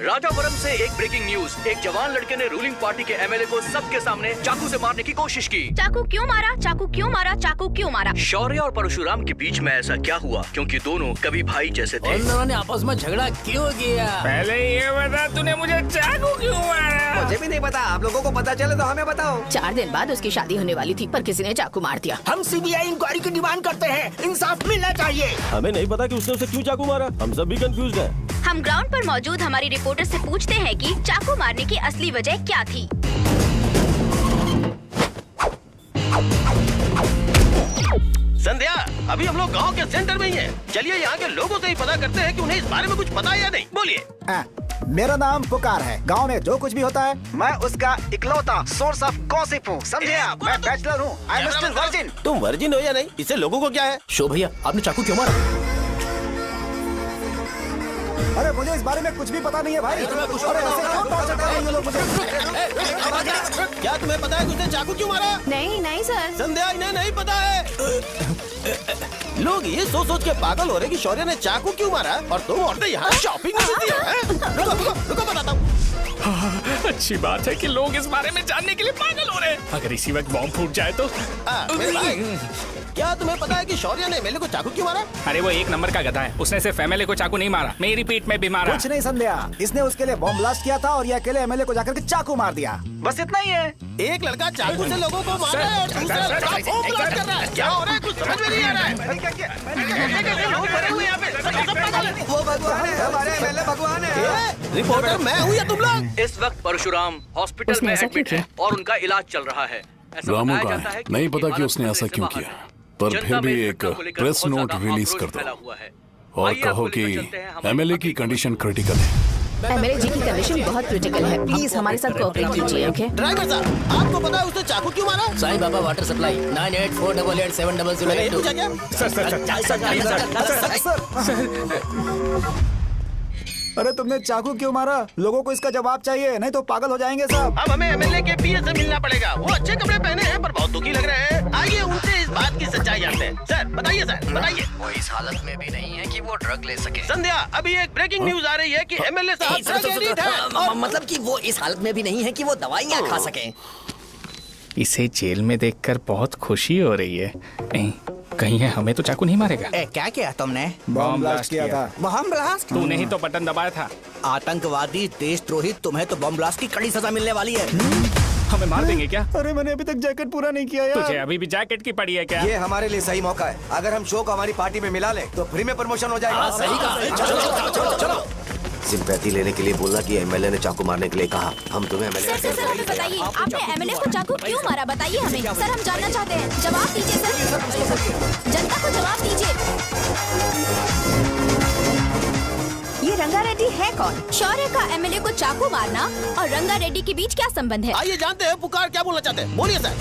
राजापुरम से एक ब्रेकिंग न्यूज। एक जवान लड़के ने रूलिंग पार्टी के एमएलए को सबके सामने चाकू से मारने की कोशिश की। चाकू क्यों मारा? चाकू क्यों मारा? चाकू क्यों मारा? शौर्य और परशुराम के बीच में ऐसा क्या हुआ? क्योंकि दोनों कभी भाई जैसे थे। उन दोनों ने आपस में झगड़ा क्यों किया? पहले ये बता, तूने मुझे चाकू क्यों मारा? मुझे भी नहीं पता। आप लोगों को पता चले तो हमें बताओ। 4 दिन बाद उसकी शादी होने वाली थी पर किसी ने चाकू मार दिया। हम सीबीआई इंक्वायरी की डिमांड करते हैं। इंसाफ मिलना चाहिए। हमें नहीं पता कि उसने उसे क्यों चाकू मारा। हम सब भी कंफ्यूज हैं। हम ग्राउंड पर मौजूद हमारी रिपोर्टर से पूछते हैं कि चाकू मारने की असली वजह क्या थी। संध्या, अभी हम लोग गांव के सेंटर में ही हैं। चलिए यहाँ के लोगों से ही पता करते हैं कि उन्हें इस बारे में कुछ पता है या नहीं। बोलिए। मेरा नाम पुकार है। गांव में जो कुछ भी होता है मैं उसका इकलौता सोर्स ऑफ गॉसिप हूँ। समझे आप? मैं बैचलर हूँ। I am still virgin. तुम वर्जिन हो या नहीं, इससे लोगों को क्या है? शो भैया, आपने चाकू क्यों मारा? अरे मुझे इस बारे में कुछ भी पता नहीं है भाई। अरे ऐसे क्यों टॉर्चर कर रहे हैं ये लोग मुझे? क्या तुम्हें पता है कि उसने चाकू क्यों मारा? नहीं नहीं सर। संध्या, इन्हें नहीं पता है। लोग ये सोच सोच के पागल हो रहे कि शौर्य ने चाकू क्यों मारा और तुम औरतें यहाँ शॉपिंग में बिजी हो। रुको रुको रुको, बताता हूँ। अच्छी बात है कि लोग इस बारे में जानने के लिए पागल हो रहे हैं। अगर इसी वक्त बॉम्ब फूट जाए तो। मेरे भाई, क्या तुम्हें पता है कि शौर्य ने एमएलए को चाकू क्यों मारा? अरे वो एक नंबर का गधा है। उसने सिर्फ एमएलए को चाकू नहीं मारा, मेरी पीठ में भी मारा। कुछ नहीं संध्या, इसने उसके लिए बॉम्ब ब्लास्ट किया था और ये अकेले एमएलए को जाकर के चाकू मार दिया। बस इतना ही है। एक लड़का चाकू से लोगों को मार रहा है और दूसरा लड़का बॉम्ब ब्लास्ट कर रहा है। क्या हो रहा है? कुछ समझ में नहीं आ रहा है। वो भगवान है, हमारे एमएलए भगवान है। रिपोर्टर मैं हूँ या तुम लोग? इस वक्त परशुराम हॉस्पिटल में एडमिट है और उनका इलाज चल रहा है। रामू का नहीं पता कि उसने ऐसा क्यों किया। पर फिर भी एक प्रेस नोट रिलीज कर दो और कहो कि एमएलए की कंडीशन क्रिटिकल है। एमएलए जी की कंडीशन बहुत क्रिटिकल है, प्लीज हमारे साथ कोऑपरेट कीजिए। ओके ड्राइवर साहब, आपको पता है उसने चाकू क्यों मारा? Sai Baba water supply 9848870082। Sir अरे तुमने चाकू क्यों मारा? लोगों को इसका जवाब चाहिए, नहीं तो पागल हो जाएंगे साहब। अब हमें एमएलए के पीए से मिलना पड़ेगा। वो अच्छे कपड़े पहने हैं पर बहुत दुखी लग रहे हैं। आइए उनसे इस बात की सच्चाई जानते हैं। सर बताइए, सर बताइए। वो इस हालत में भी नहीं है कि वो ड्रग ले सके। संध्या, अभी एक ब्रेकिंग न्यूज आ रही है कि एमएलए साहब ड्रग एडिक्ट हैं। मतलब कि वो इस हालत में भी नहीं है कि वो दवाइयाँ खा सके। इसे जेल में देखकर बहुत खुशी हो रही है। कहीं है हमें तो चाकू नहीं मारेगा। क्या किया तुमने? बम ब्लास्ट किया था। Bomb blast? तूने ही तो बटन दबाया था। आतंकवादी, देशद्रोही, तुम्हें तो बम ब्लास्ट की कड़ी सजा मिलने वाली है। हमें मार देंगे क्या? अरे मैंने अभी तक जैकेट पूरा नहीं किया यार। तुझे अभी भी जैकेट की पड़ी है क्या? ये हमारे लिए सही मौका है। अगर हम शो को हमारी पार्टी में मिला ले तो फ्री में प्रमोशन हो जाएगा। सही कहा। चलो सिंपैथी लेने के लिए बोला कि एमएलए ने चाकू मारने के लिए कहा। हम तुम्हें एमएलए सर हमें बताइए, आपने एमएलए को चाकू क्यों मारा? बताइए हमें सर, हम जानना चाहते हैं। जवाब दीजिए सर, जनता को जवाब दीजिए। ये रंगा रेड्डी है कौन? शौर्य का एमएलए को चाकू मारना और रंगा रेड्डी के बीच क्या संबंध है? आइए जानते हैं पुकार क्या बोलना चाहते हैं। बोलिए सर।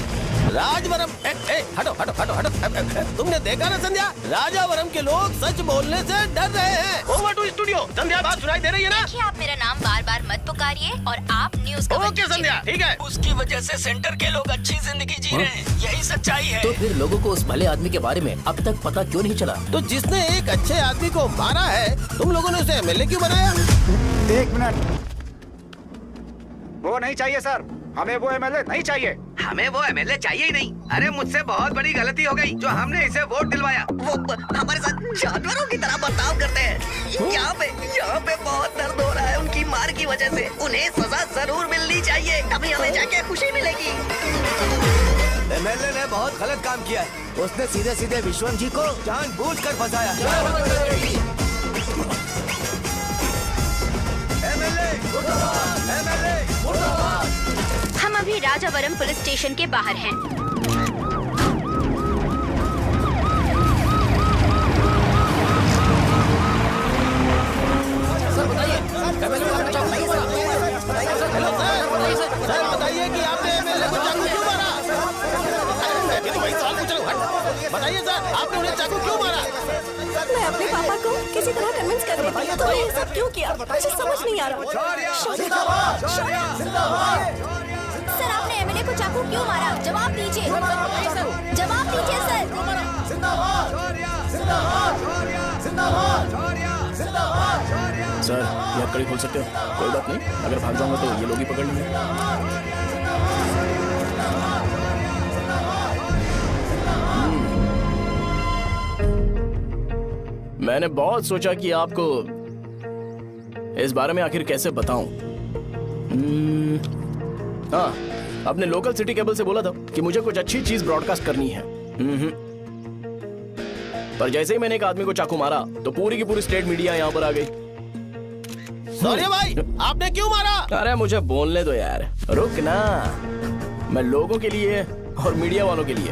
राजवरम हटो हटो हटो हटो। तुमने देखा ना संध्या, राजावरम के लोग सच बोलने से डर रहे हैं। Over to studio. संध्या बात सुनाई दे रही है ना? देखिए, आप मेरा नाम बार बार मत पुकारिए और आप न्यूज़ का ओके संध्या, ठीक है। उसकी वजह से सेंटर के लोग अच्छी जिंदगी जी रहे हैं, यही सच्चाई है। तो फिर लोगों को उस भले आदमी के बारे में अब तक पता क्यों नहीं चला? तो जिसने एक अच्छे आदमी को मारा है, तुम लोगों ने उसे एमएलए क्यों बनाया? 1 मिनट, वो नहीं चाहिए सर, हमें वो एमएलए नहीं चाहिए। हमें वो एमएलए चाहिए ही नहीं। अरे मुझसे बहुत बड़ी गलती हो गई जो हमने इसे वोट दिलवाया। वो हमारे साथ जानवरों की तरह बर्ताव करते हैं। यहाँ पे बहुत दर्द हो रहा है उनकी मार की वजह से। उन्हें सजा जरूर मिलनी चाहिए, तभी हमें जाके खुशी मिलेगी। एमएलए ने बहुत गलत काम किया है। उसने सीधे सीधे विश्वम जी को जानबूझकर फंसाया। हम अभी राजावरम पुलिस स्टेशन के बाहर हैं। सर बताइए कि आपने एमएलए को चाकू क्यों मारा? मैं तो वही सवाल पूछ रहा हूँ। बताइए सर, आपने उन्हें चाकू क्यों मारा? मैं अपने पापा को किसी तरह कन्विंस कर रही थी। तुमने ये सब क्यों किया? मुझे समझ नहीं आ रहा। सर, आपने एमएलए को चाकू क्यों मारा? जवाब दीजिए, जवाब दीजिए सर। ये कड़ी खोल सकते हो? कोई बात नहीं, अगर भाग जाऊंगा तो ये लोग ही पकड़ लेंगे। मैंने बहुत सोचा कि आपको इस बारे में आखिर कैसे बताऊं। हाँ, अपने लोकल सिटी केबल से बोला था कि मुझे कुछ अच्छी चीज ब्रॉडकास्ट करनी है। पर जैसे ही मैंने एक आदमी को चाकू मारा तो पूरी की पूरी स्टेट मीडिया यहाँ पर आ गई। सॉरी भाई, आपने क्यों मारा? अरे मुझे बोलने दो यार, रुक ना। मैं लोगों के लिए और मीडिया वालों के लिए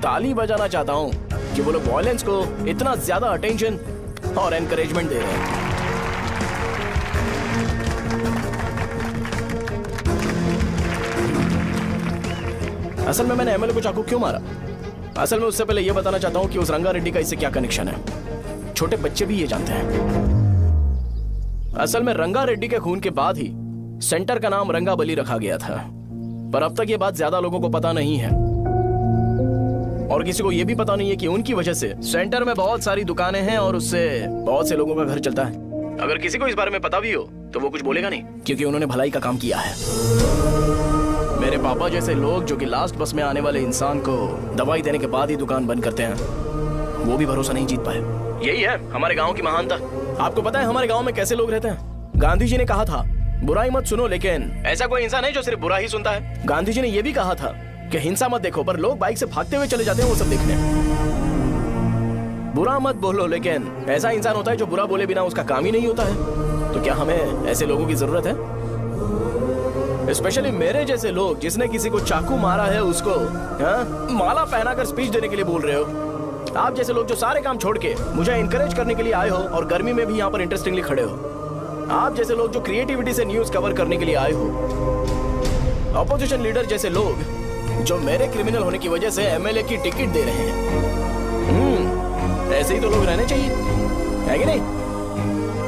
ताली बजाना चाहता हूँ कि वो लोग वायलेंस को इतना ज्यादा अटेंशन और एनकरेजमेंट दे रहे हैं। असल में मैंने एमएलए को चाकू क्यों मारा? असल में उससे पहले यह बताना चाहता हूँ कि उस रंगा रेड्डी का इससे क्या कनेक्शन है। छोटे बच्चे भी ये जानते हैं। असल में रंगा रेड्डी के खून के बाद ही सेंटर का नाम रंगा बली रखा गया था, पर अब तक ये बात ज्यादा लोगों को पता नहीं है और किसी को ये भी पता नहीं है कि उनकी वजह से सेंटर में बहुत सारी दुकानें हैं और उससे बहुत से लोगों का घर चलता है। अगर किसी को इस बारे में पता भी हो तो वो कुछ बोलेगा नहीं, क्योंकि उन्होंने भलाई का काम किया है। मेरे पापा जैसे लोग जो कि लास्ट बस में आने वाले इंसान को दवाई देने के बाद ही दुकान बंद करते हैं, वो भी भरोसा नहीं जीत पाए। यही है हमारे गाँव की महानता। आपको पता है हमारे गाँव में कैसे लोग रहते हैं? गांधी जी ने कहा था बुराई मत सुनो, लेकिन ऐसा कोई इंसान है जो सिर्फ बुरा ही सुनता है। गांधी जी ने यह भी कहा था कि हिंसा मत देखो, पर लोग बाइक से भागते हुए चले जाते हैं वो सब देखने। बुरा मत बोलो, लेकिन ऐसा इंसान होता है जो बुरा बोले बिना उसका काम ही नहीं होता है। तो क्या हमें ऐसे लोगों की जरूरत है? स्पेशली मेरे जैसे लोग जिसने किसी को चाकू मारा है उसको माला पहनाकर स्पीच देने के लिए बोल रहे हो। आप जैसे लोग जो सारे काम छोड़ के मुझे इंकरेज करने के लिए आए हो और गर्मी में भी यहाँ पर इंटरेस्टिंगली खड़े हो। आप जैसे लोग जो क्रिएटिविटी से न्यूज कवर करने के लिए आए हो। ऑपोजिशन लीडर जैसे लोग जो मेरे क्रिमिनल होने की वजह से एमएलए की टिकट दे रहे हैं। ऐसे ही तो लोग रहने चाहिए, है कि नहीं?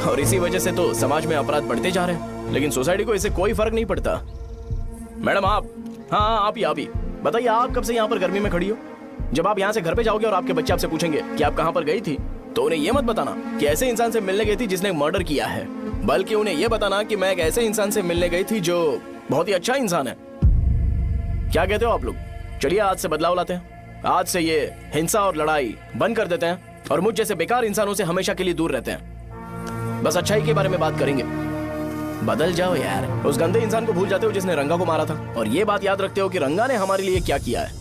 और इसी वजह से तो समाज में अपराध बढ़ते जा रहे हैं, लेकिन सोसाइटी को इससे कोई फर्क नहीं पड़ता। मैडम आप, हाँ आप ही बताइए, आप कब से यहाँ पर गर्मी में खड़ी हो? जब आप यहाँ से घर पे जाओगे और आपके बच्चे आपसे पूछेंगे कि आप कहाँ पर गई थी, तो उन्हें ये मत बताना कि ऐसे इंसान से मिलने गई थी जिसने मर्डर किया है, बल्कि उन्हें ये बताना कि मैं एक ऐसे इंसान से मिलने गई थी जो बहुत ही अच्छा इंसान है। क्या कहते हो आप लोग? चलिए आज से बदलाव लाते हैं। आज से ये हिंसा और लड़ाई बंद कर देते हैं और मुझ जैसे बेकार इंसानों से हमेशा के लिए दूर रहते हैं। बस अच्छाई के बारे में बात करेंगे। बदल जाओ यार, उस गंदे इंसान को भूल जाते हो जिसने रंगा को मारा था, और ये बात याद रखते हो कि रंगा ने हमारे लिए क्या किया है।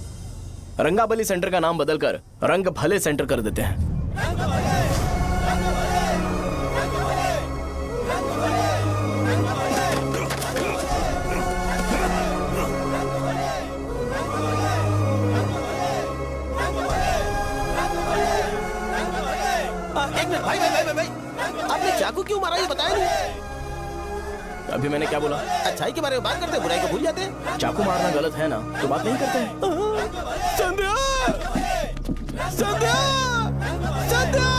रंगाबली सेंटर का नाम बदलकर रंग भले सेंटर कर देते हैं। भाई आपने चाकू क्यों मारा ये बताया नहीं। अभी मैंने क्या बोला? अच्छाई के बारे में बात करते हैं, बुराई को भूल जाते हैं। चाकू मारना गलत है ना, तो बात नहीं करते हैं। संध्या! संध्या! संध्या!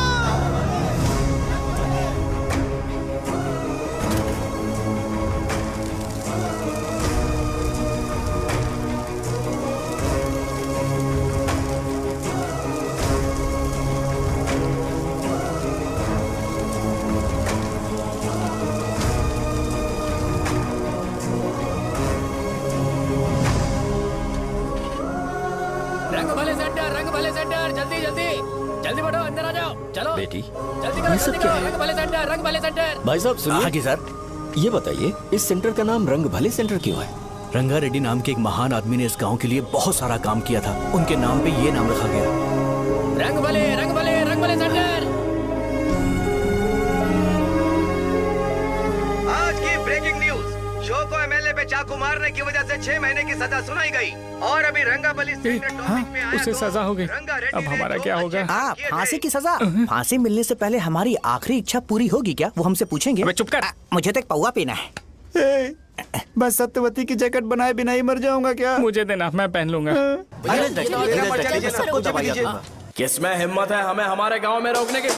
रंग भले सेंटर, जल्दी जल्दी जल्दी बढ़ो, अंदर आ जाओ। चलो बेटी, जल्दी करो, ये सब जल्दी क्या करो। है? रंग भले सेंटर, रंग भले सेंटर। भाई साहब सुनिए। हाँ जी सर। ये बताइए इस सेंटर का नाम रंग भले सेंटर क्यों है? रंगा रेड्डी नाम के एक महान आदमी ने इस गांव के लिए बहुत सारा काम किया था, उनके नाम पे ये नाम रखा गया। रंग भले सेंटर। आज की ब्रेकिंग न्यूज, शो को एमएलए पे चाकू मारने की वजह से 6 महीने की सजा सुनाई गई और अभी रंगाबली सेंटर टॉपिक में आया उसे तो सजा हो गई, अब हमारा क्या होगा? फांसी की सजा? फांसी मिलने से पहले हमारी आखिरी इच्छा पूरी होगी क्या, वो हमसे पूछेंगे? अबे चुप कर। मुझे तो एक पौवा पीना है। बस सत्यवती की जैकेट बनाए बिना ही मर जाऊंगा क्या? मुझे देना, मैं पहन लूंगा। किसमें हिम्मत है हमें हमारे गांव में रोकने की?